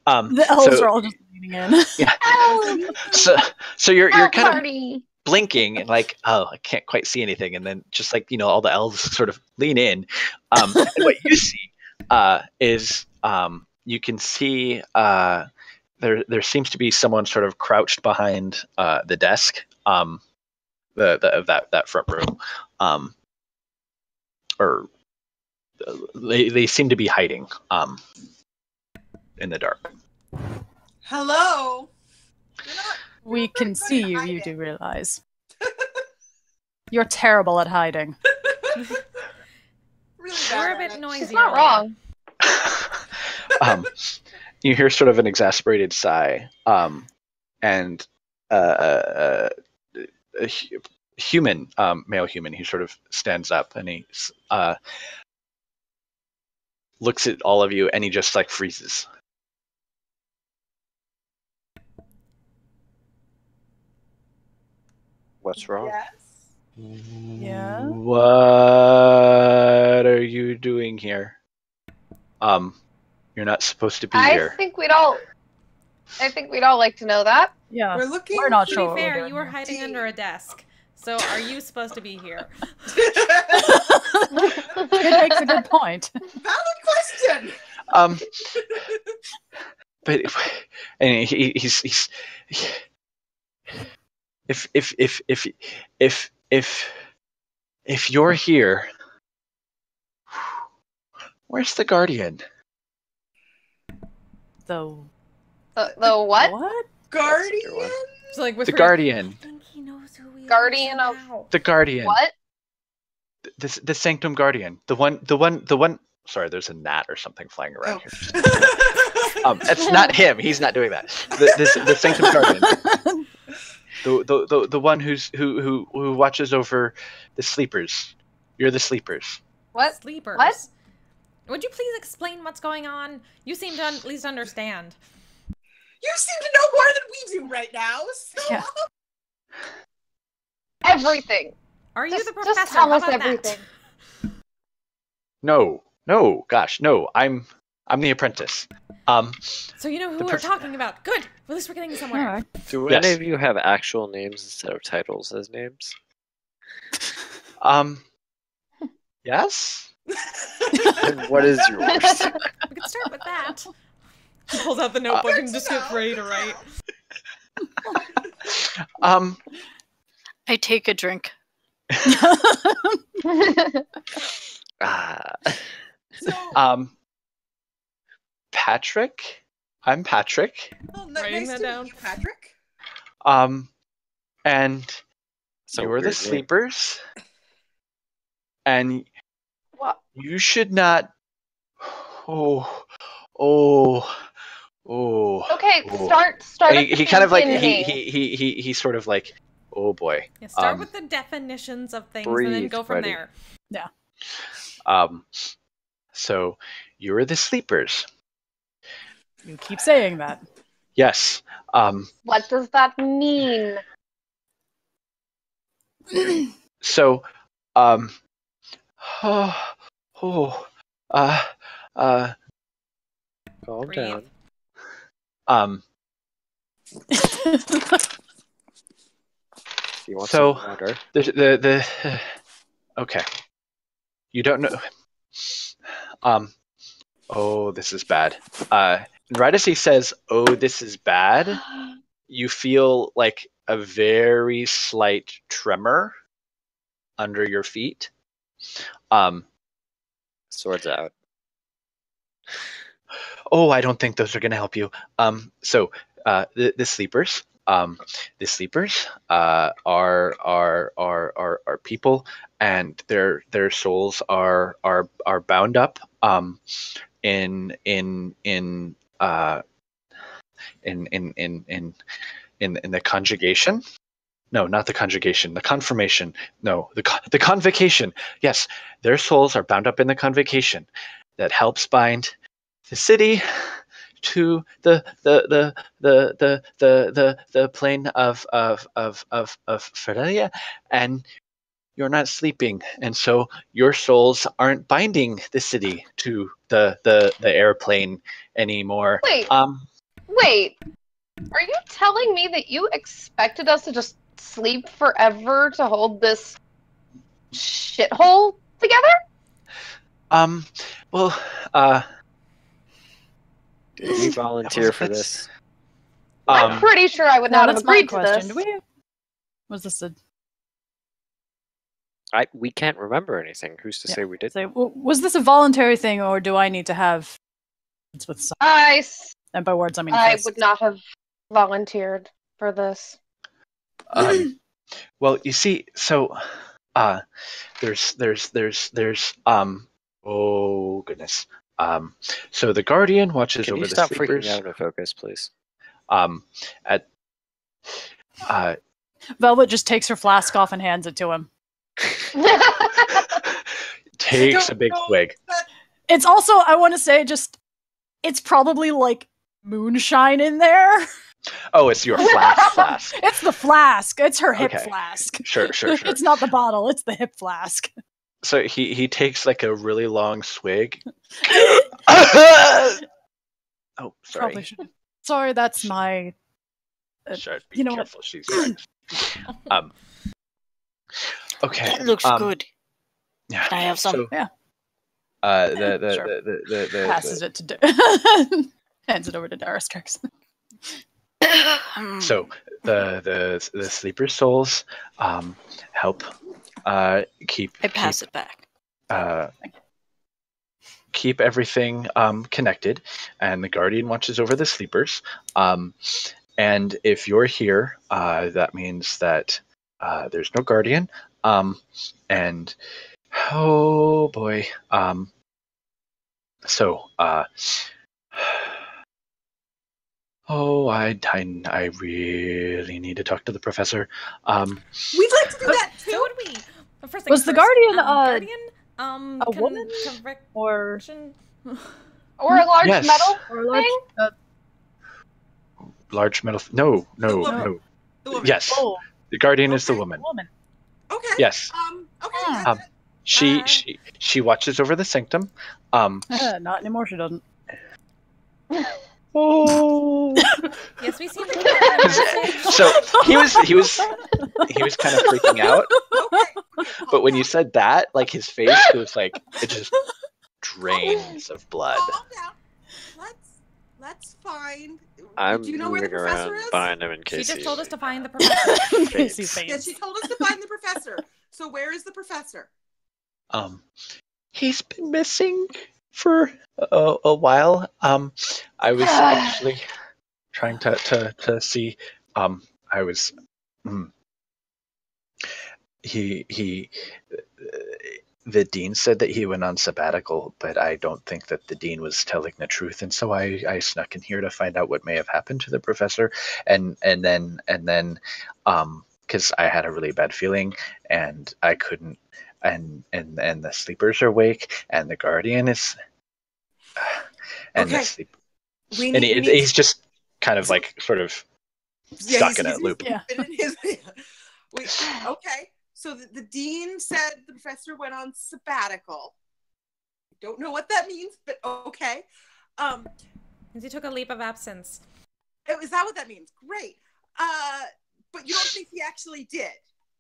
[SPEAKER 3] The elves
[SPEAKER 1] so,
[SPEAKER 3] are all just leaning in.
[SPEAKER 1] yeah.
[SPEAKER 5] Elf!
[SPEAKER 1] So you're
[SPEAKER 5] Elf
[SPEAKER 1] kind of
[SPEAKER 5] party!
[SPEAKER 1] blinking and like, oh, I can't quite see anything, and then just like all the elves sort of lean in, and what you see is you can see there seems to be someone sort of crouched behind the desk of that front room, or they seem to be hiding in the dark.
[SPEAKER 8] Hello. You're not
[SPEAKER 3] We
[SPEAKER 8] pretty
[SPEAKER 3] can
[SPEAKER 8] good
[SPEAKER 3] see
[SPEAKER 8] at
[SPEAKER 3] you,
[SPEAKER 8] hiding.
[SPEAKER 3] you do realize. You're terrible at hiding.
[SPEAKER 8] Really
[SPEAKER 2] We're a
[SPEAKER 8] bad
[SPEAKER 2] bit
[SPEAKER 8] at it.
[SPEAKER 2] noisy.
[SPEAKER 5] She's not wrong.
[SPEAKER 1] You hear sort of an exasperated sigh, and a human, male human, he sort of stands up and he looks at all of you and he just like freezes.
[SPEAKER 7] What's wrong?
[SPEAKER 8] Yes.
[SPEAKER 3] Yeah?
[SPEAKER 1] What are you doing here? You're not supposed to be
[SPEAKER 5] I
[SPEAKER 1] here.
[SPEAKER 5] think we'd all like to know that.
[SPEAKER 3] Yeah.
[SPEAKER 8] We're looking.
[SPEAKER 3] We're not
[SPEAKER 2] To
[SPEAKER 3] sure
[SPEAKER 2] be
[SPEAKER 3] what we're
[SPEAKER 2] fair,
[SPEAKER 3] doing
[SPEAKER 2] you were
[SPEAKER 3] here.
[SPEAKER 2] hiding under a desk. So are you supposed to be here?
[SPEAKER 3] It makes a good point.
[SPEAKER 8] Valid question.
[SPEAKER 1] But and he's if you're here, where's the guardian?
[SPEAKER 3] The
[SPEAKER 5] The what?
[SPEAKER 3] what?
[SPEAKER 8] Guardian.
[SPEAKER 2] So like with
[SPEAKER 1] The
[SPEAKER 2] her-
[SPEAKER 1] guardian.
[SPEAKER 2] I think he knows who we
[SPEAKER 5] Guardian
[SPEAKER 2] are
[SPEAKER 5] of-
[SPEAKER 2] somehow.
[SPEAKER 1] The guardian.
[SPEAKER 5] What?
[SPEAKER 1] The sanctum guardian. The one. Sorry, there's a gnat or something flying around here.
[SPEAKER 8] Oh.
[SPEAKER 1] It's not him. He's not doing that. The sanctum guardian. The one who watches over the sleepers. You're the sleepers.
[SPEAKER 5] What?
[SPEAKER 2] Sleepers.
[SPEAKER 5] What?
[SPEAKER 2] Would you please explain what's going on? You seem to at least understand.
[SPEAKER 8] You seem to know more than we do right now. So
[SPEAKER 3] Yeah.
[SPEAKER 5] Everything.
[SPEAKER 2] Are you
[SPEAKER 5] Just,
[SPEAKER 2] the professor?
[SPEAKER 5] just tell
[SPEAKER 2] How
[SPEAKER 5] us
[SPEAKER 2] about
[SPEAKER 5] everything.
[SPEAKER 2] that?
[SPEAKER 1] No, gosh, no. I'm the apprentice.
[SPEAKER 2] So you know who
[SPEAKER 1] The
[SPEAKER 2] we're
[SPEAKER 1] prof-
[SPEAKER 2] talking about. Good. At least we're getting somewhere.
[SPEAKER 3] Alright.
[SPEAKER 7] Do
[SPEAKER 1] Yes.
[SPEAKER 7] any of you have actual names instead of titles as names?
[SPEAKER 1] Yes.
[SPEAKER 7] And what is yours?
[SPEAKER 2] We could start with that. He pulls out the notebook and just gets ready to write.
[SPEAKER 6] I take a drink.
[SPEAKER 7] Ah,
[SPEAKER 8] So,
[SPEAKER 1] Patrick. I'm Patrick.
[SPEAKER 8] well,
[SPEAKER 2] Writing
[SPEAKER 8] nice
[SPEAKER 2] that
[SPEAKER 8] to
[SPEAKER 2] down.
[SPEAKER 8] meet you, Patrick.
[SPEAKER 1] And
[SPEAKER 7] so
[SPEAKER 1] you're the
[SPEAKER 7] weird name.
[SPEAKER 1] sleepers. And
[SPEAKER 5] What?
[SPEAKER 1] you should not. Oh.
[SPEAKER 5] Okay,
[SPEAKER 1] Oh.
[SPEAKER 5] start.
[SPEAKER 1] And
[SPEAKER 5] At the
[SPEAKER 1] he kind of like
[SPEAKER 5] beginning.
[SPEAKER 1] he sort of like, oh boy.
[SPEAKER 2] Yeah, start with the definitions of things and then
[SPEAKER 7] breathe,
[SPEAKER 2] go from
[SPEAKER 7] buddy.
[SPEAKER 2] there.
[SPEAKER 1] So you're the sleepers.
[SPEAKER 3] You keep saying that.
[SPEAKER 1] Yes.
[SPEAKER 5] What does that mean?
[SPEAKER 1] So oh,
[SPEAKER 7] Calm
[SPEAKER 2] Breathe.
[SPEAKER 7] down. You want
[SPEAKER 1] So-
[SPEAKER 7] some water?
[SPEAKER 1] the okay. You don't know. Oh, this is bad. Right as he says, "Oh, this is bad," you feel like a very slight tremor under your feet.
[SPEAKER 7] Swords out.
[SPEAKER 1] Oh, I don't think those are going to help you. So the sleepers, are people, and their souls are bound up in the conjugation. No, not the conjugation. The confirmation. No, the convocation. Yes, their souls are bound up in the convocation that helps bind the city to the plane of Ferelia, and you're not sleeping, and so your souls aren't binding the city to the airplane anymore.
[SPEAKER 5] Wait. Wait. Are you telling me that you expected us to just sleep forever to hold this shithole together?
[SPEAKER 1] Well,
[SPEAKER 7] Did we volunteer for this?
[SPEAKER 5] I'm pretty sure I would not have
[SPEAKER 3] that's my
[SPEAKER 5] agreed to
[SPEAKER 3] question.
[SPEAKER 5] this.
[SPEAKER 3] Do we? Was this a?
[SPEAKER 7] We can't remember anything. Who's to say we did?
[SPEAKER 3] Was this a voluntary thing, or do I need to have? It's with some, and by words I mean.
[SPEAKER 5] I would not have volunteered for this.
[SPEAKER 1] Well, you see, so there's oh goodness. So the Guardian watches
[SPEAKER 7] Can
[SPEAKER 1] over
[SPEAKER 7] you
[SPEAKER 1] the
[SPEAKER 7] stop
[SPEAKER 1] sleepers.
[SPEAKER 7] freaking out of focus, please?
[SPEAKER 1] At
[SPEAKER 3] Velvet just takes her flask off and hands it to him.
[SPEAKER 1] Takes a big swig.
[SPEAKER 3] It's also, I want to say, it's probably like moonshine in there.
[SPEAKER 1] Oh, it's your flask.
[SPEAKER 3] It's the flask. It's her hip
[SPEAKER 1] Okay.
[SPEAKER 3] flask.
[SPEAKER 1] Sure.
[SPEAKER 3] It's not the bottle. It's the hip flask.
[SPEAKER 1] So he takes like a really long swig. Oh, sorry.
[SPEAKER 3] Probably should. Sorry, that's my.
[SPEAKER 1] Shut. Be
[SPEAKER 3] You know
[SPEAKER 1] careful. She's okay.
[SPEAKER 6] That looks good.
[SPEAKER 1] Yeah.
[SPEAKER 6] Can I have some?
[SPEAKER 1] So,
[SPEAKER 3] Yeah.
[SPEAKER 1] The
[SPEAKER 3] Passes it to. Hands it over to Darastrix.
[SPEAKER 1] So the sleeper souls help keep.
[SPEAKER 6] I pass it back.
[SPEAKER 1] Keep everything connected, and the Guardian watches over the sleepers. And if you're here, that means that there's no Guardian. And oh boy. So I really need to talk to the professor.
[SPEAKER 8] We'd like to do that too.
[SPEAKER 2] So would we. But first
[SPEAKER 3] Was
[SPEAKER 2] things
[SPEAKER 3] the
[SPEAKER 2] first,
[SPEAKER 3] Guardian, a woman? Or
[SPEAKER 5] Or a large
[SPEAKER 1] Yes.
[SPEAKER 5] metal
[SPEAKER 3] or a large?
[SPEAKER 5] thing?
[SPEAKER 1] Large metal. No.
[SPEAKER 8] The woman.
[SPEAKER 1] Yes,
[SPEAKER 3] Oh,
[SPEAKER 1] the Guardian is the woman.
[SPEAKER 3] woman.
[SPEAKER 8] Okay.
[SPEAKER 1] Yes.
[SPEAKER 8] Okay.
[SPEAKER 1] She watches over the sanctum.
[SPEAKER 3] Not anymore. She doesn't.
[SPEAKER 1] Oh.
[SPEAKER 2] Yes, we seem to get that message.
[SPEAKER 1] So he was kind of freaking out. But when you said that, like his face was like it just drains of blood.
[SPEAKER 8] Calm down. Let's find.
[SPEAKER 7] I'm
[SPEAKER 8] Do you know where the
[SPEAKER 7] moving
[SPEAKER 8] professor
[SPEAKER 7] around
[SPEAKER 8] is?
[SPEAKER 7] behind him in
[SPEAKER 2] She
[SPEAKER 7] case
[SPEAKER 2] just
[SPEAKER 7] he
[SPEAKER 2] told us to find the professor.
[SPEAKER 3] Casey's
[SPEAKER 8] Yeah,
[SPEAKER 3] face.
[SPEAKER 8] she told us to find the professor. So where is the professor?
[SPEAKER 1] He's been missing for a while. I was actually trying to see. I was. The dean said that he went on sabbatical, but I don't think that the dean was telling the truth, and so I snuck in here to find out what may have happened to the professor, and then because I had a really bad feeling, and I couldn't, and the sleepers are awake, and the Guardian is, and
[SPEAKER 8] Okay.
[SPEAKER 1] the sleep, and he's just kind of like sort of stuck in a loop.
[SPEAKER 3] Yeah.
[SPEAKER 8] Okay. So the dean said the professor went on sabbatical. Don't know what that means, but okay.
[SPEAKER 2] He took a leap of absence.
[SPEAKER 8] Is that what that means? Great. But you don't think he actually did?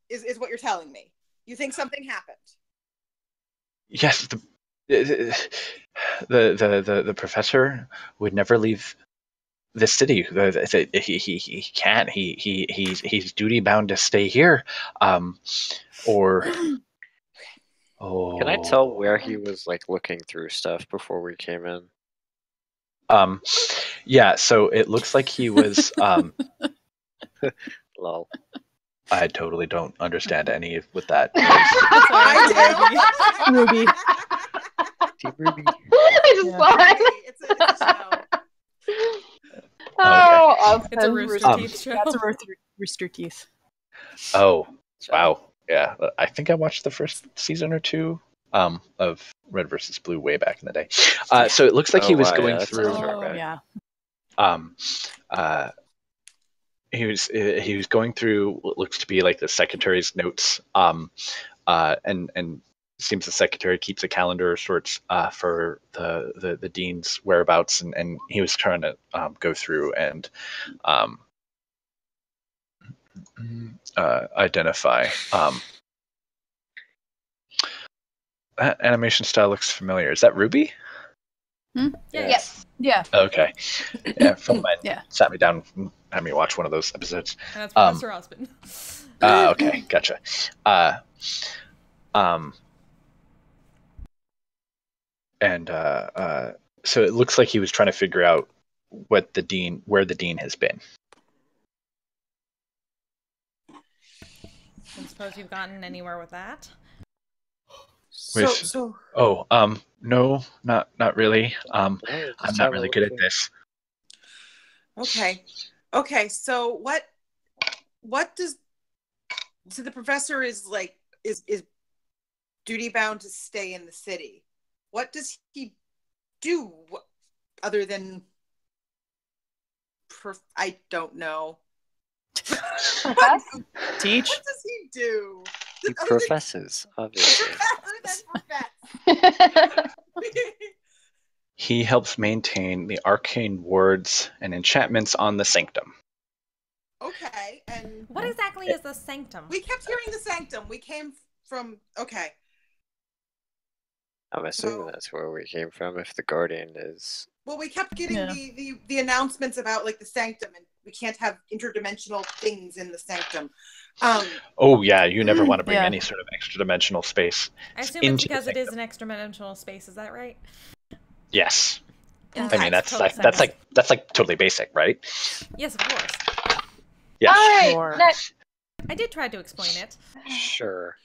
[SPEAKER 8] Is what you're telling me? You think something happened?
[SPEAKER 1] Yes, the professor would never leave the city. He can't. He's duty bound to stay here. Or
[SPEAKER 7] Can I tell where he was like looking through stuff before we came in?
[SPEAKER 1] Yeah. So it looks like he was.
[SPEAKER 7] Lol.
[SPEAKER 1] I totally don't understand any with that.
[SPEAKER 3] Ruby.
[SPEAKER 7] Team Ruby.
[SPEAKER 5] I just saw it.
[SPEAKER 8] It's a show.
[SPEAKER 5] Oh, awesome.
[SPEAKER 2] It's a Rooster Teeth show.
[SPEAKER 3] That's a rooster teeth.
[SPEAKER 1] Oh, wow. Yeah, I think I watched the first season or two of Red versus Blue way back in the day. So it looks like he was going through.
[SPEAKER 3] Oh, yeah.
[SPEAKER 1] He was going through what looks to be like the secretary's notes and seems the secretary keeps a calendar of sorts for the dean's whereabouts, and he was trying to go through and identify. That animation style looks familiar. Is that Ruby?
[SPEAKER 5] Yes.
[SPEAKER 3] Yeah.
[SPEAKER 1] Okay. Yeah, from mine.
[SPEAKER 3] Yeah.
[SPEAKER 1] Sat me down and had me watch one of those episodes.
[SPEAKER 2] And that's Professor Osmond.
[SPEAKER 1] Okay, gotcha. And so it looks like he was trying to figure out where the dean has been.
[SPEAKER 2] I suppose you've gotten anywhere with that?
[SPEAKER 1] No, not really. I'm not really good at this.
[SPEAKER 8] Okay. So what does the professor is duty bound to stay in the city? What does he do other than I don't know.
[SPEAKER 3] Teach?
[SPEAKER 8] What does he do?
[SPEAKER 7] He professes, obviously.
[SPEAKER 1] He helps maintain the arcane wards and enchantments on the sanctum.
[SPEAKER 8] Okay, and
[SPEAKER 2] what exactly is the sanctum?
[SPEAKER 8] We kept hearing the sanctum. We came from
[SPEAKER 7] I'm assuming that's where we came from. If the guardian is,
[SPEAKER 8] well, we kept getting the announcements about the sanctum, and we can't have interdimensional things in the sanctum.
[SPEAKER 1] Oh yeah, you never want to bring any sort of extra dimensional space.
[SPEAKER 2] I assume it's because it is an extra dimensional space. Is that right?
[SPEAKER 1] Yes.
[SPEAKER 2] Okay.
[SPEAKER 1] I mean that's like totally basic, right?
[SPEAKER 2] Yes, of course.
[SPEAKER 1] Yes.
[SPEAKER 5] All right.
[SPEAKER 2] I did try to explain it.
[SPEAKER 7] Sure.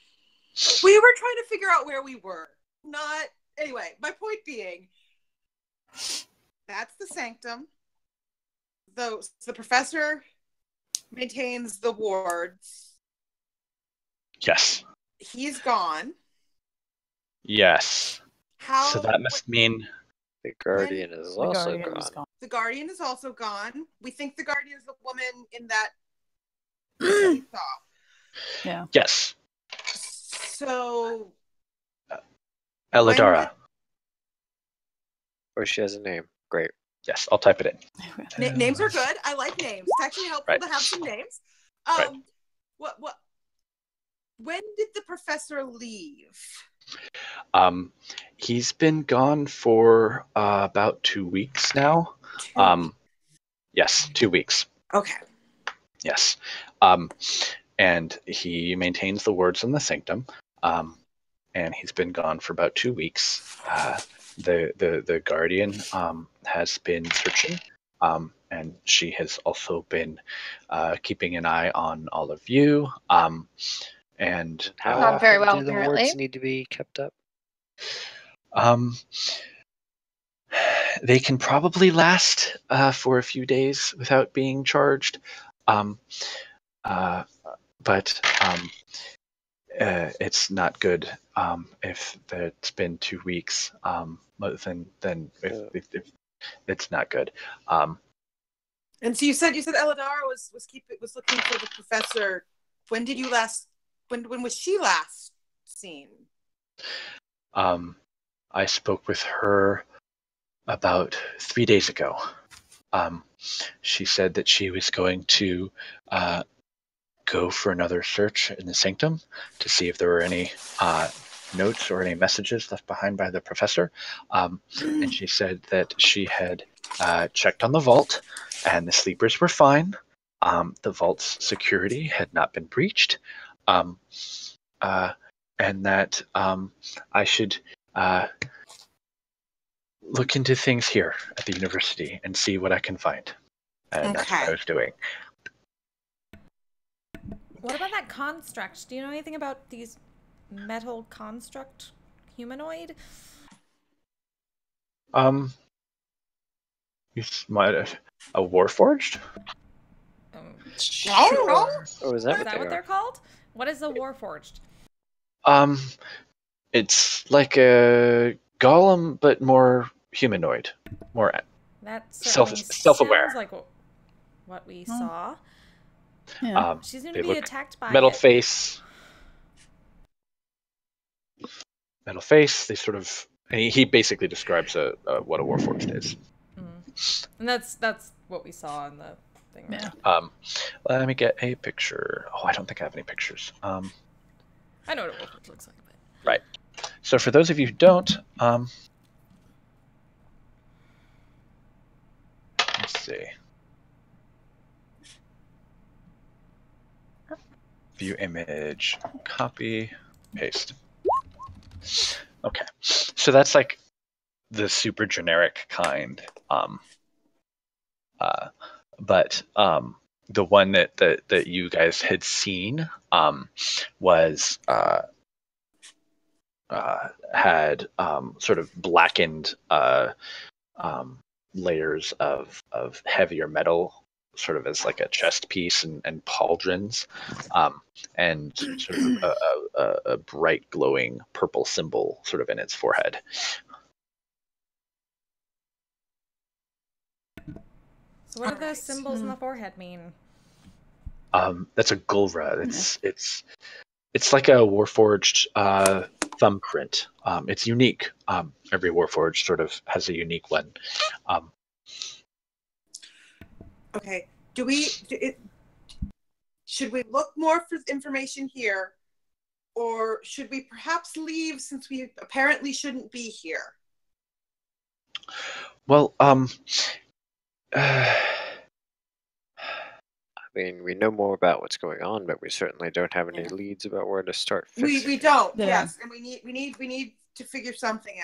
[SPEAKER 8] We were trying to figure out where we were. Anyway, my point being, that's the sanctum. So the professor maintains the wards.
[SPEAKER 1] Yes.
[SPEAKER 8] He's gone.
[SPEAKER 1] Yes.
[SPEAKER 8] How? So
[SPEAKER 1] that must mean
[SPEAKER 7] the guardian is also gone.
[SPEAKER 8] The guardian is also gone. We think the guardian is the woman in that we saw.
[SPEAKER 3] Yeah.
[SPEAKER 1] Yes.
[SPEAKER 8] So
[SPEAKER 1] Eladara.
[SPEAKER 7] Or she has a name. Great.
[SPEAKER 1] Yes, I'll type it in.
[SPEAKER 8] Names are good. I like names. It's actually helpful to have some names. What? When did the professor leave?
[SPEAKER 1] He's been gone for about 2 weeks now. Yes, 2 weeks.
[SPEAKER 8] Okay.
[SPEAKER 1] Yes. And he maintains the wards in the sanctum. And he's been gone for about 2 weeks. The guardian has been searching, and she has also been keeping an eye on all of you. And
[SPEAKER 7] how
[SPEAKER 5] not very well,
[SPEAKER 7] do the
[SPEAKER 5] apparently.
[SPEAKER 7] wards need to be kept up?
[SPEAKER 1] They can probably last for a few days without being charged, but it's not good if it's been 2 weeks. Then if it's not good.
[SPEAKER 8] And so you said Eladara was looking for the professor. When did you last? When was she last seen?
[SPEAKER 1] I spoke with her about 3 days ago. She said that she was going to go for another search in the sanctum to see if there were any notes or any messages left behind by the professor. And she said that she had checked on the vault and the sleepers were fine. The vault's security had not been breached. And that I should look into things here at the university and see what I can find. And that's what I was doing.
[SPEAKER 2] What about that construct? Do you know anything about these metal construct humanoid?
[SPEAKER 1] You might have a warforged?
[SPEAKER 7] Sure. Oh, is that
[SPEAKER 2] what they're called? What is a warforged?
[SPEAKER 1] It's like a golem, but more humanoid, more self-aware.
[SPEAKER 2] Sounds like what we saw.
[SPEAKER 3] Yeah.
[SPEAKER 2] She's going to be attacked by
[SPEAKER 1] metal face. metal face. They sort of, and he basically describes what a warforged is.
[SPEAKER 2] And that's what we saw in the thing.
[SPEAKER 3] Yeah.
[SPEAKER 1] Let me get a picture. Oh, I don't think I have any pictures.
[SPEAKER 2] I know what a warforged looks like. But...
[SPEAKER 1] Right. So for those of you who don't, let's see. View image, copy, paste. Okay, so that's like the super generic kind. But the one that you guys had seen was had sort of blackened layers of heavier metal, sort of as like a chest piece and pauldrons, and sort of a bright glowing purple symbol sort of in its forehead.
[SPEAKER 2] So what do those symbols in the forehead mean?
[SPEAKER 1] That's a gulra. It's like a warforged thumbprint. It's unique. Every warforged sort of has a unique one.
[SPEAKER 8] Okay. Should we look more for information here, or should we perhaps leave since we apparently shouldn't be here?
[SPEAKER 1] Well,
[SPEAKER 7] I mean, we know more about what's going on, but we certainly don't have any leads about where to start fixing.
[SPEAKER 8] We don't.
[SPEAKER 3] Yeah.
[SPEAKER 8] Yes, and we need to figure something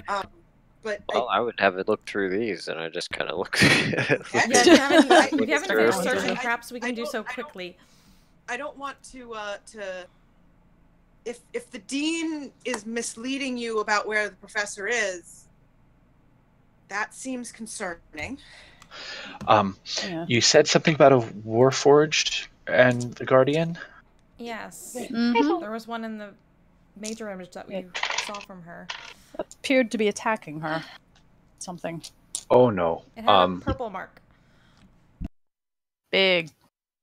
[SPEAKER 8] out. But
[SPEAKER 7] well, I would have it look through these, and I just kind of look.
[SPEAKER 2] Yeah, if you haven't finished searching, perhaps we can do so quickly.
[SPEAKER 8] I don't want to. If the dean is misleading you about where the professor is, that seems concerning.
[SPEAKER 1] You said something about a warforged and the guardian.
[SPEAKER 2] Yes,
[SPEAKER 3] Mhm.
[SPEAKER 2] there was one in the major image that we saw from her.
[SPEAKER 3] That appeared to be attacking her. Something
[SPEAKER 1] Oh no.
[SPEAKER 2] It had a purple mark.
[SPEAKER 3] big,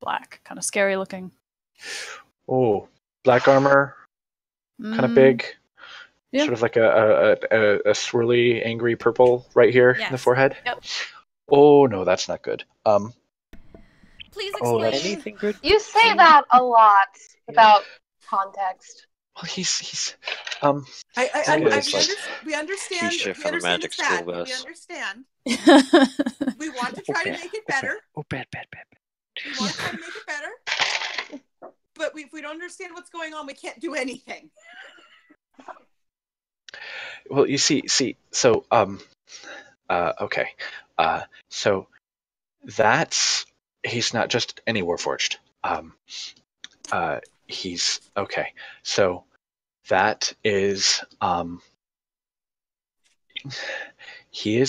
[SPEAKER 3] black, kind of scary looking.
[SPEAKER 1] Oh, black armor, kind of
[SPEAKER 3] Mm,
[SPEAKER 1] big.
[SPEAKER 3] Yeah.
[SPEAKER 1] Sort of like a swirly, angry purple right here in the
[SPEAKER 2] Yes.
[SPEAKER 1] forehead.
[SPEAKER 3] Yep.
[SPEAKER 1] Oh no, that's not good.
[SPEAKER 2] Please
[SPEAKER 1] Oh,
[SPEAKER 2] explain.
[SPEAKER 1] that's-
[SPEAKER 7] Anything good?
[SPEAKER 5] You say that a lot without context.
[SPEAKER 1] Well, he's
[SPEAKER 8] We
[SPEAKER 7] He
[SPEAKER 8] understand.
[SPEAKER 7] shit
[SPEAKER 8] We
[SPEAKER 7] from the
[SPEAKER 8] understand
[SPEAKER 7] magic
[SPEAKER 8] it's bad.
[SPEAKER 7] school
[SPEAKER 8] We
[SPEAKER 7] bus.
[SPEAKER 8] understand. We want to
[SPEAKER 7] Oh,
[SPEAKER 8] try to
[SPEAKER 7] bad.
[SPEAKER 8] make it
[SPEAKER 7] Oh, bad.
[SPEAKER 8] better.
[SPEAKER 7] Oh, bad.
[SPEAKER 8] We want to try to make it better. But if we don't understand what's going on, we can't do anything.
[SPEAKER 1] well. You see. So okay. So that's he's not just any warforged. He's okay. So that is he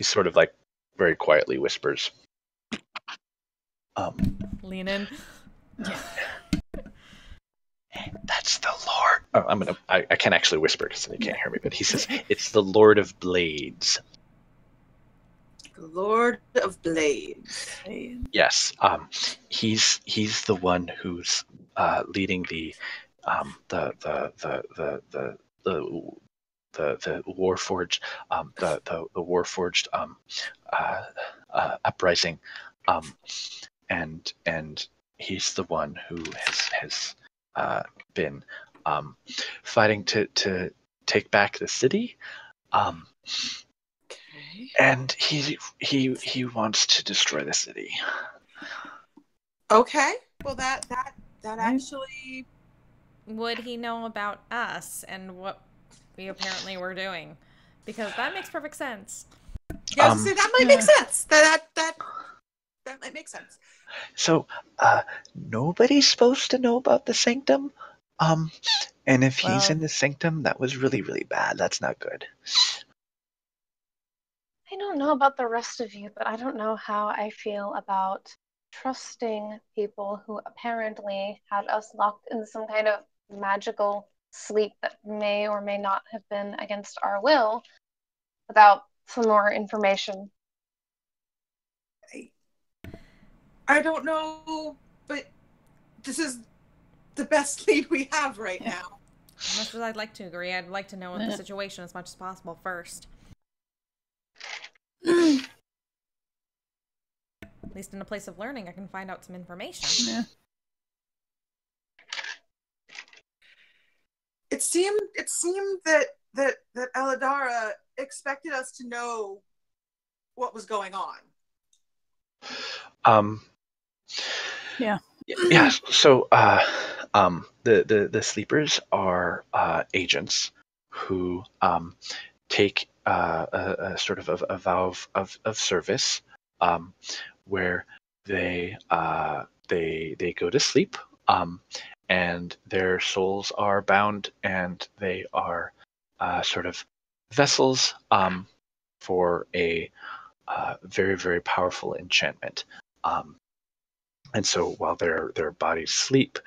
[SPEAKER 1] sort of like very quietly whispers.
[SPEAKER 2] Lean in.
[SPEAKER 1] That's the Lord. Oh, I can't actually whisper because they can't hear me. But he says it's the Lord of Blades.
[SPEAKER 8] The Lord of Blades.
[SPEAKER 1] Yes. He's the one who's leading the Warforged the Warforged uprising, and he's the one who has been fighting to take back the city, and he wants to destroy the city.
[SPEAKER 8] Okay. Well, that actually.
[SPEAKER 2] Would he know about us and what we apparently were doing? Because that makes perfect sense.
[SPEAKER 8] Yeah, so that might make sense. That might make sense.
[SPEAKER 1] So, nobody's supposed to know about the sanctum. And if he's in the sanctum, that was really, really bad. That's not good.
[SPEAKER 5] I don't know about the rest of you, but I don't know how I feel about trusting people who apparently had us locked in some kind of magical sleep that may or may not have been against our will without some more information.
[SPEAKER 8] I don't know, but this is the best lead we have right now.
[SPEAKER 2] As much as I'd like to agree, I'd like to know the situation as much as possible first. At least in a place of learning, I can find out some information.
[SPEAKER 3] Yeah.
[SPEAKER 8] It seemed that Eladara expected us to know what was going on.
[SPEAKER 3] Yeah.
[SPEAKER 1] Yeah. So, the sleepers are agents who take a sort of a vow of service, where they go to sleep, and their souls are bound, and they are sort of vessels for a very, very powerful enchantment. And so while their bodies sleep,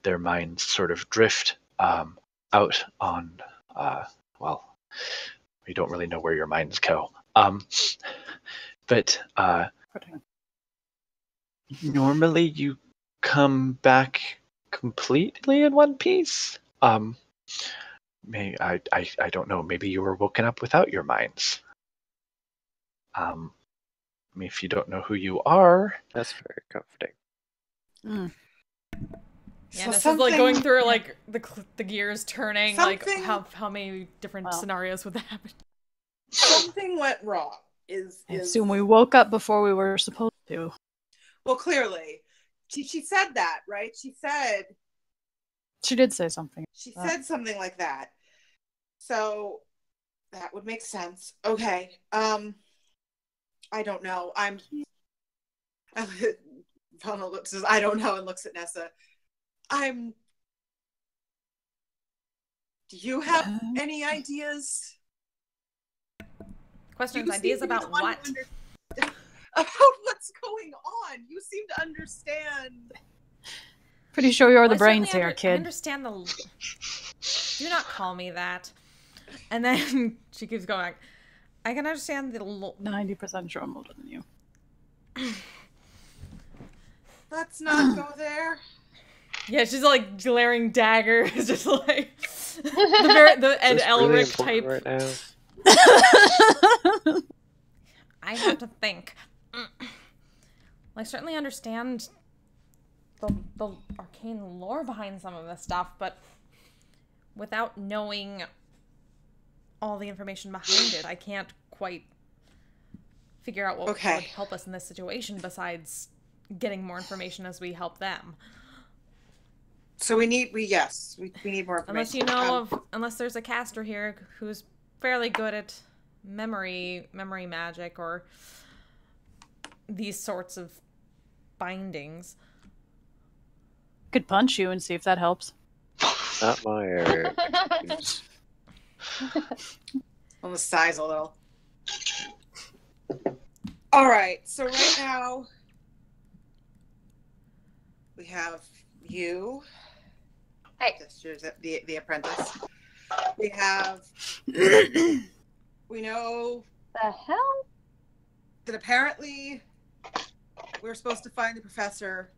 [SPEAKER 1] their minds sort of drift out on, well, we don't really know where your minds go. But normally you come back completely in one piece. I don't know, maybe you were woken up without your minds. I mean, if you don't know who you are,
[SPEAKER 7] That's very comforting.
[SPEAKER 2] Yeah,
[SPEAKER 8] So
[SPEAKER 2] this is like going through like the gears turning, like
[SPEAKER 8] Something-
[SPEAKER 2] how many different scenarios would that happen?
[SPEAKER 8] Something went wrong.
[SPEAKER 3] I assume we woke up before we were supposed to.
[SPEAKER 8] Well, clearly. She said that, right? She
[SPEAKER 3] did say something.
[SPEAKER 8] She said something like that. So that would make sense. Okay. I don't know. Vana says, I don't know, and looks at Nessa. Do you have any ideas?
[SPEAKER 2] Questions,
[SPEAKER 8] You
[SPEAKER 2] ideas
[SPEAKER 8] seem to be
[SPEAKER 2] about
[SPEAKER 8] the one who
[SPEAKER 2] what?
[SPEAKER 8] about what's going on. You seem to understand.
[SPEAKER 3] Pretty sure you're the
[SPEAKER 2] I
[SPEAKER 3] brains
[SPEAKER 2] certainly
[SPEAKER 3] here,
[SPEAKER 2] I
[SPEAKER 3] kid.
[SPEAKER 2] understand the... Do not call me that. And then she keeps going. I can understand the...
[SPEAKER 3] 90% sure I'm older than you.
[SPEAKER 8] Let's not go there.
[SPEAKER 2] Yeah, she's like glaring daggers, just like the Ed
[SPEAKER 7] Is this
[SPEAKER 2] Elric
[SPEAKER 7] really
[SPEAKER 2] type.
[SPEAKER 7] important right now?
[SPEAKER 2] I have to think. I certainly understand the arcane lore behind some of this stuff, but without knowing all the information behind it, I can't quite figure out what would help us in this situation besides getting more information as we help them.
[SPEAKER 8] So we need more information.
[SPEAKER 2] Unless you know unless there's a caster here who's fairly good at memory magic or these sorts of bindings.
[SPEAKER 3] Could punch you and see if that helps.
[SPEAKER 7] Not my area.
[SPEAKER 8] On the size a little. All right. So right now we have you.
[SPEAKER 5] Hey.
[SPEAKER 8] The apprentice. We have. We know
[SPEAKER 5] The hell?
[SPEAKER 8] that apparently we're supposed to find the professor.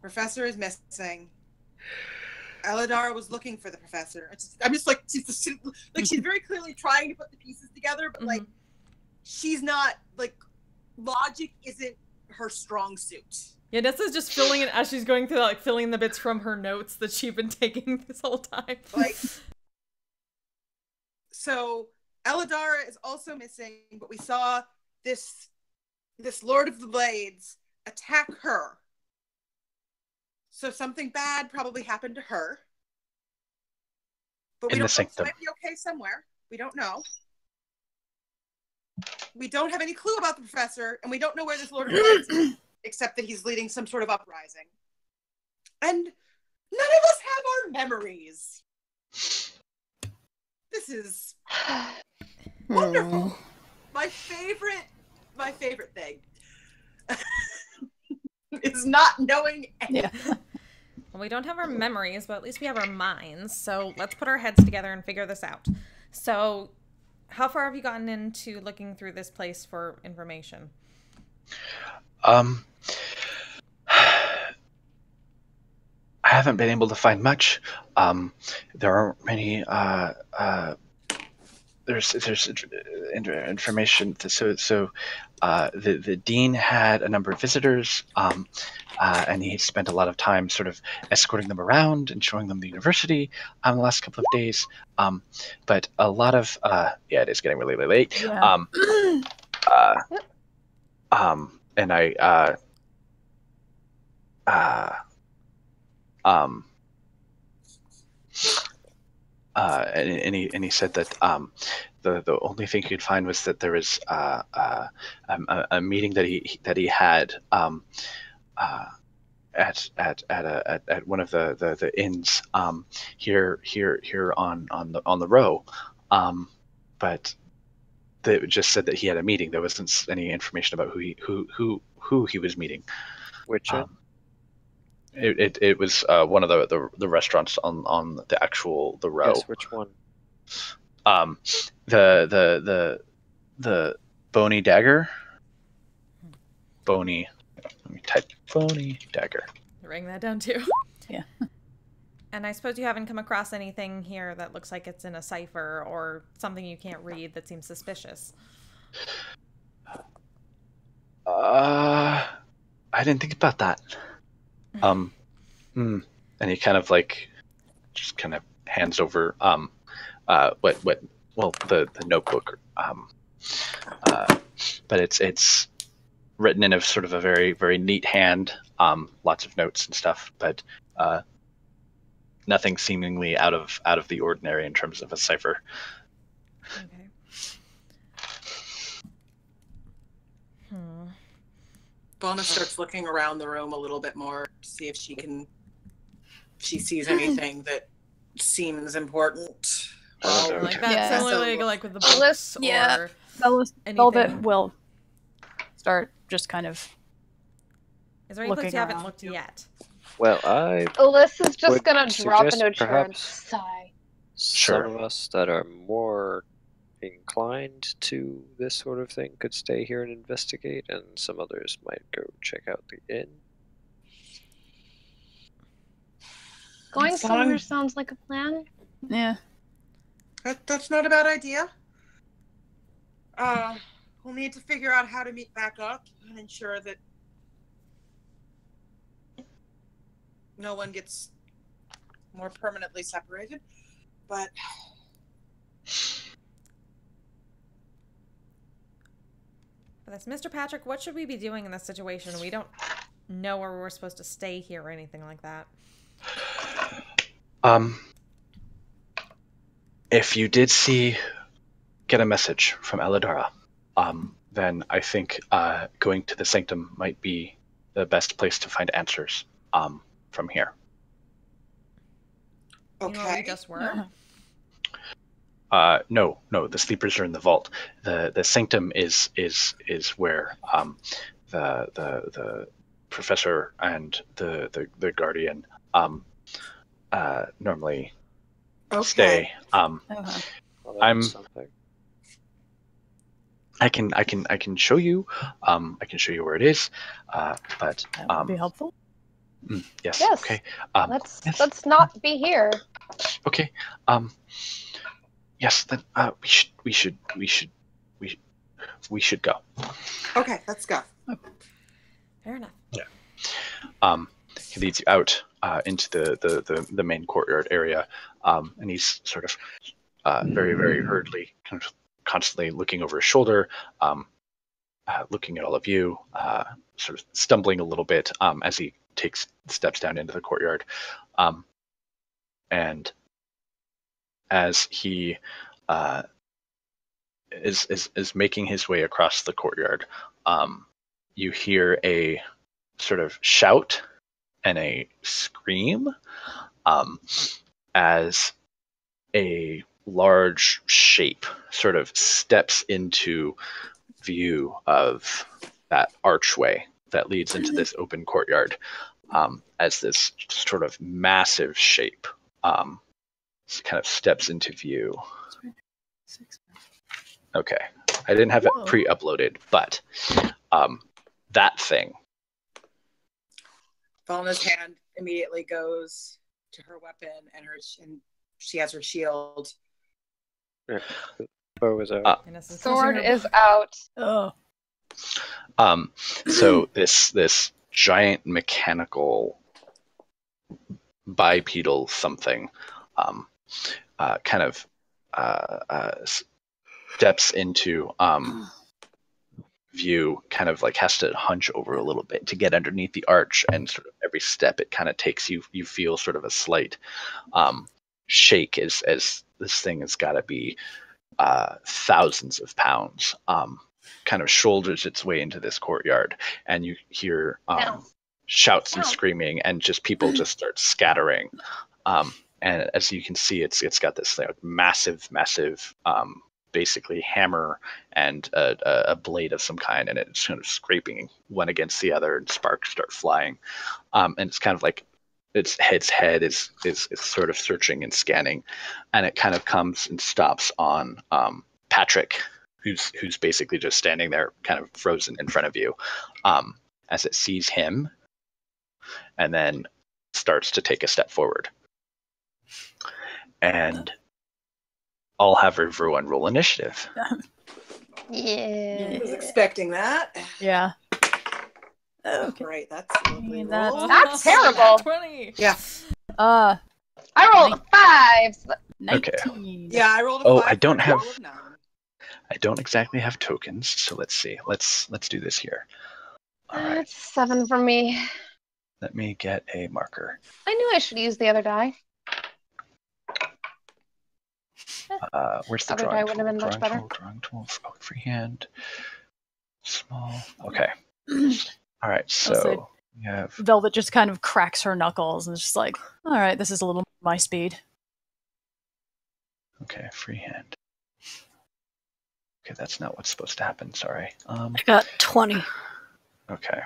[SPEAKER 8] Professor is missing. Eladara was looking for the professor. I'm just like she's very clearly trying to put the pieces together, but like she's not like logic isn't her strong suit.
[SPEAKER 2] Yeah, Nessa's just filling it as she's going through that, like filling the bits from her notes that she's been taking this whole time.
[SPEAKER 8] Like, so Eladara is also missing, but we saw this Lord of the Blades attack her. So something bad probably happened to her. But we don't know. She might be okay somewhere. We don't know. We don't have any clue about the professor, and we don't know where this Lord of the Blades is, except that he's leading some sort of uprising. And none of us have our memories. This is wonderful. My favorite thing is not knowing anything.
[SPEAKER 3] Yeah.
[SPEAKER 2] Well, we don't have our memories, but at least we have our minds. So let's put our heads together and figure this out. So how far have you gotten into looking through this place for information?
[SPEAKER 1] haven't been able to find much. There aren't many. There's information. The dean had a number of visitors, and he spent a lot of time sort of escorting them around and showing them the university the last couple of days. But a lot of it is getting really, really late.
[SPEAKER 3] Yeah.
[SPEAKER 1] And I and he said that the only thing he could find was that there was a meeting that he had at one of the inns here on the row, but they just said that he had a meeting. There wasn't any information about who he was meeting.
[SPEAKER 7] Which inn?
[SPEAKER 1] It was one of the restaurants on the row.
[SPEAKER 7] Yes, which one?
[SPEAKER 1] The Bony Dagger. Bony. Let me type Bony Dagger.
[SPEAKER 2] Writing that down too.
[SPEAKER 3] Yeah.
[SPEAKER 2] And I suppose you haven't come across anything here that looks like it's in a cipher or something you can't read that seems suspicious.
[SPEAKER 1] I didn't think about that. And he kind of just kind of hands over the notebook, but it's written in a sort of a very, very neat hand, lots of notes and stuff, but nothing seemingly out of the ordinary in terms of a cipher.
[SPEAKER 2] Okay.
[SPEAKER 8] Bona starts looking around the room a little bit more to see if she sees anything that seems important.
[SPEAKER 1] Oh,
[SPEAKER 2] Like that,
[SPEAKER 3] Yeah.
[SPEAKER 2] similarly like with the books
[SPEAKER 3] Yeah.
[SPEAKER 2] or
[SPEAKER 3] Velvet
[SPEAKER 2] anything.
[SPEAKER 3] will start just kind of.
[SPEAKER 2] Is there any place
[SPEAKER 3] looking
[SPEAKER 2] you haven't
[SPEAKER 3] around.
[SPEAKER 2] looked yet?
[SPEAKER 7] Well, I
[SPEAKER 5] Alyssa's just
[SPEAKER 7] would
[SPEAKER 5] gonna drop
[SPEAKER 7] suggest
[SPEAKER 5] into a chair and
[SPEAKER 7] perhaps
[SPEAKER 5] sigh.
[SPEAKER 1] Sure.
[SPEAKER 7] some of us that are more inclined to this sort of thing could stay here and investigate, and some others might go check out the inn.
[SPEAKER 5] Going
[SPEAKER 8] That's
[SPEAKER 5] somewhere
[SPEAKER 8] fine.
[SPEAKER 5] sounds like a plan.
[SPEAKER 3] Yeah.
[SPEAKER 8] That's not a bad idea. We'll need to figure out how to meet back up and ensure that no one gets more permanently separated. But
[SPEAKER 2] That's Mr. Patrick, what should we be doing in this situation? We don't know where we're supposed to stay here or anything like that.
[SPEAKER 1] If you did get a message from Elidara, then I think going to the Sanctum might be the best place to find answers from here.
[SPEAKER 2] You know where we
[SPEAKER 8] okay.
[SPEAKER 2] just were?
[SPEAKER 1] No, the sleepers are in the vault. The Sanctum is where the professor and the guardian normally stay.
[SPEAKER 7] Well, that
[SPEAKER 1] I'm-
[SPEAKER 7] was something.
[SPEAKER 1] I can show you. I can show you where it is. But
[SPEAKER 3] That would be helpful.
[SPEAKER 1] yes.
[SPEAKER 5] Yes.
[SPEAKER 1] Okay.
[SPEAKER 5] Let's not be here.
[SPEAKER 1] Okay. Yes. Then we should go.
[SPEAKER 8] Okay, let's go.
[SPEAKER 2] Fair enough.
[SPEAKER 1] He leads you out into the main courtyard area, and he's sort of very, very hurriedly, kind of constantly looking over his shoulder, looking at all of you, sort of stumbling a little bit as he takes steps down into the courtyard. And as he is making his way across the courtyard, you hear a sort of shout and a scream as a large shape sort of steps into view of that archway that leads into this open courtyard, as this sort of massive shape kind of steps into view. Okay, I didn't have it
[SPEAKER 3] Whoa.
[SPEAKER 1] pre-uploaded, but that thing.
[SPEAKER 8] Velna's hand immediately goes to her weapon and she has her shield.
[SPEAKER 7] Yeah. Bow is out.
[SPEAKER 2] Ines is
[SPEAKER 5] Sword
[SPEAKER 2] clutching her
[SPEAKER 5] is
[SPEAKER 2] bow.
[SPEAKER 5] out.
[SPEAKER 3] Oh.
[SPEAKER 1] So this giant mechanical bipedal something kind of steps into view, kind of like has to hunch over a little bit to get underneath the arch, and sort of every step it kind of takes, you feel sort of a slight shake as this thing has got to be thousands of pounds, kind of shoulders its way into this courtyard, and you hear shouts and screaming, and just people just start scattering. And as you can see, it's got this like massive basically hammer and a blade of some kind, and it's kind of scraping one against the other, and sparks start flying. And it's kind of like its head is sort of searching and scanning, and it kind of comes and stops on Patrick, who's basically just standing there, kind of frozen in front of you, as it sees him, and then starts to take a step forward. And I'll have everyone roll initiative.
[SPEAKER 5] Yeah.
[SPEAKER 8] I was expecting that.
[SPEAKER 3] Yeah.
[SPEAKER 8] Oh,
[SPEAKER 3] Okay.
[SPEAKER 8] great. That's a lovely
[SPEAKER 3] That's-
[SPEAKER 8] roll.
[SPEAKER 5] Not terrible.
[SPEAKER 2] 20.
[SPEAKER 8] Yeah.
[SPEAKER 3] Uh,
[SPEAKER 5] I rolled a 5.
[SPEAKER 3] 19.
[SPEAKER 8] Yeah, I rolled a 5.
[SPEAKER 1] I don't
[SPEAKER 8] for a
[SPEAKER 1] have-
[SPEAKER 8] roll of 9.
[SPEAKER 1] I don't exactly have tokens, so let's see. Let's do this here. All right,
[SPEAKER 5] That's 7 for me.
[SPEAKER 1] let me get a marker.
[SPEAKER 5] I knew I should use the other die.
[SPEAKER 1] Where's the
[SPEAKER 5] Other
[SPEAKER 1] drawing
[SPEAKER 5] die would have been
[SPEAKER 1] tool?
[SPEAKER 5] much better.
[SPEAKER 1] Drawing tool. Oh, freehand. Small. Okay. All right. So we have.
[SPEAKER 3] Velvet just kind of cracks her knuckles and is just like, all right, this is a little my speed.
[SPEAKER 1] Okay, freehand. Okay, that's not what's supposed to happen. Sorry.
[SPEAKER 6] I got 20.
[SPEAKER 1] Okay.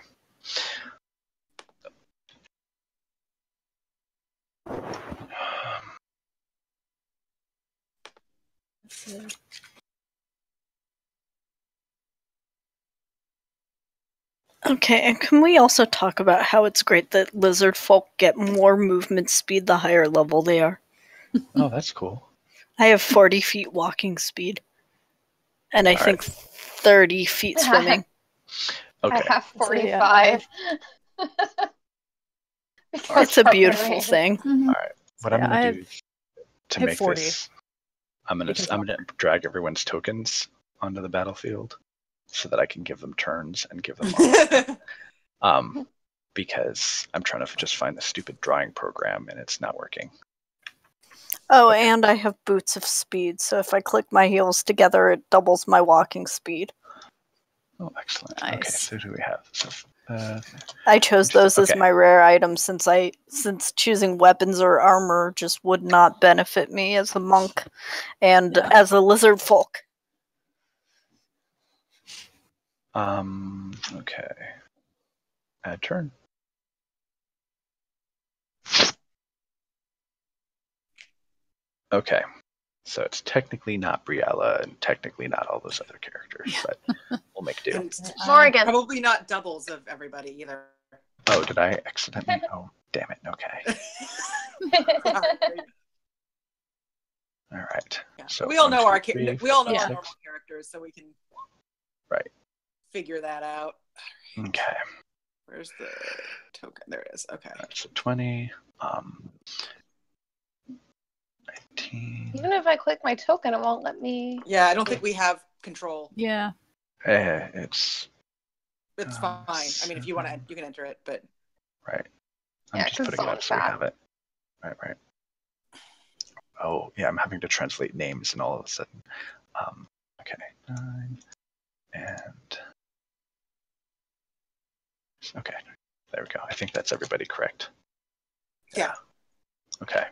[SPEAKER 6] Okay, and can we also talk about how it's great that lizard folk get more movement speed the higher level they are?
[SPEAKER 1] Oh, that's cool.
[SPEAKER 6] I have 40 feet walking speed. And I think 30 feet swimming.
[SPEAKER 5] I
[SPEAKER 1] Okay.
[SPEAKER 5] have
[SPEAKER 3] So, yeah.
[SPEAKER 5] 45.
[SPEAKER 6] It's a beautiful thing.
[SPEAKER 3] Mhm.
[SPEAKER 1] What I'm
[SPEAKER 3] Yeah,
[SPEAKER 1] gonna
[SPEAKER 3] I
[SPEAKER 1] do to
[SPEAKER 3] I have
[SPEAKER 1] make
[SPEAKER 3] 40.
[SPEAKER 1] this, I'm
[SPEAKER 3] Because-
[SPEAKER 1] gonna drag everyone's tokens onto the battlefield so that I can give them turns and give them because I'm trying to just find the stupid drawing program and it's not working.
[SPEAKER 6] Oh, and I have boots of speed, so if I click my heels together, it doubles my walking speed.
[SPEAKER 1] Oh, excellent. Okay,
[SPEAKER 3] Nice.
[SPEAKER 1] so who do we have? So,
[SPEAKER 6] I chose those as
[SPEAKER 1] Okay.
[SPEAKER 6] my rare items since choosing weapons or armor just would not benefit me as a monk and
[SPEAKER 3] Yeah.
[SPEAKER 6] as a lizard folk.
[SPEAKER 1] okay. Add turn. Okay. So it's technically not Briella and technically not all those other characters, but we'll make do.
[SPEAKER 8] And
[SPEAKER 5] Morgan.
[SPEAKER 8] probably not doubles of everybody either.
[SPEAKER 1] Oh, did I accidentally? Oh, damn it. Okay. All right.
[SPEAKER 8] Yeah.
[SPEAKER 1] So
[SPEAKER 8] we all know our
[SPEAKER 1] 1, 2, 3,
[SPEAKER 8] we all know
[SPEAKER 1] 4,
[SPEAKER 8] our
[SPEAKER 1] 6.
[SPEAKER 8] normal characters, so we can
[SPEAKER 1] Right.
[SPEAKER 8] figure that out.
[SPEAKER 1] Okay.
[SPEAKER 8] Where's the token? There it is. Okay.
[SPEAKER 1] All right, so 20. 19.
[SPEAKER 5] Even if I click my token, it won't let me.
[SPEAKER 8] Yeah, I don't think we have control.
[SPEAKER 3] Yeah.
[SPEAKER 1] It's
[SPEAKER 8] It's fine. I mean, if you want to, you can enter it, but
[SPEAKER 1] right. I'm
[SPEAKER 5] Yeah,
[SPEAKER 1] just
[SPEAKER 5] 'cause
[SPEAKER 1] putting it up
[SPEAKER 5] someone's
[SPEAKER 1] so we
[SPEAKER 5] bad.
[SPEAKER 1] have it. Right. Oh, yeah, I'm having to translate names and all of a sudden. Okay. 9 and. Okay. There we go. I think that's everybody correct.
[SPEAKER 8] yeah.
[SPEAKER 1] Okay.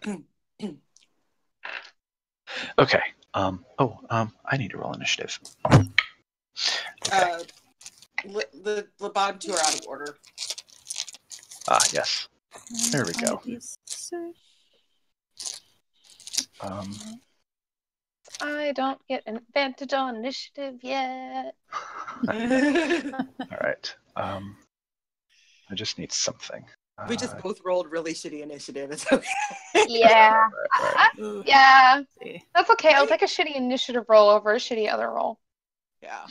[SPEAKER 1] Okay. I need to roll initiative. Okay.
[SPEAKER 8] The bottom two are out of order.
[SPEAKER 1] Yes. There we go.
[SPEAKER 5] I don't get an advantage on initiative yet.
[SPEAKER 1] All right. I just need something.
[SPEAKER 8] We just both rolled really shitty initiative. It's okay.
[SPEAKER 5] Yeah.
[SPEAKER 3] Ugh.
[SPEAKER 5] Yeah.
[SPEAKER 3] See.
[SPEAKER 5] That's okay. I'll take a shitty initiative roll over a shitty other roll.
[SPEAKER 8] Yeah.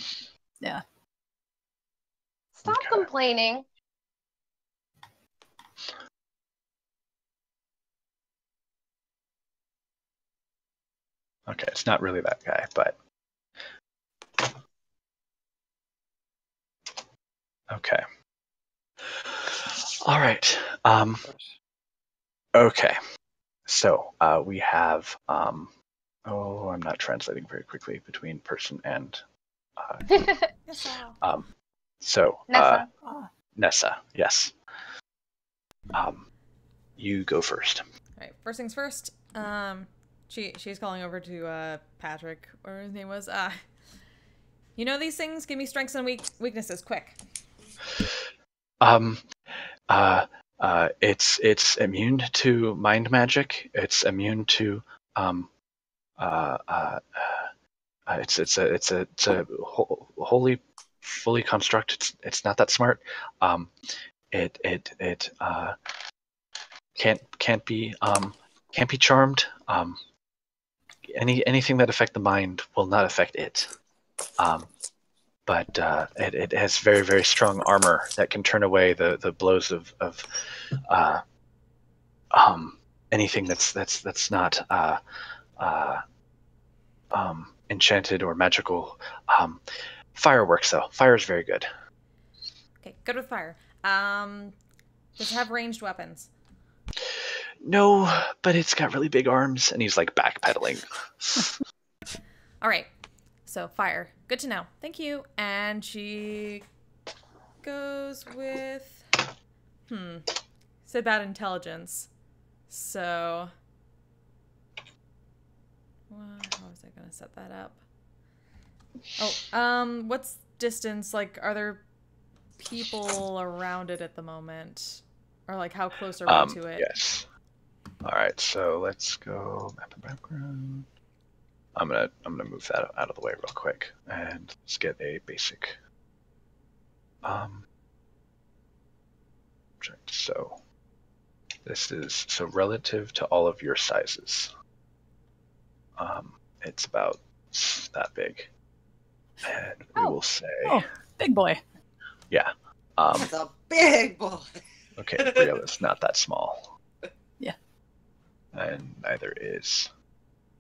[SPEAKER 3] Yeah.
[SPEAKER 5] Stop
[SPEAKER 1] Okay.
[SPEAKER 5] complaining.
[SPEAKER 1] Okay, it's not really that guy, but okay. All right. Okay. So we have. Oh, I'm not translating very quickly between person and.
[SPEAKER 2] Yes,
[SPEAKER 1] So
[SPEAKER 5] Nessa.
[SPEAKER 1] Nessa, yes. You go first.
[SPEAKER 2] All right. First things first. She's calling over to Patrick, or his name was. You know these things. Give me strengths and weaknesses, quick.
[SPEAKER 1] It's immune to mind magic. It's immune to it's a wholly fully construct. It's not that smart. It can't be charmed. Anything that affect the mind will not affect it. But it has very, very strong armor that can turn away the blows of anything that's not enchanted or magical. Fireworks though, fire is very good.
[SPEAKER 2] Okay, good with fire. Does it have ranged weapons?
[SPEAKER 1] No, but it's got really big arms, and he's like backpedaling.
[SPEAKER 2] All right. So fire. Good to know. Thank you. And she goes with said about intelligence. So how was I gonna set that up? Oh, what's distance? Like, are there people around it at the moment? Or like how close are we to it?
[SPEAKER 1] Yes. Alright, so let's go map and background. I'm gonna move that out of the way real quick and let's get a basic object. So this is relative to all of your sizes. It's about that big. And we will say
[SPEAKER 3] big boy.
[SPEAKER 1] yeah.
[SPEAKER 8] That's a big boy.
[SPEAKER 1] Okay, Brio's not that small.
[SPEAKER 3] Yeah.
[SPEAKER 1] And neither is.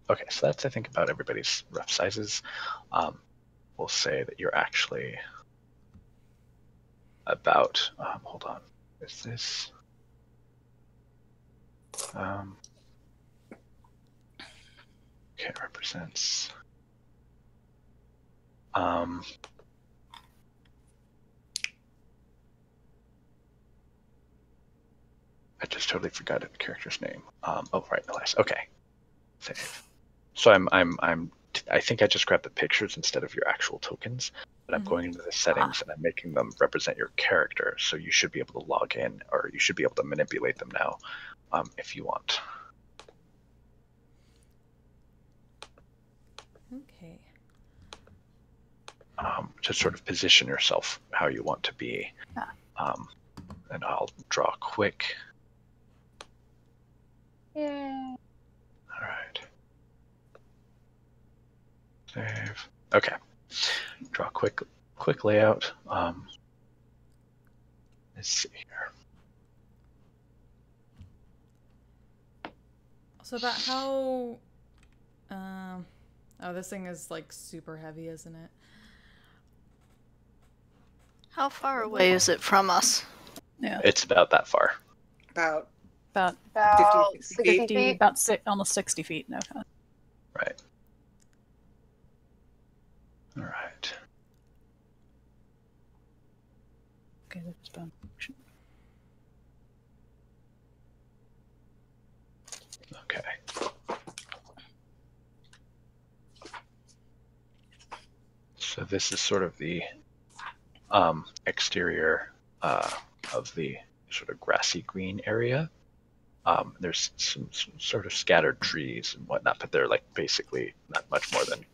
[SPEAKER 1] Okay, so that's I think about everybody's rough sizes. We'll say that you're actually about. Hold on. Is this? Okay, it represents. I just totally forgot the character's name. Oh, right, Elias. Okay. Save. So I think I just grabbed the pictures instead of your actual tokens, but I'm going into the settings and I'm making them represent your character. So you should be able to log in, or you should be able to manipulate them now, if you want.
[SPEAKER 2] Okay.
[SPEAKER 1] To sort of position yourself how you want to be. And I'll draw quick.
[SPEAKER 5] Yeah.
[SPEAKER 1] All right. Save. Okay. Draw quick layout. Let's see here.
[SPEAKER 2] So about how oh, this thing is like super heavy, isn't it?
[SPEAKER 6] How far away is it from us?
[SPEAKER 3] Yeah.
[SPEAKER 1] It's about that far.
[SPEAKER 8] About
[SPEAKER 3] About
[SPEAKER 5] 60 feet.
[SPEAKER 3] almost 60 feet. No.
[SPEAKER 1] Right. All right.
[SPEAKER 3] Okay, that's done.
[SPEAKER 1] Okay. So this is sort of the exterior of the sort of grassy green area. There's some sort of scattered trees and whatnot, but they're like basically not much more than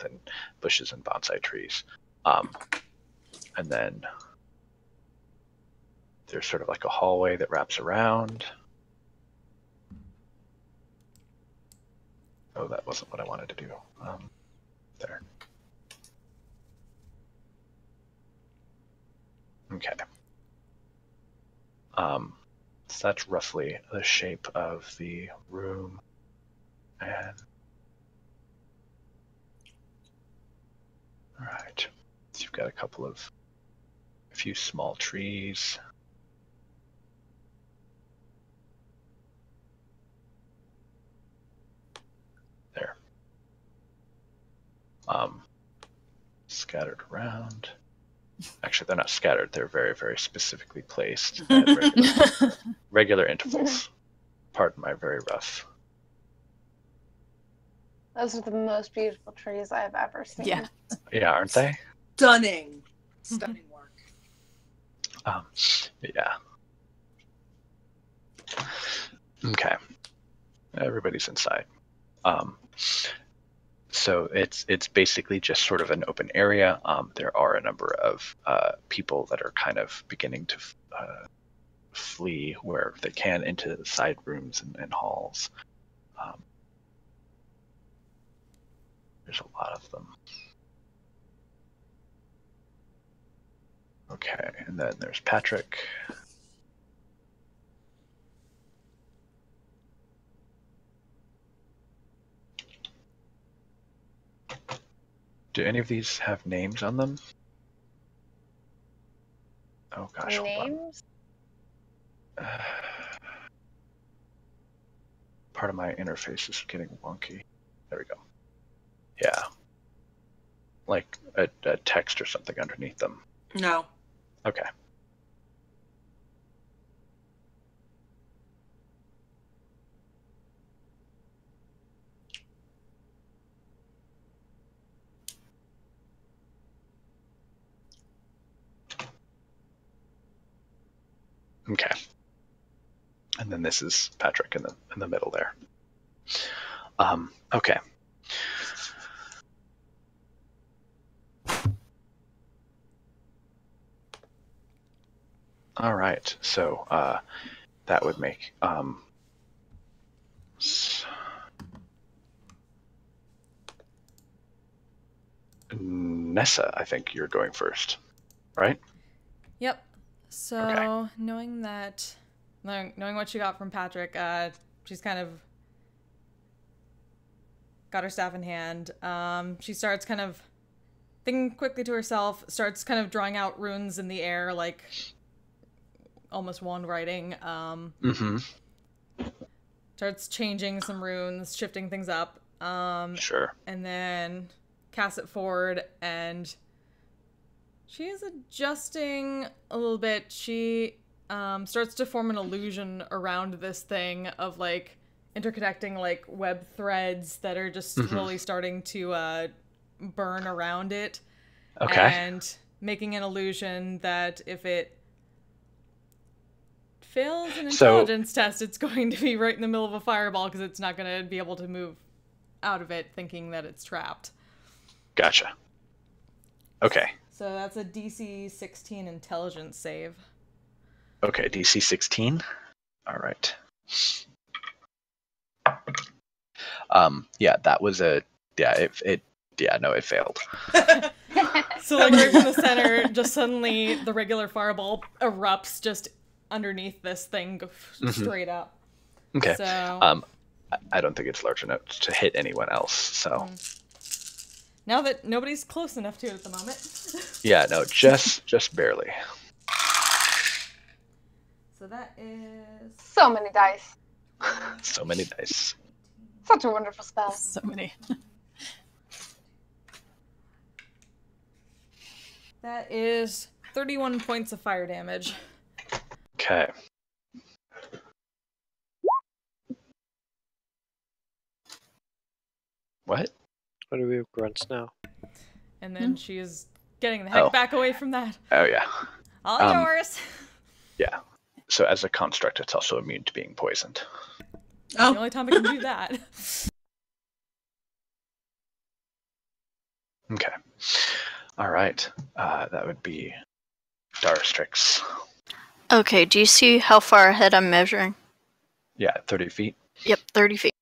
[SPEAKER 1] bushes and bonsai trees. And then there's sort of like a hallway that wraps around. Oh, that wasn't what I wanted to do. There. Okay. So that's roughly the shape of the room. And all right. So you've got a few small trees. There. Scattered around. Actually, they're not scattered. They're very, very specifically placed at regular intervals. Pardon my very rough.
[SPEAKER 5] Those are the most beautiful trees I've ever seen.
[SPEAKER 3] Yeah.
[SPEAKER 1] Yeah, aren't they?
[SPEAKER 8] Stunning. Stunning work.
[SPEAKER 1] Yeah. Okay. Everybody's inside. So it's basically just sort of an open area. There are a number of people that are kind of beginning to flee where they can into the side rooms and halls. There's a lot of them. Okay, and then there's Patrick. Do any of these have names on them? Oh gosh,
[SPEAKER 5] Names?
[SPEAKER 1] hold on. Part of my interface is getting wonky. There we go. Yeah. Like a text or something underneath them.
[SPEAKER 8] No.
[SPEAKER 1] Okay. Okay. And then this is Patrick in the middle there. Okay. All right. So that would make Nessa, I think you're going first, right?
[SPEAKER 2] Yep. So
[SPEAKER 1] Okay.
[SPEAKER 2] knowing what you got from Patrick, she's kind of got her staff in hand. She starts kind of thinking quickly to herself, starts kind of drawing out runes in the air, like almost wand writing. Starts changing some runes, shifting things up.
[SPEAKER 1] Sure.
[SPEAKER 2] And then casts it forward, and she is adjusting a little bit. She starts to form an illusion around this thing of like interconnecting like web threads that are just slowly starting to burn around it.
[SPEAKER 1] Okay.
[SPEAKER 2] And making an illusion that if it fails an intelligence test, it's going to be right in the middle of a fireball because it's not going to be able to move out of it, thinking that it's trapped.
[SPEAKER 1] Gotcha. Okay.
[SPEAKER 2] So that's a DC 16 intelligence save.
[SPEAKER 1] Okay, DC 16. All right. Yeah, that was it failed.
[SPEAKER 2] So like right from the center, just suddenly the regular fireball erupts just underneath this thing straight up.
[SPEAKER 1] Okay.
[SPEAKER 2] So
[SPEAKER 1] I don't think it's large enough to hit anyone else, so
[SPEAKER 2] now that nobody's close enough to it at the moment.
[SPEAKER 1] yeah, no, just barely.
[SPEAKER 2] So that is
[SPEAKER 5] So many dice.
[SPEAKER 1] So many dice.
[SPEAKER 5] Such a wonderful spell.
[SPEAKER 3] So many.
[SPEAKER 2] that is 31 points of fire damage.
[SPEAKER 1] Okay. What?
[SPEAKER 7] What do we have grunts now?
[SPEAKER 2] And then she is getting the heck back away from that.
[SPEAKER 1] Oh yeah.
[SPEAKER 2] All yours.
[SPEAKER 1] Yeah. So as a construct, it's also immune to being poisoned.
[SPEAKER 2] The only time I can do that.
[SPEAKER 1] Okay. All right. That would be Darastrix.
[SPEAKER 6] Okay, do you see how far ahead I'm measuring?
[SPEAKER 1] Yeah, 30 feet.
[SPEAKER 6] Yep, 30 feet.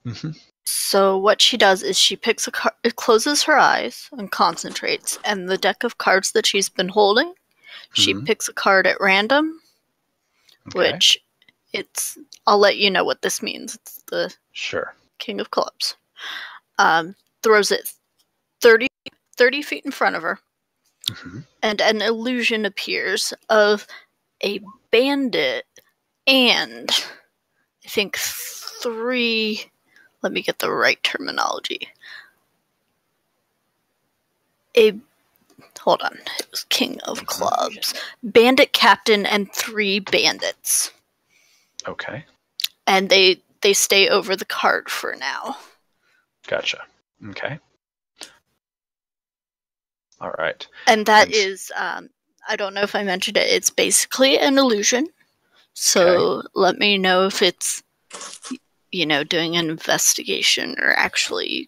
[SPEAKER 1] Mm-hmm.
[SPEAKER 6] So what she does is she picks a card, closes her eyes and concentrates, and the deck of cards that she's been holding, she
[SPEAKER 1] Mhm.
[SPEAKER 6] picks a card at random,
[SPEAKER 1] Okay.
[SPEAKER 6] which I'll let you know what this means. It's the
[SPEAKER 1] Sure.
[SPEAKER 6] King of Clubs. Throws it 30 feet in front of her,
[SPEAKER 1] Mm-hmm.
[SPEAKER 6] and an illusion appears of a bandit and I think 3. Let me get the right terminology. Hold on. It was King of Clubs. Bandit captain and 3 bandits.
[SPEAKER 1] Okay.
[SPEAKER 6] And they stay over the card for now.
[SPEAKER 1] Gotcha. Okay. All right.
[SPEAKER 6] And that is, I don't know if I mentioned it, it's basically an illusion. So let me know if it's, doing an investigation or actually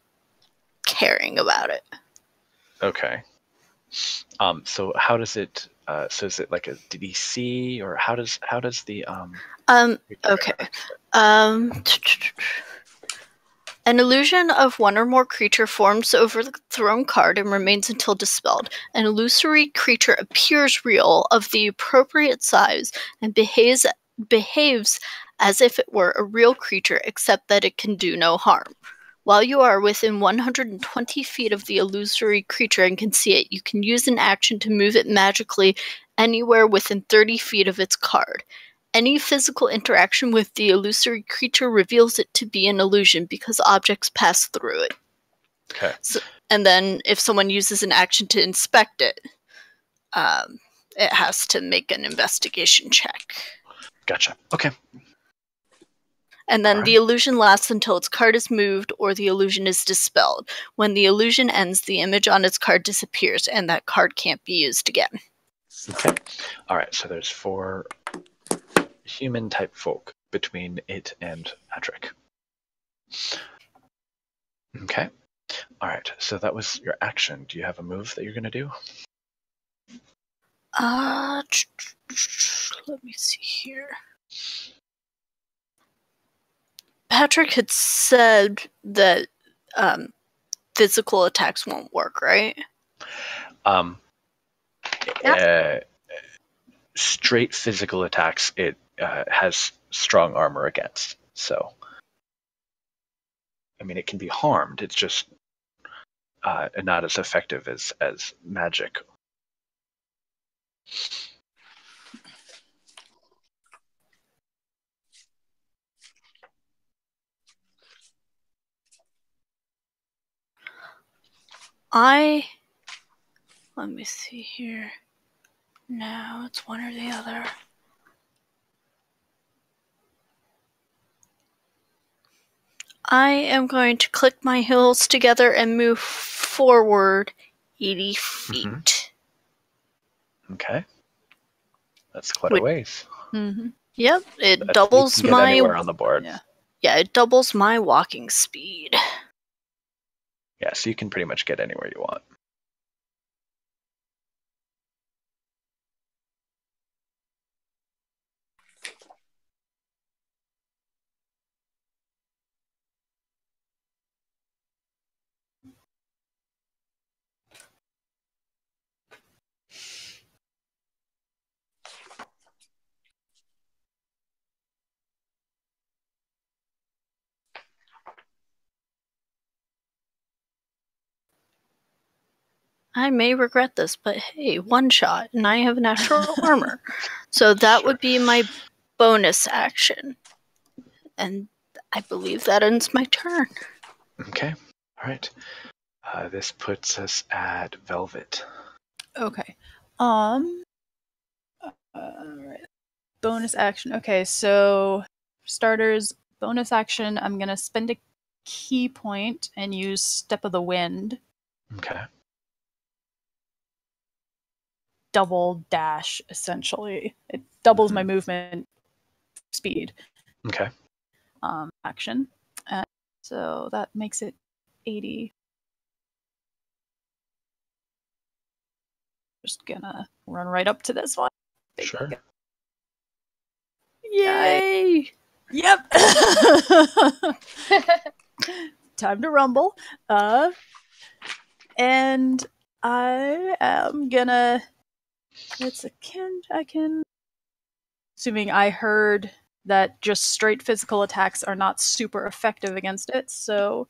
[SPEAKER 6] caring about it.
[SPEAKER 1] Okay. So how does it? So is it like a DC, or how does the
[SPEAKER 6] Okay. An illusion of one or more creature forms over the thrown card and remains until dispelled. An illusory creature appears real, of the appropriate size, and behaves as if it were a real creature, except that it can do no harm. While you are within 120 feet of the illusory creature and can see it, you can use an action to move it magically anywhere within 30 feet of its card. Any physical interaction with the illusory creature reveals it to be an illusion because objects pass through it.
[SPEAKER 1] Okay.
[SPEAKER 6] So, and then if someone uses an action to inspect it, it has to make an investigation check.
[SPEAKER 1] Gotcha. Okay.
[SPEAKER 6] And then the illusion lasts until its card is moved or the illusion is dispelled. When the illusion ends, the image on its card disappears and that card can't be used again.
[SPEAKER 1] Okay. All right. So there's 4 human type folk between it and Patrick. Okay. All right. So that was your action. Do you have a move that you're going to do?
[SPEAKER 6] Let me see here. Patrick had said that physical attacks won't work, right?
[SPEAKER 1] Straight physical attacks, it has strong armor against. So, I mean, it can be harmed. It's just not as effective as magic.
[SPEAKER 6] Let me see here. No, it's one or the other. I am going to click my heels together and move forward 80 feet.
[SPEAKER 1] Mm-hmm. Okay. That's quite a ways.
[SPEAKER 3] Mm-hmm.
[SPEAKER 6] Yep, it doubles my...
[SPEAKER 1] anywhere on the board.
[SPEAKER 6] Yeah, it doubles my walking speed.
[SPEAKER 1] Yeah, so you can pretty much get anywhere you want.
[SPEAKER 6] I may regret this, but hey, 1 shot, and I have natural armor. So that would be my bonus action. And I believe that ends my turn.
[SPEAKER 1] Okay. All right. This puts us at Velvet.
[SPEAKER 3] Okay. All right. Bonus action. Okay, so starters, bonus action, I'm going to spend a key point and use Step of the Wind.
[SPEAKER 1] Okay.
[SPEAKER 3] Double dash, essentially. It doubles my movement speed.
[SPEAKER 1] Okay.
[SPEAKER 3] Action. So that makes it 80. Just gonna run right up to this one.
[SPEAKER 1] Sure.
[SPEAKER 6] Yay!
[SPEAKER 3] Yep. Time to rumble. And I am gonna. I can. Assuming I heard that just straight physical attacks are not super effective against it, so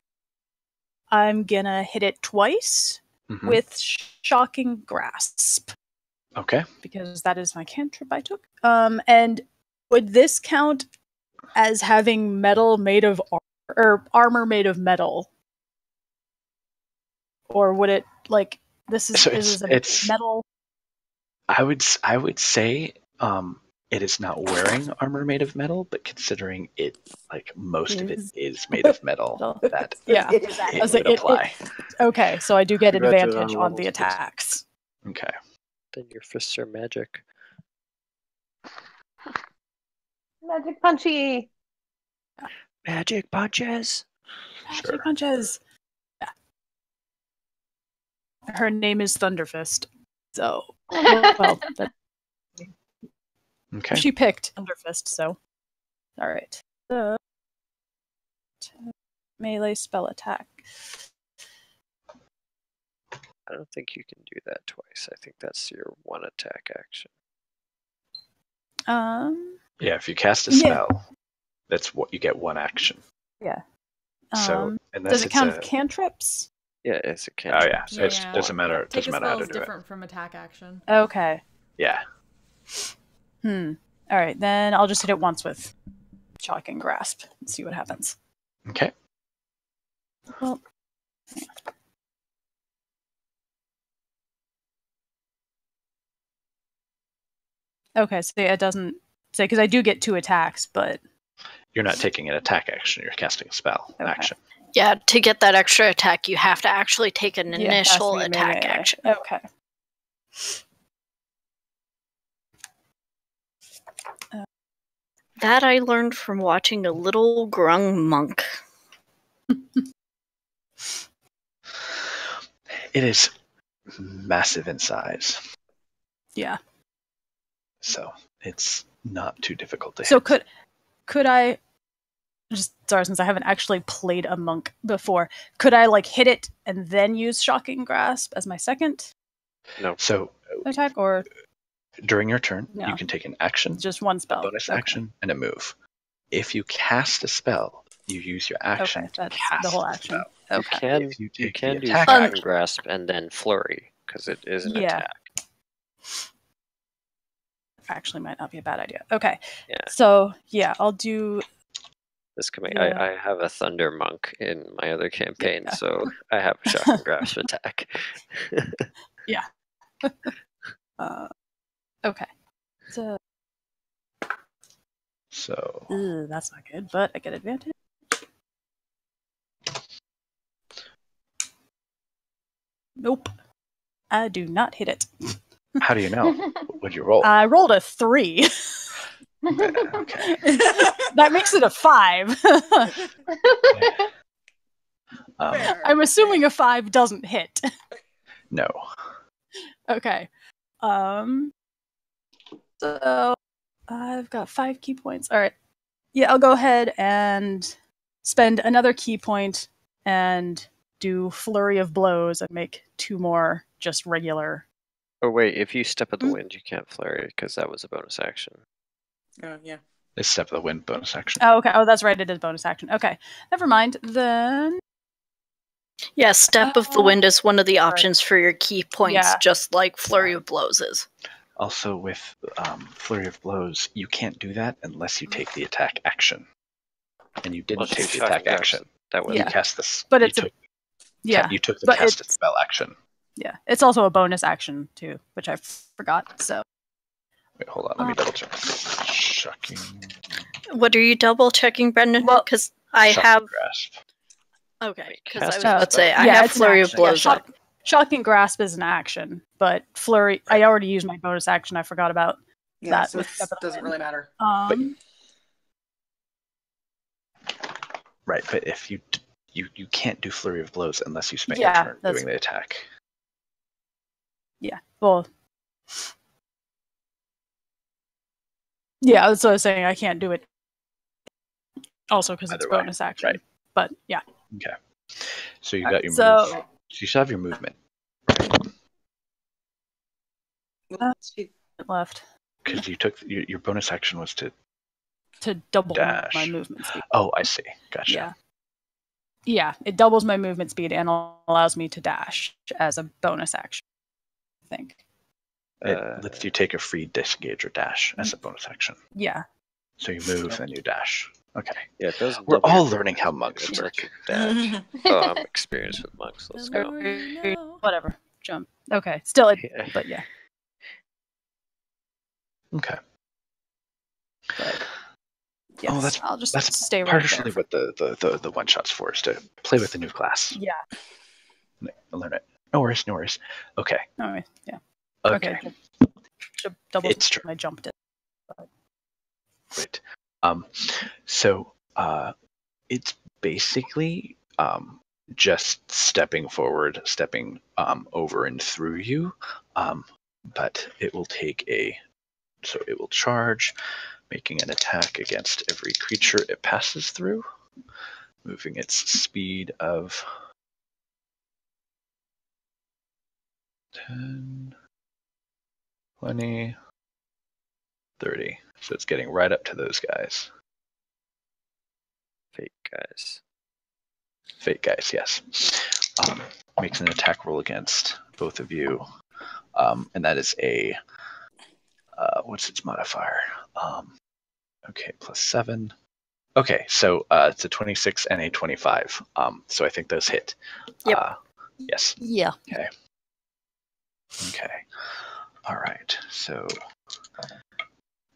[SPEAKER 3] I'm gonna hit it twice with Shocking Grasp.
[SPEAKER 1] Okay.
[SPEAKER 3] Because that is my cantrip I took. And would this count as having metal made of armor made of metal? Or would it this is,
[SPEAKER 1] So
[SPEAKER 3] it's metal?
[SPEAKER 1] I would say it is not wearing armor made of metal, but considering it most of it is made of metal, that it would apply.
[SPEAKER 3] Okay, so I do get
[SPEAKER 7] You got to
[SPEAKER 3] advantage on
[SPEAKER 7] level
[SPEAKER 3] the
[SPEAKER 7] 6.
[SPEAKER 3] attacks.
[SPEAKER 1] Okay.
[SPEAKER 7] Then your fists are magic.
[SPEAKER 5] Magic punchy.
[SPEAKER 7] Magic punches.
[SPEAKER 3] Magic punches. Yeah. Her name is Thunderfist. So, well,
[SPEAKER 1] Okay.
[SPEAKER 3] she picked Thunderfist, so. Alright. Melee spell attack.
[SPEAKER 7] I don't think you can do that twice. I think that's your one attack action.
[SPEAKER 1] Yeah, if you cast a spell, that's what you get one action.
[SPEAKER 3] Yeah.
[SPEAKER 1] So,
[SPEAKER 3] does it count as cantrips?
[SPEAKER 7] Yeah, it's a cantrip.
[SPEAKER 1] Oh yeah, so it doesn't matter. It
[SPEAKER 2] Take
[SPEAKER 1] doesn't
[SPEAKER 2] a
[SPEAKER 1] matter how
[SPEAKER 2] spell
[SPEAKER 1] to
[SPEAKER 2] is
[SPEAKER 1] do it.
[SPEAKER 2] different from attack action.
[SPEAKER 3] Okay.
[SPEAKER 1] Yeah.
[SPEAKER 3] Alright, then I'll just hit it once with Shocking Grasp and see what happens.
[SPEAKER 1] Okay.
[SPEAKER 3] Well, okay, so it doesn't say, because I do get 2 attacks, but...
[SPEAKER 1] You're not taking an attack action, you're casting a spell action.
[SPEAKER 6] Yeah, to get that extra attack, you have to actually take an initial attack action.
[SPEAKER 3] Okay.
[SPEAKER 6] That I learned from watching a little grung monk.
[SPEAKER 1] It is massive in size.
[SPEAKER 3] Yeah.
[SPEAKER 1] So it's not too difficult to hit.
[SPEAKER 3] So could I just since I haven't actually played a monk before, could I hit it and then use Shocking Grasp as my second
[SPEAKER 1] So
[SPEAKER 3] attack, or
[SPEAKER 1] during your turn,
[SPEAKER 3] No.
[SPEAKER 1] you can take an action,
[SPEAKER 3] just one spell?
[SPEAKER 1] a bonus action, and a move. If you cast a spell, you use your action to
[SPEAKER 3] that's
[SPEAKER 1] cast
[SPEAKER 3] the whole
[SPEAKER 1] the
[SPEAKER 3] action.
[SPEAKER 1] spell.
[SPEAKER 3] Okay.
[SPEAKER 1] If you
[SPEAKER 7] You
[SPEAKER 1] take
[SPEAKER 7] can
[SPEAKER 1] the
[SPEAKER 7] do
[SPEAKER 1] attack
[SPEAKER 7] Shocking
[SPEAKER 1] action,
[SPEAKER 7] Grasp and then Flurry, because it is an
[SPEAKER 3] Yeah.
[SPEAKER 7] attack.
[SPEAKER 3] Actually might not be a bad idea. Okay.
[SPEAKER 7] Yeah.
[SPEAKER 3] So, I'll do...
[SPEAKER 7] This can make,
[SPEAKER 3] Yeah.
[SPEAKER 7] I have a Thunder Monk in my other campaign,
[SPEAKER 3] Yeah.
[SPEAKER 7] so I have a Shocking Grasp attack.
[SPEAKER 3] Okay. So... that's not good, but I get advantage. Nope. I do not hit it.
[SPEAKER 1] how do you know? What'd you roll?
[SPEAKER 3] I rolled a 3.
[SPEAKER 1] Okay.
[SPEAKER 3] That makes it a 5. I'm assuming a 5 doesn't hit.
[SPEAKER 1] No.
[SPEAKER 3] Okay. So I've got 5 key points. All right. Yeah, I'll go ahead and spend another key point and do Flurry of Blows and make 2 more just regular.
[SPEAKER 7] Oh wait, if you step of the wind, you can't Flurry, because that was a bonus action.
[SPEAKER 8] Oh, yeah.
[SPEAKER 1] It's step of the wind bonus action.
[SPEAKER 3] Oh, okay. Oh, that's right. It is bonus action. Okay. Never mind. Then...
[SPEAKER 6] Yeah, Step of the Wind is one of the options for your key points,
[SPEAKER 3] Yeah.
[SPEAKER 6] just like Flurry of Blows is.
[SPEAKER 1] Also, with Flurry of Blows, you can't do that unless you take the attack action. And you didn't
[SPEAKER 7] Well,
[SPEAKER 1] take the
[SPEAKER 7] Shocking
[SPEAKER 1] attack
[SPEAKER 7] Grasp,
[SPEAKER 1] action.
[SPEAKER 7] That was
[SPEAKER 3] Yeah.
[SPEAKER 1] You cast this.
[SPEAKER 3] But
[SPEAKER 1] you
[SPEAKER 3] it's
[SPEAKER 1] took, you took the
[SPEAKER 3] but
[SPEAKER 1] cast a
[SPEAKER 3] it's-
[SPEAKER 1] spell action.
[SPEAKER 3] Yeah. It's also a bonus action, too, which I forgot. So...
[SPEAKER 1] Wait, hold on. Let me double check. Shocking.
[SPEAKER 6] What are you double checking, Brendan?
[SPEAKER 3] Well,
[SPEAKER 6] Because I
[SPEAKER 1] Shocking
[SPEAKER 6] have.
[SPEAKER 1] Grasp.
[SPEAKER 6] Okay, because
[SPEAKER 7] Cast
[SPEAKER 6] I was
[SPEAKER 7] a
[SPEAKER 6] about to say,
[SPEAKER 7] spell.
[SPEAKER 6] I have
[SPEAKER 3] it's an
[SPEAKER 6] Flurry of
[SPEAKER 3] action. Yeah,
[SPEAKER 6] Blows up.
[SPEAKER 3] Shocking Grasp is an action, but Flurry... I already used my bonus action. I forgot about
[SPEAKER 8] Yeah,
[SPEAKER 3] that.
[SPEAKER 8] so
[SPEAKER 3] with
[SPEAKER 8] it
[SPEAKER 3] Step of the
[SPEAKER 8] doesn't
[SPEAKER 3] Wind.
[SPEAKER 8] really matter.
[SPEAKER 1] Right, but if you can't do Flurry of Blows unless you spend
[SPEAKER 3] Yeah,
[SPEAKER 1] your turn
[SPEAKER 3] that's-
[SPEAKER 1] doing the attack.
[SPEAKER 3] Yeah. Well... Yeah, that's what I was saying. I can't do it. Also, because it's
[SPEAKER 1] Either way,
[SPEAKER 3] bonus action.
[SPEAKER 1] right.
[SPEAKER 3] But yeah.
[SPEAKER 1] Okay. So you
[SPEAKER 3] All
[SPEAKER 1] got
[SPEAKER 3] right,
[SPEAKER 1] your
[SPEAKER 3] so-
[SPEAKER 1] move. So you still have your movement.
[SPEAKER 3] Left
[SPEAKER 1] Because you took your bonus action was to
[SPEAKER 3] double
[SPEAKER 1] dash.
[SPEAKER 3] my movement speed.
[SPEAKER 1] Oh, I see. Gotcha.
[SPEAKER 3] Yeah. Yeah, it doubles my movement speed and allows me to dash as a bonus action, I think.
[SPEAKER 1] It lets you take a free disengage or dash as a bonus action.
[SPEAKER 3] Yeah.
[SPEAKER 1] So you move and you dash. Okay.
[SPEAKER 7] Yeah, it doesn't.
[SPEAKER 1] We're
[SPEAKER 7] double
[SPEAKER 1] all
[SPEAKER 7] your
[SPEAKER 1] learning how
[SPEAKER 7] movement
[SPEAKER 1] monks
[SPEAKER 7] speed, it
[SPEAKER 1] work.
[SPEAKER 7] lets you dash. Oh, I'm experienced with monks. Let's
[SPEAKER 2] The
[SPEAKER 7] go.
[SPEAKER 2] more you know.
[SPEAKER 3] Whatever. Jump. Okay. Still,
[SPEAKER 7] Yeah.
[SPEAKER 3] but yeah.
[SPEAKER 1] Okay.
[SPEAKER 3] But yes,
[SPEAKER 1] Oh, that's
[SPEAKER 3] I'll just
[SPEAKER 1] that's
[SPEAKER 3] stay right
[SPEAKER 1] partially
[SPEAKER 3] there.
[SPEAKER 1] what the one shot's for, is to play with the new class.
[SPEAKER 3] Yeah.
[SPEAKER 1] Learn it. No worries, no worries. Okay.
[SPEAKER 3] Anyway, yeah.
[SPEAKER 1] Okay.
[SPEAKER 3] Double
[SPEAKER 1] It's true.
[SPEAKER 3] I jumped it.
[SPEAKER 1] Right. So it's basically just stepping forward, stepping over and through you. But it will take so it will charge, making an attack against every creature it passes through, moving its speed of 10, 20, 30. So it's getting right up to those guys.
[SPEAKER 7] Fake guys.
[SPEAKER 1] Fake guys, yes. Makes an attack roll against both of you. And that is a, what's its modifier? Okay, +7. Okay, so it's a 26 and a 25. So I think those hit.
[SPEAKER 6] Yep.
[SPEAKER 1] Yes.
[SPEAKER 3] Yeah.
[SPEAKER 1] Okay. Okay. All right. So,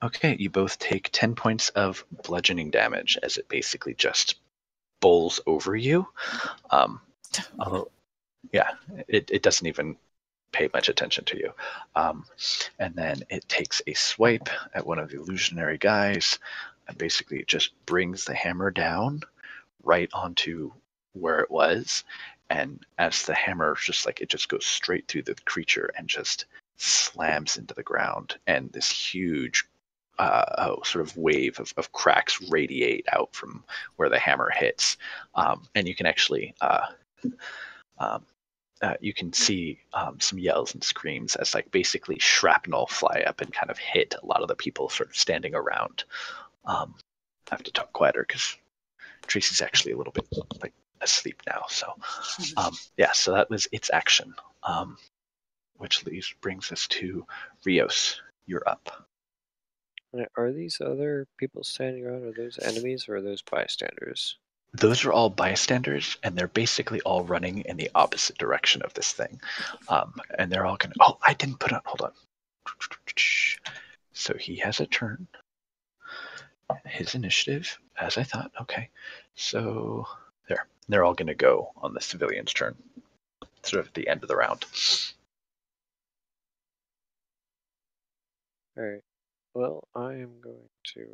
[SPEAKER 1] okay, you both take 10 points of bludgeoning damage as it basically just bowls over you. Although, yeah, it doesn't even pay much attention to you. And then it takes a swipe at one of the illusionary guys and basically just brings the hammer down right onto where it was. And as the hammer it just goes straight through the creature and just slams into the ground, and this huge sort of wave of cracks radiate out from where the hammer hits. And you can actually you can see some yells and screams as basically shrapnel fly up and kind of hit a lot of the people sort of standing around. I have to talk quieter because Tracy's actually a little bit asleep now. So yeah, so that was its action, which brings us to Rios. You're up.
[SPEAKER 7] Are these other people standing around? Are those enemies or are those bystanders?
[SPEAKER 1] Those are all bystanders, and they're basically all running in the opposite direction of this thing. And they're all going to... Oh, I didn't put on... Hold on. So he has a turn. His initiative, as I thought. Okay. So there. They're all going to go on the civilian's turn. Sort of at the end of the round.
[SPEAKER 7] Alright. Well, I am going to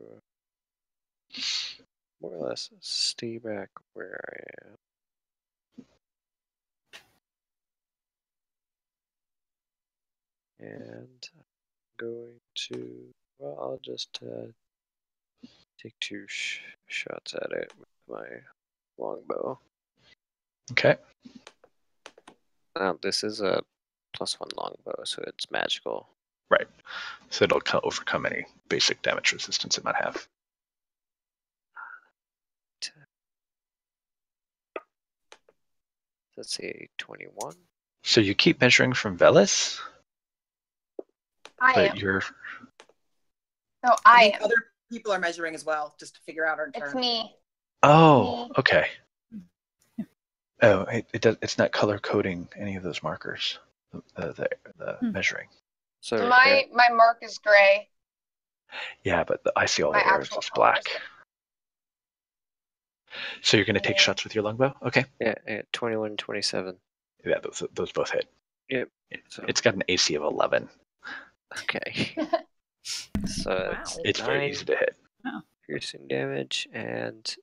[SPEAKER 7] more or less stay back where I am. And I'm going to, well, I'll just take two shots at it with my longbow.
[SPEAKER 1] Okay.
[SPEAKER 7] Now, this is a +1 longbow, so it's magical.
[SPEAKER 1] Right. So it'll overcome any basic damage resistance it might have.
[SPEAKER 7] Let's say 21.
[SPEAKER 1] So you keep measuring from Velis,
[SPEAKER 5] I
[SPEAKER 1] but
[SPEAKER 5] am.
[SPEAKER 1] you're...
[SPEAKER 5] No, I am.
[SPEAKER 8] Other people are measuring as well, just to figure out our turn.
[SPEAKER 5] It's me.
[SPEAKER 1] Oh, okay. Oh, it's not color coding any of those markers. The measuring.
[SPEAKER 7] So
[SPEAKER 5] My mark is gray.
[SPEAKER 1] Yeah, but I see all
[SPEAKER 5] My
[SPEAKER 1] the arrows
[SPEAKER 5] actual
[SPEAKER 1] is black.
[SPEAKER 5] color
[SPEAKER 1] So you're going to take shots with your longbow? Okay.
[SPEAKER 7] yeah, 21, 27.
[SPEAKER 1] Yeah, those both hit.
[SPEAKER 7] Yep.
[SPEAKER 1] It's got an AC of 11.
[SPEAKER 7] Okay. So
[SPEAKER 2] Wow.
[SPEAKER 1] It's very easy to hit.
[SPEAKER 7] piercing damage and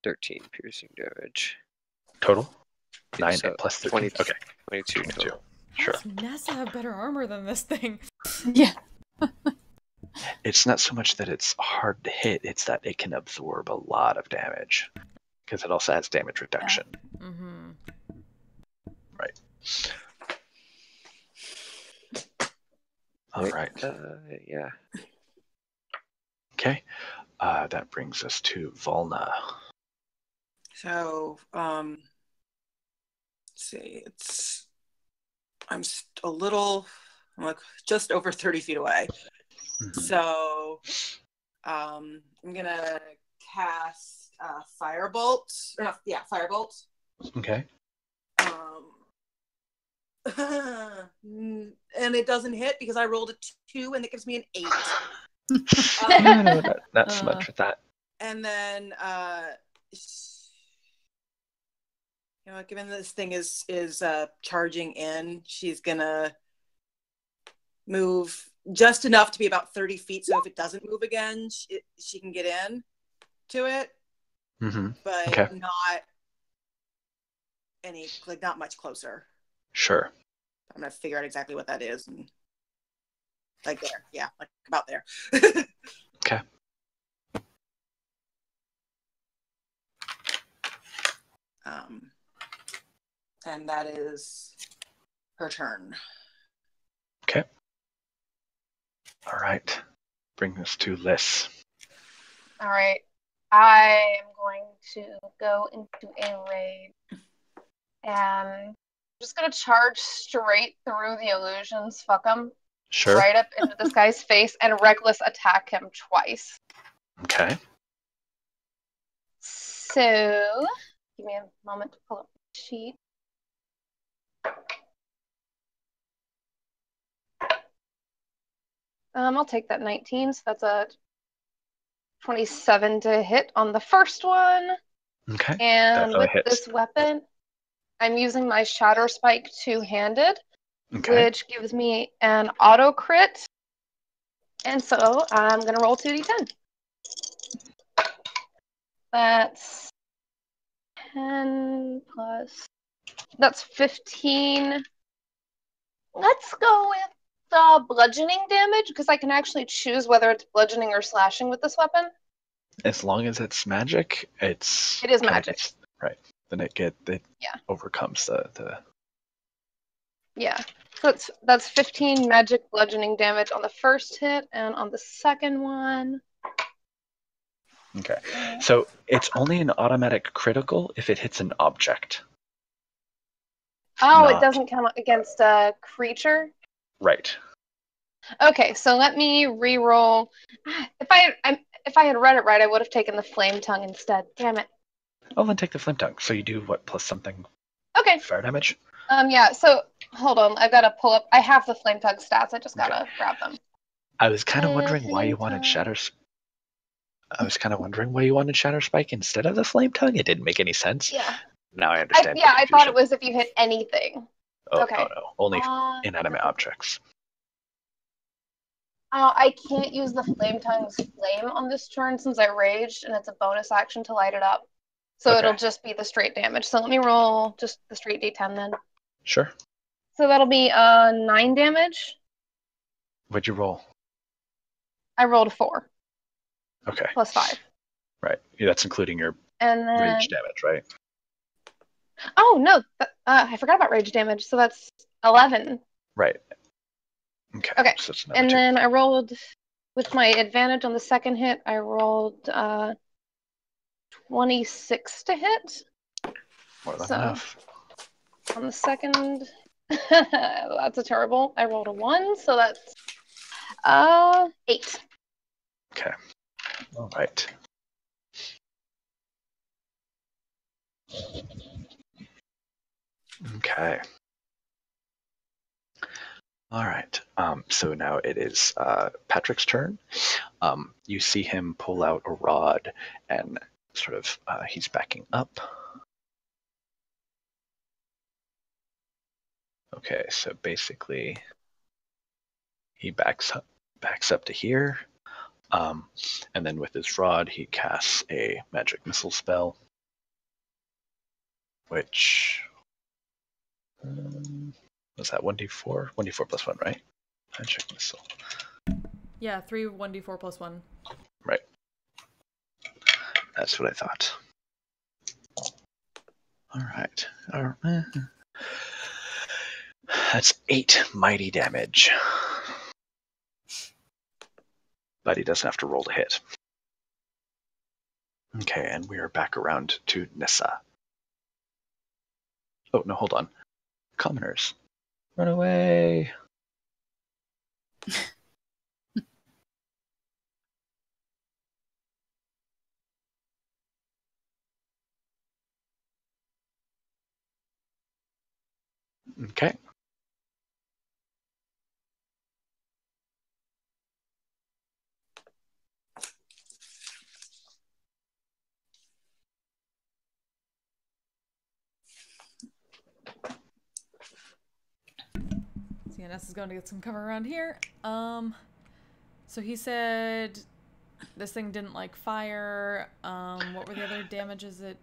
[SPEAKER 7] 13 piercing damage.
[SPEAKER 1] Total? 9
[SPEAKER 7] So
[SPEAKER 1] plus 13.
[SPEAKER 7] 22,
[SPEAKER 1] Okay.
[SPEAKER 7] 22
[SPEAKER 1] 22.
[SPEAKER 7] total.
[SPEAKER 1] Sure.
[SPEAKER 2] Does Nessa have better armor than this thing?
[SPEAKER 3] Yeah.
[SPEAKER 1] It's not so much that it's hard to hit, it's that it can absorb a lot of damage. Because it also has damage reduction.
[SPEAKER 2] Mm-hmm.
[SPEAKER 1] Right. All right.
[SPEAKER 7] Yeah.
[SPEAKER 1] Okay. That brings us to Volna.
[SPEAKER 8] So, let's see, I'm like just over 30 feet away.
[SPEAKER 1] Mhm.
[SPEAKER 8] So, I'm gonna cast Firebolt. Or not, yeah, Firebolt.
[SPEAKER 1] Okay.
[SPEAKER 8] And it doesn't hit because I rolled a 2 and it gives me an 8.
[SPEAKER 1] No, not so much with that.
[SPEAKER 8] And then, given this thing is charging in, she's gonna move just enough to be about 30 feet. So if it doesn't move again, she can get in to it, but
[SPEAKER 1] Okay.
[SPEAKER 8] not much closer.
[SPEAKER 1] Sure.
[SPEAKER 8] I'm gonna figure out exactly what that is, and like there, yeah, like about there.
[SPEAKER 1] Okay.
[SPEAKER 8] And that is her turn.
[SPEAKER 1] Okay. All right. Bring us to Liz.
[SPEAKER 5] All right. I am going to go into a raid. And I'm just going to charge straight through the illusions. Fuck them.
[SPEAKER 1] Sure.
[SPEAKER 5] Right up into this guy's face and reckless attack him twice.
[SPEAKER 1] Okay.
[SPEAKER 5] So, give me a moment to pull up the sheet. I'll take that 19, so that's a 27 to hit on the first one.
[SPEAKER 1] Okay.
[SPEAKER 5] And
[SPEAKER 1] Definitely
[SPEAKER 5] with
[SPEAKER 1] hits.
[SPEAKER 5] this weapon, I'm using my Shatter Spike two-handed,
[SPEAKER 1] Okay.
[SPEAKER 5] which gives me an auto crit. And so I'm going to roll 2d10. That's 10 plus... That's 15. Let's go with bludgeoning damage, because I can actually choose whether it's bludgeoning or slashing with this weapon.
[SPEAKER 1] As long as it's magic, it
[SPEAKER 5] is magic.
[SPEAKER 1] Right. Then it overcomes the.
[SPEAKER 5] Yeah. So that's 15 magic bludgeoning damage on the first hit, and on the second one.
[SPEAKER 1] Okay. So it's only an automatic critical if it hits an object.
[SPEAKER 5] Oh, it doesn't count against a creature?
[SPEAKER 1] Right.
[SPEAKER 5] Okay, so let me re-roll. If I had read it right, I would have taken the flame tongue instead. Damn it.
[SPEAKER 1] Oh, then take the flame tongue. So you do what, plus something?
[SPEAKER 5] Okay.
[SPEAKER 1] Fire damage?
[SPEAKER 5] Yeah, so hold on. I've got to pull up. I have the flame tongue stats. I just got to grab them.
[SPEAKER 1] I was kind of wondering why you
[SPEAKER 5] Flame
[SPEAKER 1] wanted
[SPEAKER 5] tongue.
[SPEAKER 1] Shatter Spike instead of the flame tongue. It didn't make any sense.
[SPEAKER 5] Yeah.
[SPEAKER 1] Now I understand.
[SPEAKER 5] I thought it was if you hit anything.
[SPEAKER 1] Oh,
[SPEAKER 5] Okay.
[SPEAKER 1] no. Only inanimate objects.
[SPEAKER 5] I can't use the flame tongue's flame on this turn since I raged, and it's a bonus action to light it up. So it'll just be the straight damage. So let me roll just the straight D10 then.
[SPEAKER 1] Sure.
[SPEAKER 5] So that'll be 9 damage.
[SPEAKER 1] What'd you roll?
[SPEAKER 5] I rolled a 4.
[SPEAKER 1] Okay.
[SPEAKER 5] Plus 5.
[SPEAKER 1] Right. Yeah, that's including your
[SPEAKER 5] And then
[SPEAKER 1] rage damage, right?
[SPEAKER 5] Oh no, I forgot about rage damage. So that's 11.
[SPEAKER 1] Right. Okay. So it's
[SPEAKER 5] and
[SPEAKER 1] 2.
[SPEAKER 5] then I rolled with my advantage on the second hit. I rolled 26 to hit.
[SPEAKER 1] More than enough.
[SPEAKER 5] On the second, that's a terrible. I rolled a 1, so that's 8.
[SPEAKER 1] Okay. All right. Okay. All right. So now it is Patrick's turn. You see him pull out a rod and sort of he's backing up. Okay, so basically he backs up to here. And then with his rod, he casts a magic missile spell, which was that 1d4? 1d4 plus 1, right? Magic missile.
[SPEAKER 2] Yeah, 3 1d4 plus 1.
[SPEAKER 1] Right. That's what I thought. All right. That's 8 mighty damage. But he doesn't have to roll to hit. Okay, and we are back around to Nissa. Oh, no, hold on. Commoners. Run away. Okay.
[SPEAKER 2] So Ness is going to get some cover around here. So he said this thing didn't like fire. What were the other damages it...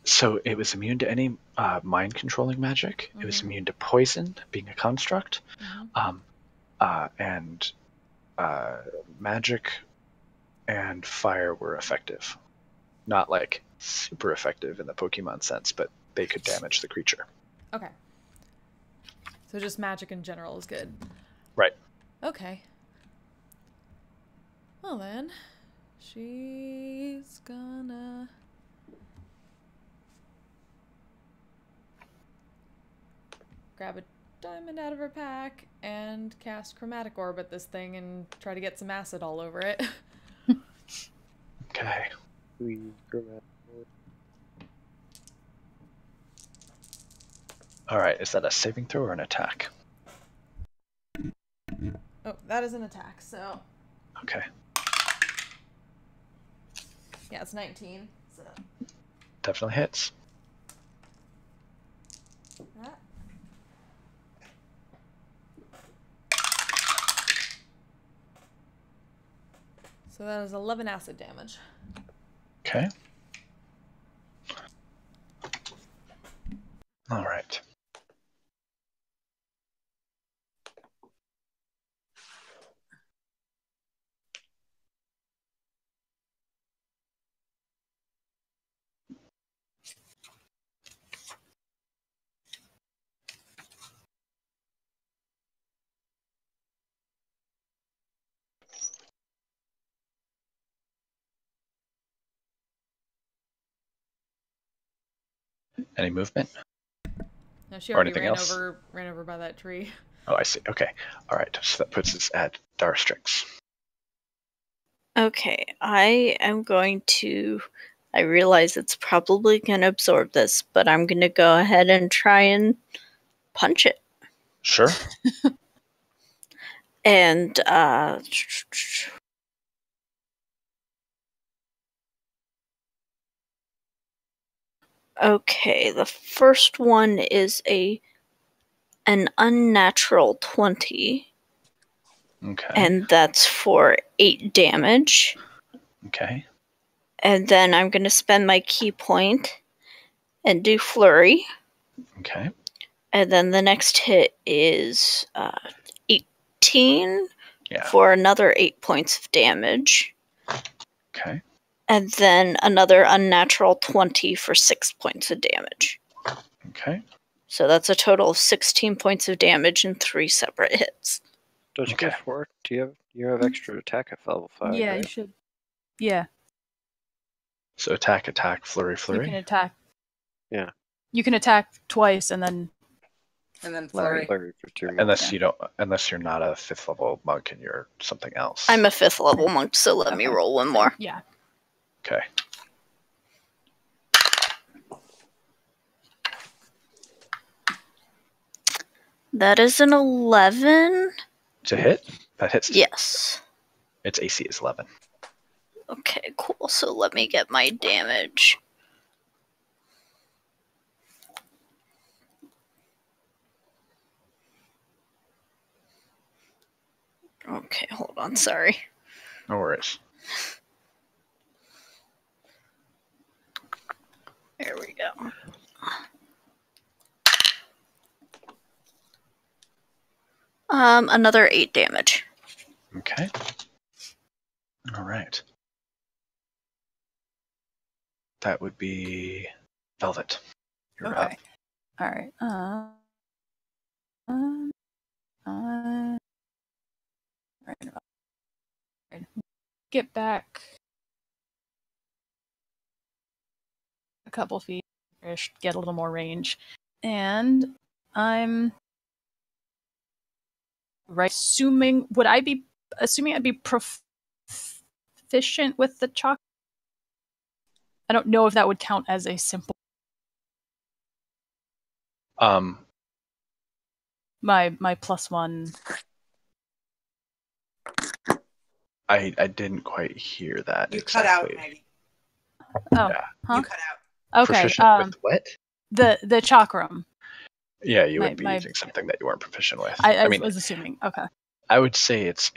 [SPEAKER 1] So it was immune to any mind controlling magic. It was immune to poison, being a construct. And magic and fire were effective. Not like super effective in the Pokemon sense, but they could damage the creature.
[SPEAKER 2] Okay. So just magic in general is good.
[SPEAKER 1] Right.
[SPEAKER 2] Okay. Well then, she's gonna... grab a diamond out of her pack and cast Chromatic Orb at this thing and try to get some acid all over it.
[SPEAKER 1] Okay. All right, is that a saving throw or an attack?
[SPEAKER 2] Oh, that is an attack, so...
[SPEAKER 1] Okay.
[SPEAKER 2] Yeah, it's 19, so...
[SPEAKER 1] Definitely hits.
[SPEAKER 2] That. So that is 11 acid damage.
[SPEAKER 1] Okay. All right. Any movement?
[SPEAKER 2] No, she
[SPEAKER 1] Or
[SPEAKER 2] already
[SPEAKER 1] anything
[SPEAKER 2] ran
[SPEAKER 1] else?
[SPEAKER 2] ran over by that tree.
[SPEAKER 1] Oh, I see. Okay. All right. So that puts us at Darstrix.
[SPEAKER 6] Okay, I am going to... I realize it's probably going to absorb this, but I'm going to go ahead and try and punch it.
[SPEAKER 1] Sure.
[SPEAKER 6] And, okay, the first one is an unnatural 20.
[SPEAKER 1] Okay.
[SPEAKER 6] And that's for 8 damage.
[SPEAKER 1] Okay.
[SPEAKER 6] And then I'm going to spend my key point and do flurry.
[SPEAKER 1] Okay.
[SPEAKER 6] And then the next hit is 18
[SPEAKER 1] Yeah.
[SPEAKER 6] for another 8 points of damage.
[SPEAKER 1] Okay.
[SPEAKER 6] And then another unnatural 20 for 6 points of damage.
[SPEAKER 1] Okay.
[SPEAKER 6] So that's a total of 16 points of damage in 3 separate hits.
[SPEAKER 7] Don't you
[SPEAKER 1] Okay.
[SPEAKER 7] get 4? Do you have extra attack at level 5?
[SPEAKER 3] Yeah,
[SPEAKER 7] right?
[SPEAKER 3] you should. Yeah,
[SPEAKER 1] So attack, flurry,
[SPEAKER 3] you
[SPEAKER 1] flurry.
[SPEAKER 3] can attack.
[SPEAKER 7] Yeah.
[SPEAKER 3] You can attack twice and then
[SPEAKER 4] And then
[SPEAKER 3] Flurry.
[SPEAKER 4] flurry.
[SPEAKER 7] Flurry for 2 more.
[SPEAKER 1] Unless you're not a 5th level monk and you're something else.
[SPEAKER 6] I'm a 5th level monk, so let me
[SPEAKER 3] Okay.
[SPEAKER 6] roll one more.
[SPEAKER 3] yeah.
[SPEAKER 1] Okay.
[SPEAKER 6] That is an 11.
[SPEAKER 1] To hit? That hits.
[SPEAKER 6] Yes.
[SPEAKER 1] Its AC is 11.
[SPEAKER 6] Okay, cool. So let me get my damage. Okay, hold on. Sorry.
[SPEAKER 1] No worries.
[SPEAKER 6] There we go. Another 8 damage.
[SPEAKER 1] Okay. All right. That would be Velvet. You're up.
[SPEAKER 3] Okay. All right. Right. Get back a couple feet, get a little more range, and I'm assuming. Would I be assuming I'd be proficient with the chalk? I don't know if that would count as a simple. My +1.
[SPEAKER 1] I didn't quite hear that.
[SPEAKER 8] You
[SPEAKER 1] exactly.
[SPEAKER 8] cut out, Maggie.
[SPEAKER 3] Oh,
[SPEAKER 1] Yeah.
[SPEAKER 3] huh?
[SPEAKER 8] You cut out.
[SPEAKER 3] Okay.
[SPEAKER 1] Proficient with what?
[SPEAKER 3] The chakram.
[SPEAKER 1] Yeah, you would
[SPEAKER 3] my-
[SPEAKER 1] be
[SPEAKER 3] my-
[SPEAKER 1] using something that you weren't proficient with.
[SPEAKER 3] I
[SPEAKER 1] mean,
[SPEAKER 3] was assuming. Okay.
[SPEAKER 1] I would say it's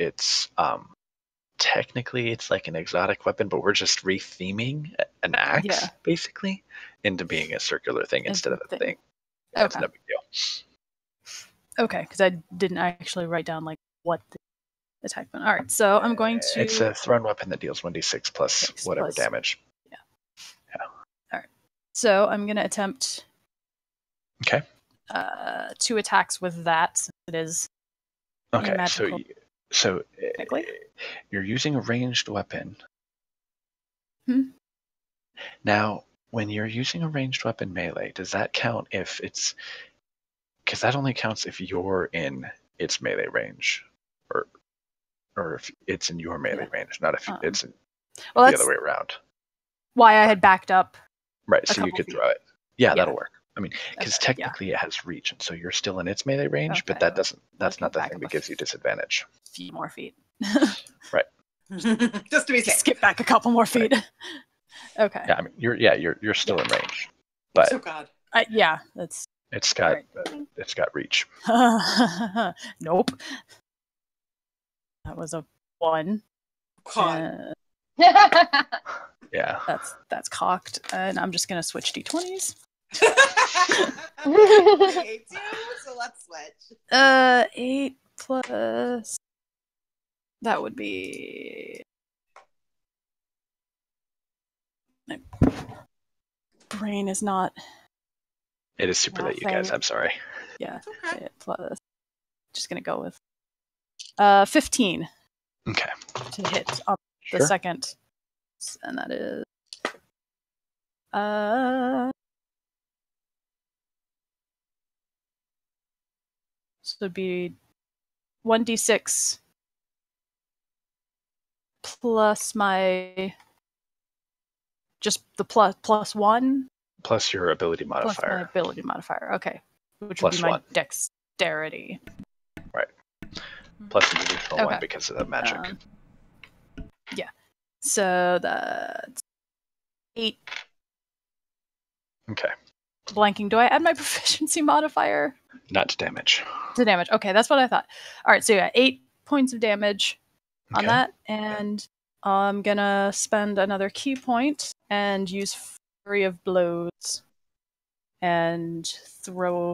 [SPEAKER 1] technically it's like an exotic weapon, but we're just retheming an axe
[SPEAKER 3] Yeah.
[SPEAKER 1] basically into being a circular thing instead of a thing. That's
[SPEAKER 3] Okay.
[SPEAKER 1] no big deal.
[SPEAKER 3] Okay, because I didn't actually write down like what the attack went. All right, so I'm going to.
[SPEAKER 1] It's a thrown weapon that deals 1d6 plus
[SPEAKER 3] 6
[SPEAKER 1] whatever
[SPEAKER 3] plus-
[SPEAKER 1] damage.
[SPEAKER 3] All right, so I'm gonna attempt.
[SPEAKER 1] Okay.
[SPEAKER 3] 2 attacks with that. Since it is.
[SPEAKER 1] Okay.
[SPEAKER 3] magical.
[SPEAKER 1] So
[SPEAKER 3] Technically?
[SPEAKER 1] you're using a ranged weapon.
[SPEAKER 3] Hmm.
[SPEAKER 1] Now, when you're using a ranged weapon melee, does that count if it's? Because that only counts if you're in its melee range, or if it's in your melee range, not if it's in
[SPEAKER 3] Well,
[SPEAKER 1] the
[SPEAKER 3] that's
[SPEAKER 1] other way around.
[SPEAKER 3] why I had backed up.
[SPEAKER 1] Right,
[SPEAKER 3] a
[SPEAKER 1] so you
[SPEAKER 3] couple
[SPEAKER 1] could
[SPEAKER 3] feet.
[SPEAKER 1] throw it. Yeah,
[SPEAKER 3] Yeah.
[SPEAKER 1] that'll work. I mean, because
[SPEAKER 3] Okay, yeah.
[SPEAKER 1] technically it has reach, and so you're still in its melee range, but
[SPEAKER 3] Okay,
[SPEAKER 1] that doesn't. That's
[SPEAKER 3] okay,
[SPEAKER 1] not the
[SPEAKER 3] back
[SPEAKER 1] thing
[SPEAKER 3] up
[SPEAKER 1] that
[SPEAKER 3] a
[SPEAKER 1] gives you disadvantage.
[SPEAKER 3] Few more feet.
[SPEAKER 1] Right.
[SPEAKER 8] Just to be safe.
[SPEAKER 3] Skip back a couple more feet. Okay.
[SPEAKER 1] Yeah, I mean, you're still in range, but
[SPEAKER 8] Oh God.
[SPEAKER 3] Yeah, that's.
[SPEAKER 1] it's got
[SPEAKER 3] Alright.
[SPEAKER 1] it's got reach.
[SPEAKER 3] Nope. That was a 1.
[SPEAKER 8] God.
[SPEAKER 1] Yeah.
[SPEAKER 3] That's cocked, and I'm just gonna switch d20s.
[SPEAKER 8] I hate you, so let's switch.
[SPEAKER 3] 8 plus. That would be. My brain is not.
[SPEAKER 1] It is super late, you guys. I'm sorry.
[SPEAKER 3] Yeah.
[SPEAKER 8] Okay.
[SPEAKER 3] 8 plus. Just gonna go with. 15
[SPEAKER 1] Okay.
[SPEAKER 3] to hit on the
[SPEAKER 1] Sure.
[SPEAKER 3] second, and that is. So it'd be 1d6 plus my just the plus 1
[SPEAKER 1] Plus your ability
[SPEAKER 3] plus my
[SPEAKER 1] modifier.
[SPEAKER 3] ability modifier. Okay, which
[SPEAKER 1] Plus
[SPEAKER 3] would be my
[SPEAKER 1] 1.
[SPEAKER 3] dexterity.
[SPEAKER 1] Plus an additional 1
[SPEAKER 3] Okay.
[SPEAKER 1] because of the magic.
[SPEAKER 3] Yeah. So that's 8
[SPEAKER 1] Okay.
[SPEAKER 3] blanking. Do I add my proficiency modifier
[SPEAKER 1] Not to damage.
[SPEAKER 3] to damage? Okay, that's what I thought. All right, so yeah, 8 points of damage on
[SPEAKER 1] Okay.
[SPEAKER 3] that, and I'm gonna spend another key point and use Flurry of Blows and throw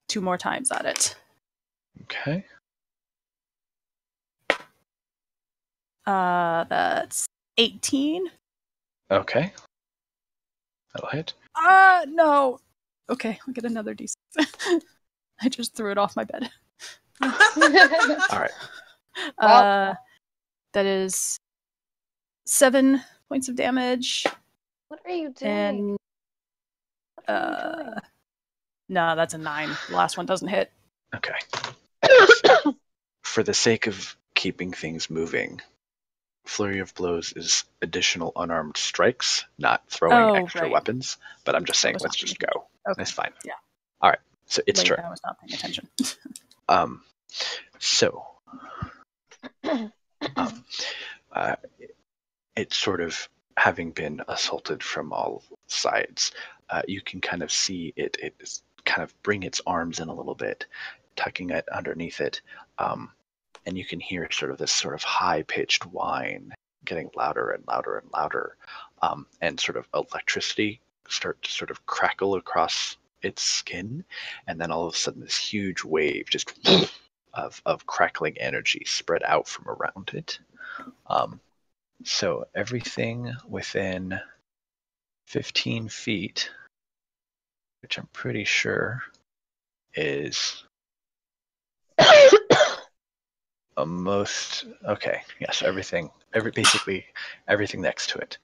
[SPEAKER 3] 2 more times at it.
[SPEAKER 1] Okay.
[SPEAKER 3] That's 18.
[SPEAKER 1] Okay. That'll hit.
[SPEAKER 3] No. Okay, I'll get another d6. I just threw it off my bed.
[SPEAKER 1] All right.
[SPEAKER 3] That is 7 points of damage.
[SPEAKER 5] What are you doing?
[SPEAKER 3] And
[SPEAKER 5] What are you doing?
[SPEAKER 3] no, that's a 9. The last one doesn't hit.
[SPEAKER 1] Okay. For the sake of keeping things moving, Flurry of Blows is additional unarmed strikes, not throwing extra
[SPEAKER 3] right.
[SPEAKER 1] weapons. But I'm just saying,
[SPEAKER 3] was
[SPEAKER 1] let's
[SPEAKER 3] not
[SPEAKER 1] just
[SPEAKER 3] paying
[SPEAKER 1] go.
[SPEAKER 3] Okay.
[SPEAKER 1] That's fine.
[SPEAKER 3] Yeah.
[SPEAKER 1] All right. So it's
[SPEAKER 3] Late,
[SPEAKER 1] turn.
[SPEAKER 3] I was not paying attention.
[SPEAKER 1] So it's sort of having been assaulted from all sides. You can kind of see it is kind of bring its arms in a little bit, tucking it underneath it, and you can hear sort of this sort of high-pitched whine getting louder and louder and louder, and sort of electricity start to sort of crackle across its skin, and then all of a sudden this huge wave just of crackling energy spread out from around it. So everything within 15 feet, which I'm pretty sure is yes, basically everything next to it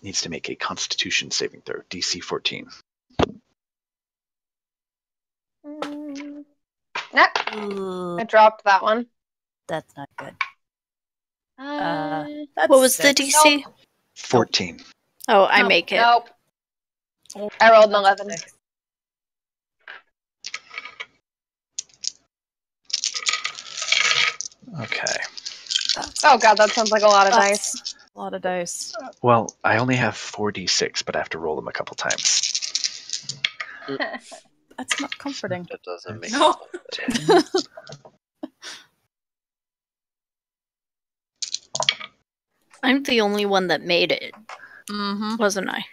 [SPEAKER 1] needs to make a Constitution saving throw, DC 14.
[SPEAKER 5] Nah,
[SPEAKER 3] Ooh,
[SPEAKER 5] I dropped that one.
[SPEAKER 3] that's not good.
[SPEAKER 5] That's
[SPEAKER 6] What was the
[SPEAKER 3] 6.
[SPEAKER 6] DC?
[SPEAKER 1] 14.
[SPEAKER 6] Oh, I
[SPEAKER 3] Nope.
[SPEAKER 6] make it.
[SPEAKER 5] Nope.
[SPEAKER 3] Oh,
[SPEAKER 5] I rolled an
[SPEAKER 3] that's a
[SPEAKER 5] 11.
[SPEAKER 3] 6.
[SPEAKER 1] Okay.
[SPEAKER 5] Oh god, that sounds like a lot of dice.
[SPEAKER 3] That's a lot of dice.
[SPEAKER 1] Well, I only have 4d6, but I have to roll them a couple times.
[SPEAKER 3] That's not comforting.
[SPEAKER 7] That doesn't make
[SPEAKER 8] No.
[SPEAKER 7] sense.
[SPEAKER 6] I'm the only one that made it,
[SPEAKER 3] Mm-hmm.
[SPEAKER 6] wasn't I?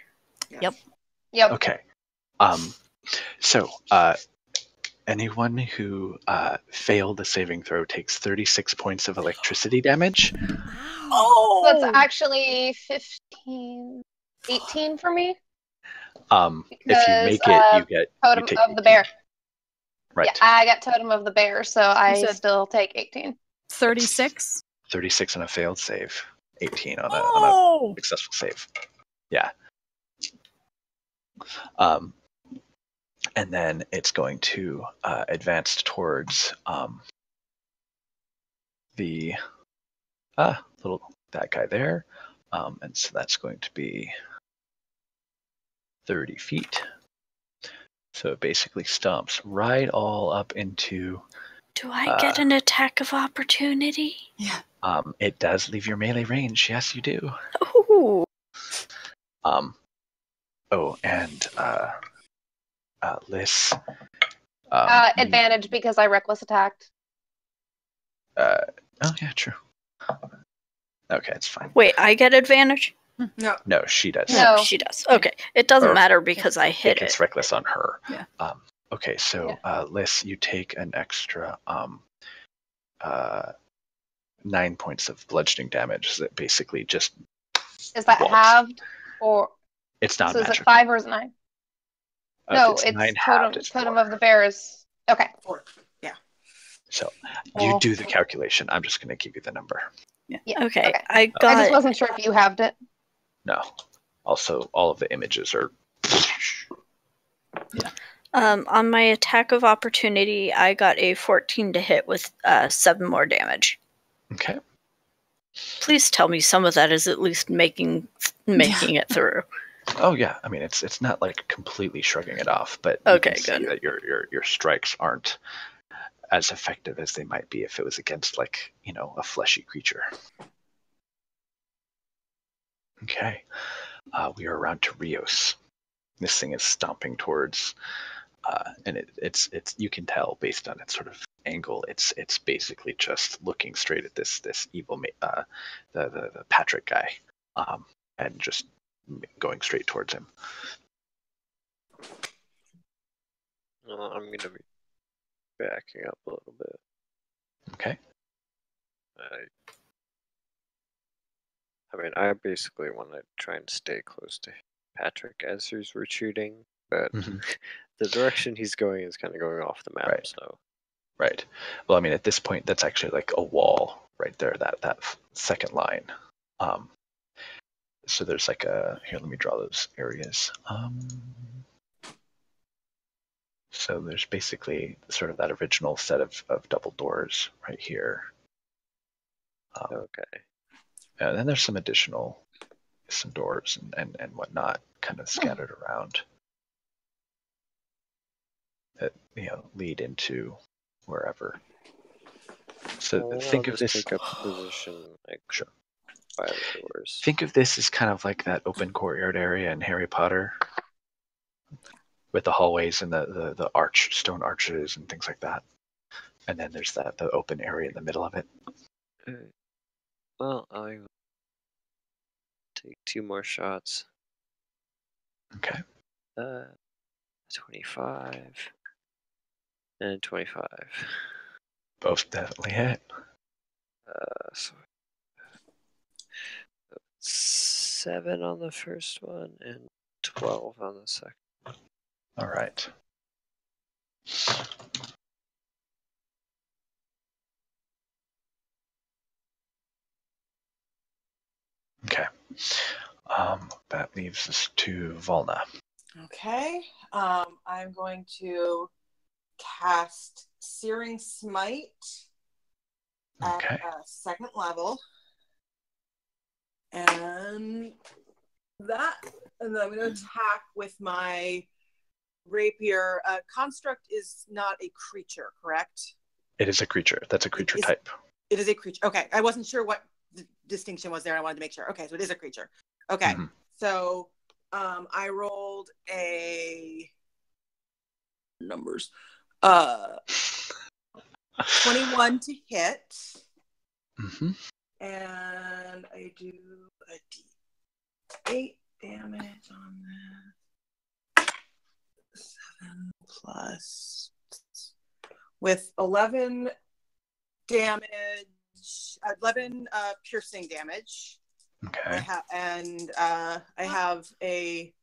[SPEAKER 3] Yep.
[SPEAKER 5] Yep.
[SPEAKER 1] Okay. So anyone who failed the saving throw takes 36 points of electricity damage.
[SPEAKER 3] Oh!
[SPEAKER 5] So it's actually 15, 18 for me.
[SPEAKER 1] If you make it, you
[SPEAKER 5] Totem
[SPEAKER 1] take
[SPEAKER 5] of the
[SPEAKER 1] 18.
[SPEAKER 5] bear.
[SPEAKER 1] Right.
[SPEAKER 5] Yeah, I got Totem of the Bear, so I
[SPEAKER 3] said-
[SPEAKER 5] still take 18.
[SPEAKER 3] 36?
[SPEAKER 1] 36 on a failed save, 18 on a
[SPEAKER 3] Oh!
[SPEAKER 1] successful save. Yeah. And then it's going to advance towards the that guy there. And so that's going to be 30 feet. So it basically stomps right all up into.
[SPEAKER 6] Do I get an attack of opportunity?
[SPEAKER 3] Yeah.
[SPEAKER 1] It does leave your melee range. Yes, you do.
[SPEAKER 6] Ooh.
[SPEAKER 1] And Liz.
[SPEAKER 5] Advantage because I reckless attacked.
[SPEAKER 1] Oh yeah, true. Okay, it's fine.
[SPEAKER 6] Wait, I get advantage?
[SPEAKER 8] No.
[SPEAKER 1] No, she does.
[SPEAKER 5] No.
[SPEAKER 6] She does. Okay. It doesn't
[SPEAKER 1] Or-
[SPEAKER 6] matter because I hit
[SPEAKER 1] It's
[SPEAKER 6] it.
[SPEAKER 1] reckless on her.
[SPEAKER 3] Yeah.
[SPEAKER 1] Okay, so Liz, you take an extra 9 points of bludgeoning damage that basically just.
[SPEAKER 5] Is that
[SPEAKER 1] walks.
[SPEAKER 5] halved? Or
[SPEAKER 1] It's not
[SPEAKER 5] so is it
[SPEAKER 1] magic.
[SPEAKER 5] 5 or is it 9? No,
[SPEAKER 1] it's
[SPEAKER 5] it's
[SPEAKER 1] 9 halved. It's
[SPEAKER 5] Totem
[SPEAKER 1] 4.
[SPEAKER 5] of the Bear is okay.
[SPEAKER 8] 4. Yeah.
[SPEAKER 1] So you do the calculation. I'm just going to give you the number.
[SPEAKER 5] Yeah.
[SPEAKER 6] Okay. I
[SPEAKER 5] I
[SPEAKER 6] got
[SPEAKER 5] just wasn't sure if you halved it.
[SPEAKER 1] No. Also, all of the images are.
[SPEAKER 6] on my attack of opportunity, I got a 14 to hit with 7 more damage.
[SPEAKER 1] Okay.
[SPEAKER 6] Please tell me some of that is at least making it through.
[SPEAKER 1] Oh yeah, I mean it's not like completely shrugging it off, but
[SPEAKER 6] Okay,
[SPEAKER 1] you can see
[SPEAKER 6] good.
[SPEAKER 1] that your strikes aren't as effective as they might be if it was against like a fleshy creature. Okay, we are around to Rios. This thing is stomping towards, and it's you can tell based on its sort of angle, it's basically just looking straight at this evil the Patrick guy, and just going straight towards him.
[SPEAKER 7] Well, I'm gonna be backing up a little bit.
[SPEAKER 1] Okay.
[SPEAKER 7] I mean, I basically want to try and stay close to Patrick as he's retreating, but the direction he's going is kind of going off the map.
[SPEAKER 1] Right.
[SPEAKER 7] So.
[SPEAKER 1] Right. Well, I mean, at this point, that's actually like a wall right there. That second line. So there's like here. Let me draw those areas. So there's basically sort of that original set of double doors right here.
[SPEAKER 7] Okay.
[SPEAKER 1] And then there's some doors and whatnot kind of scattered around that lead into wherever. So
[SPEAKER 7] Well,
[SPEAKER 1] think
[SPEAKER 7] I'll
[SPEAKER 1] of
[SPEAKER 7] just
[SPEAKER 1] this.
[SPEAKER 7] take up a position like
[SPEAKER 1] Sure.
[SPEAKER 7] by the doors.
[SPEAKER 1] Think of this as kind of like that open courtyard area in Harry Potter, with the hallways and the stone arches and things like that. And then there's the open area in the middle of it.
[SPEAKER 7] Well, I'll take 2 more shots.
[SPEAKER 1] Okay.
[SPEAKER 7] 25 and 25.
[SPEAKER 1] Both definitely hit.
[SPEAKER 7] So 7 on the first one and 12 on the second.
[SPEAKER 1] All right. Okay. That leaves us to Volna.
[SPEAKER 8] Okay. I'm going to cast Searing Smite at second level. And then I'm going to attack with my rapier. Construct is not a creature, correct?
[SPEAKER 1] It is a creature. That's a creature type.
[SPEAKER 8] It is a creature. Okay. I wasn't sure what the distinction was there. I wanted to make sure. Okay, so it is a creature. Okay.
[SPEAKER 1] Mm-hmm.
[SPEAKER 8] So I rolled a numbers 21 to hit.
[SPEAKER 1] Mm-hmm.
[SPEAKER 8] And I do a d8 damage on that. 7 plus with 11 damage, 11 piercing damage.
[SPEAKER 1] Okay.
[SPEAKER 8] I have a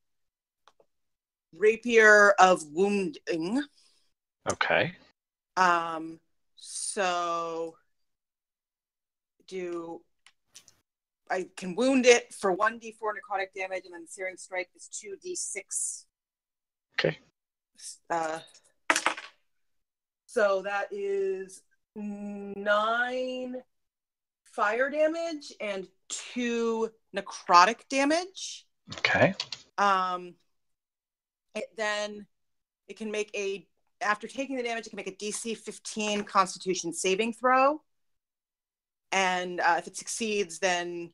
[SPEAKER 8] rapier of wounding.
[SPEAKER 1] Okay.
[SPEAKER 8] So I can wound it for 1d4 necrotic damage, and then the Searing Strike is 2d6.
[SPEAKER 1] Okay.
[SPEAKER 8] So that is 9 fire damage and 2 necrotic damage.
[SPEAKER 1] Okay.
[SPEAKER 8] It can make after taking the damage, it can make a DC 15 Constitution saving throw. And if it succeeds, then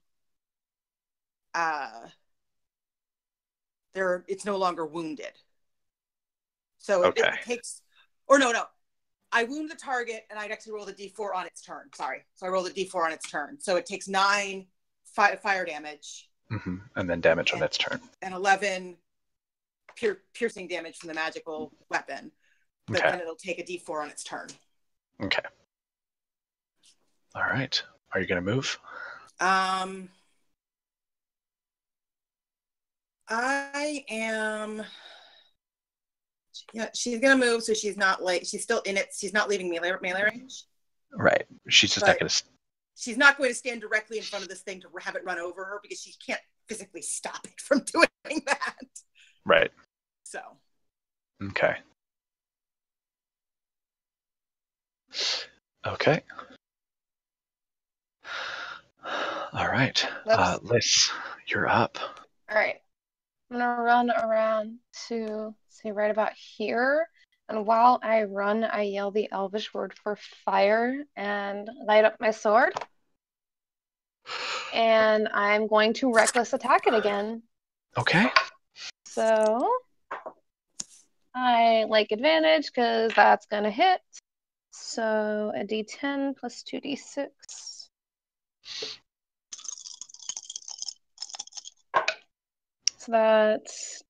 [SPEAKER 8] it's no longer wounded. So it takes, or no. I wound the target, and I'd actually roll the d4 on its turn. Sorry. So I roll the d4 on its turn. So it takes 9 fire damage.
[SPEAKER 1] Mm-hmm. And then damage on its turn.
[SPEAKER 8] And 11 piercing damage from the magical weapon. But then it'll take a d4 on its turn.
[SPEAKER 1] Okay. All right. Are you going to move?
[SPEAKER 8] I am. Yeah, she's gonna move, so she's still in it. She's not leaving melee range.
[SPEAKER 1] Right. She's just not going to.
[SPEAKER 8] She's not going to stand directly in front of this thing to have it run over her, because she can't physically stop it from doing that.
[SPEAKER 1] Right.
[SPEAKER 8] So.
[SPEAKER 1] Okay. Okay. All right. Liz, you're up.
[SPEAKER 5] All right. I'm going to run around to, say, right about here. And while I run, I yell the Elvish word for fire and light up my sword. And I'm going to reckless attack it again.
[SPEAKER 1] Okay.
[SPEAKER 5] So I like advantage because that's going to hit. So a d10 plus 2d6. So that's,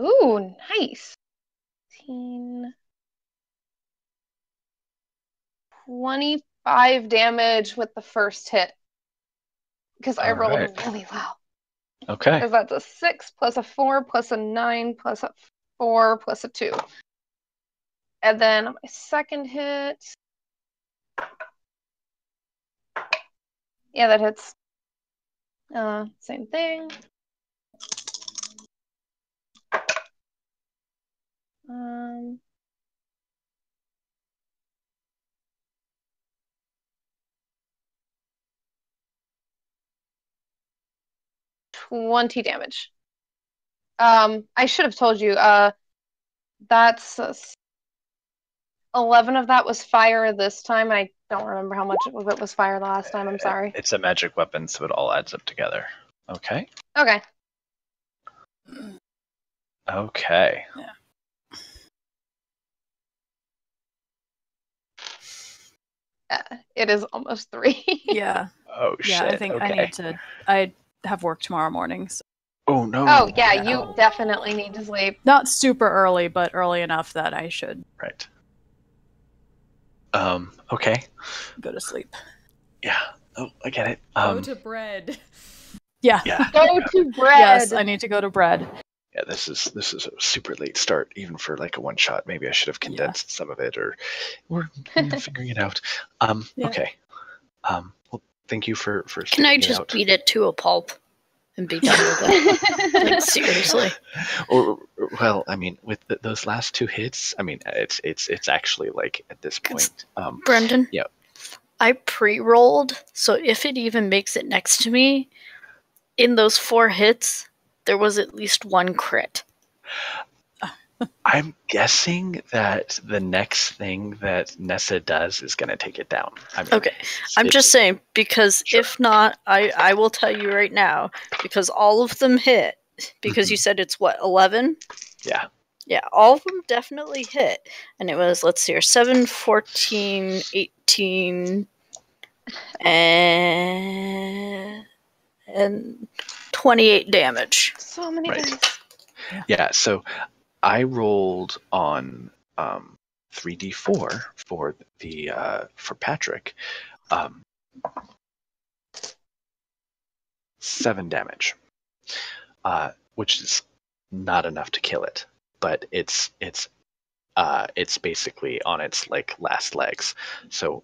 [SPEAKER 5] ooh, nice. 25 damage with the first hit. Because I rolled really well.
[SPEAKER 1] Okay.
[SPEAKER 5] Because that's a 6 plus a 4 plus a 9 plus a 4 plus a 2. And then on my second hit. Yeah, that hits. Same thing. 20 damage. I should have told you. That's 11 of that was fire this time. I don't remember how much of it was fire last time. I'm sorry.
[SPEAKER 1] It's a magic weapon, so it all adds up together. Okay.
[SPEAKER 5] Okay.
[SPEAKER 1] Okay.
[SPEAKER 3] Yeah.
[SPEAKER 5] It is almost 3.
[SPEAKER 3] Yeah.
[SPEAKER 1] Oh shit.
[SPEAKER 3] Yeah, I think I need to. I have work tomorrow morning. So.
[SPEAKER 1] Oh no.
[SPEAKER 5] Oh yeah, you definitely need to sleep.
[SPEAKER 3] Not super early, but early enough that I should.
[SPEAKER 1] Right. Okay.
[SPEAKER 3] Go to sleep.
[SPEAKER 1] Yeah. Oh, I get it.
[SPEAKER 2] Go to bread.
[SPEAKER 3] Yeah.
[SPEAKER 1] Yeah.
[SPEAKER 5] Go to bread.
[SPEAKER 3] Yes, I need to go to bread.
[SPEAKER 1] Yeah, this is a super late start, even for like a one shot. Maybe I should have condensed some of it, or we're figuring it out.
[SPEAKER 3] Yeah.
[SPEAKER 1] Okay. Well, thank you for
[SPEAKER 6] Can
[SPEAKER 1] sticking
[SPEAKER 6] I
[SPEAKER 1] it
[SPEAKER 6] just
[SPEAKER 1] out.
[SPEAKER 6] beat it to a pulp and be done with it? Like, seriously.
[SPEAKER 1] Or well, I mean, with those last 2 hits, I mean, it's actually like at this point.
[SPEAKER 6] Brendan?
[SPEAKER 1] Yeah.
[SPEAKER 6] I pre-rolled, so if it even makes it next to me, in those 4 hits, there was at least 1 crit.
[SPEAKER 1] I'm guessing that the next thing that Nessa does is going to take it down. I mean,
[SPEAKER 6] Okay, I'm just saying, because
[SPEAKER 1] Sure.
[SPEAKER 6] if not, I will tell you right now, because all of them hit, because you said it's what, 11?
[SPEAKER 1] Yeah.
[SPEAKER 6] Yeah, all of them definitely hit. And it was, let's see here, 7, 14, 18, and 28 damage.
[SPEAKER 5] So many
[SPEAKER 1] Right.
[SPEAKER 5] dice.
[SPEAKER 1] Yeah, so I rolled on 3d4 for the for Patrick, 7 damage, which is not enough to kill it, but it's basically on its like last legs. So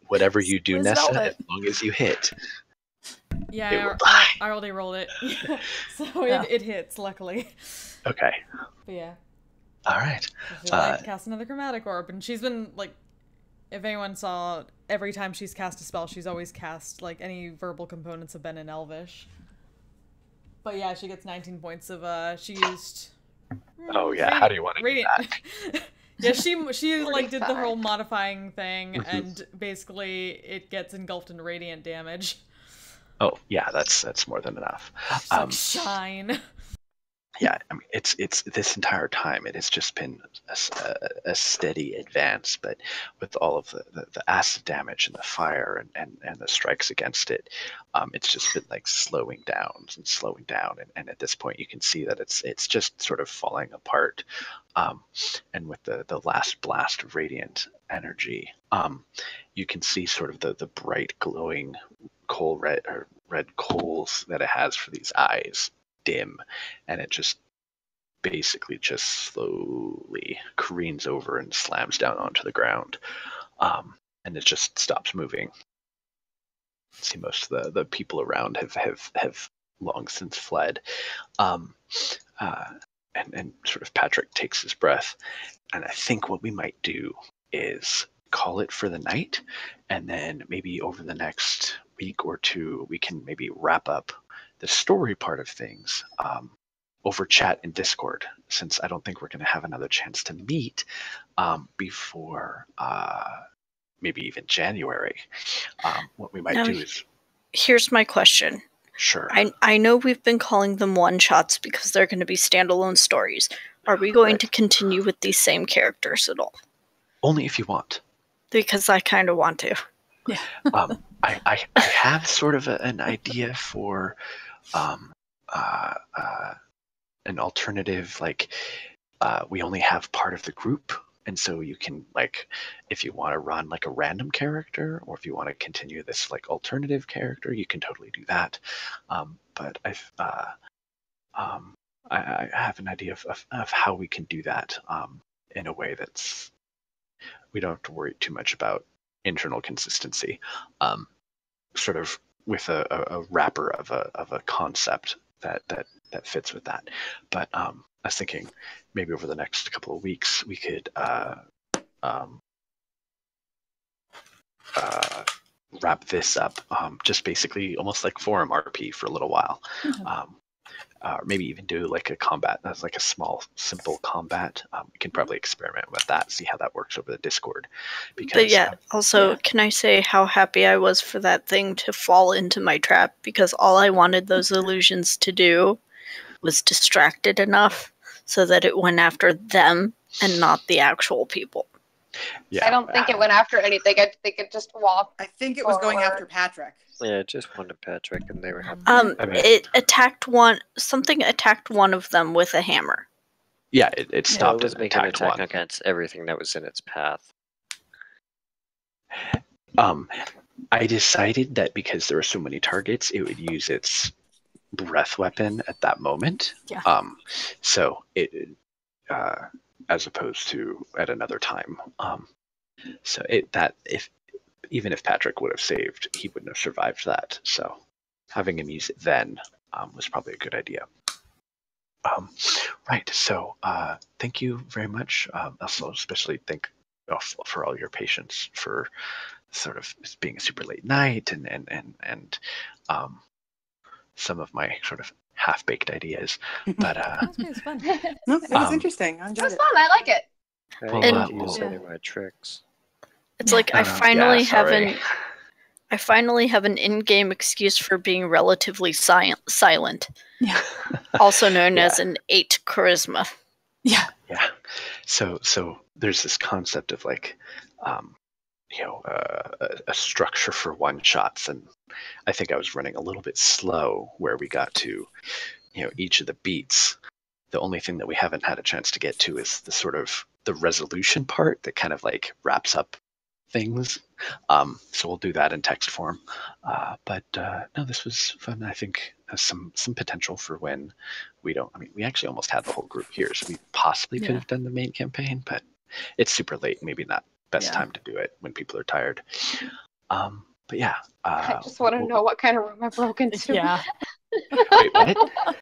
[SPEAKER 1] whatever you do,
[SPEAKER 3] Where's
[SPEAKER 1] Nessa,
[SPEAKER 3] Velvet?
[SPEAKER 1] as long as you hit,
[SPEAKER 2] Yeah,
[SPEAKER 1] it will die.
[SPEAKER 2] I already rolled it. So
[SPEAKER 3] Yeah.
[SPEAKER 2] it hits, luckily.
[SPEAKER 1] Okay.
[SPEAKER 2] But yeah.
[SPEAKER 1] All right.
[SPEAKER 2] She's like, cast another chromatic orb. And she's been, like, if anyone saw, every time she's cast a spell, she's always cast, like, any verbal components have been in Elvish. But yeah, she gets 19 points of, she used...
[SPEAKER 1] Oh yeah, how do you want to do that?
[SPEAKER 2] Yeah, she like did the
[SPEAKER 5] 45.
[SPEAKER 2] whole modifying thing, and basically it gets engulfed in radiant damage.
[SPEAKER 1] Oh yeah, that's more than enough.
[SPEAKER 2] She's like, shine.
[SPEAKER 1] Yeah, I mean, it's this entire time it has just been a steady advance, but with all of the acid damage and the fire and the strikes against it, it's just been like slowing down, and at this point you can see that it's just sort of falling apart, and with the last blast of radiant energy, you can see sort of the bright glowing red coals that it has for these eyes dim, and it just basically just slowly careens over and slams down onto the ground, and it just stops moving. See, most of the people around have long since fled, and sort of Patrick takes his breath, and I think what we might do is call it for the night, and then maybe over the next week or 2 we can maybe wrap up the story part of things over chat in Discord, since I don't think we're going to have another chance to meet before maybe even January. What we might
[SPEAKER 6] Now,
[SPEAKER 1] do is...
[SPEAKER 6] Here's my question.
[SPEAKER 1] Sure.
[SPEAKER 6] I know we've been calling them one-shots because they're going to be standalone stories. Are we going to continue with these same characters at all?
[SPEAKER 1] Only if you want.
[SPEAKER 6] Because I kind of want to.
[SPEAKER 3] Yeah.
[SPEAKER 1] I have sort of an idea for an alternative, like we only have part of the group, and so you can, like, if you want to run like a random character, or if you want to continue this like alternative character, you can totally do that. But I have an idea of how we can do that in a way that's we don't have to worry too much about internal consistency, sort of with a wrapper of a concept that fits with that. But I was thinking maybe over the next couple of weeks we could wrap this up, just basically almost like Forum RP for a little while. Maybe even do like a combat that's like a small, simple combat. We can probably experiment with that, see how that works over the Discord.
[SPEAKER 6] But yeah, also, can I say how happy I was for that thing to fall into my trap? Because all I wanted those illusions to do was distract it enough so that it went after them and not the actual people.
[SPEAKER 1] Yeah,
[SPEAKER 5] I don't think it went after anything. I think it just walked.
[SPEAKER 8] I think it was going after Patrick.
[SPEAKER 7] Yeah, it just wanted Patrick, and they were happy.
[SPEAKER 6] It attacked one. Something attacked one of them with a hammer.
[SPEAKER 1] Yeah, it stopped.
[SPEAKER 7] It was
[SPEAKER 1] and
[SPEAKER 7] making an
[SPEAKER 1] attacked
[SPEAKER 7] attack
[SPEAKER 1] one.
[SPEAKER 7] against everything that was in its path.
[SPEAKER 1] I decided that because there were so many targets, it would use its breath weapon at that moment.
[SPEAKER 3] Yeah.
[SPEAKER 1] So it, as opposed to at another time. So even if Patrick would have saved, he wouldn't have survived that. So having him use it then was probably a good idea. Right. So thank you very much. Also, especially thank for all your patience for sort of being a super late night and some of my sort of half-baked ideas. But
[SPEAKER 2] It's fun.
[SPEAKER 4] No, it was interesting. I
[SPEAKER 5] It
[SPEAKER 4] enjoyed
[SPEAKER 5] was
[SPEAKER 4] it.
[SPEAKER 5] fun. I like it.
[SPEAKER 7] I
[SPEAKER 1] Well,
[SPEAKER 7] didn't
[SPEAKER 1] well,
[SPEAKER 7] use
[SPEAKER 3] yeah.
[SPEAKER 7] any of my tricks.
[SPEAKER 6] It's like I
[SPEAKER 1] yeah,
[SPEAKER 6] finally
[SPEAKER 1] sorry.
[SPEAKER 6] have an in-game excuse for being relatively silent,
[SPEAKER 3] Yeah.
[SPEAKER 6] also known
[SPEAKER 1] Yeah.
[SPEAKER 6] as an 8 charisma.
[SPEAKER 3] Yeah.
[SPEAKER 1] Yeah. So there's this concept of like, a structure for one shots, and I think I was running a little bit slow where we got to, each of the beats. The only thing that we haven't had a chance to get to is the sort of the resolution part that kind of like wraps up things. So we'll do that in text form. But no, this was fun. I think has some potential for when we don't. I mean, we actually almost had the whole group here, so we possibly could
[SPEAKER 3] Yeah.
[SPEAKER 1] have done the main campaign, but it's super late. Maybe not best
[SPEAKER 3] Yeah.
[SPEAKER 1] time to do it when people are tired. But yeah.
[SPEAKER 5] I just want to know what kind of room I broke into.
[SPEAKER 3] Yeah.
[SPEAKER 1] Wait, what?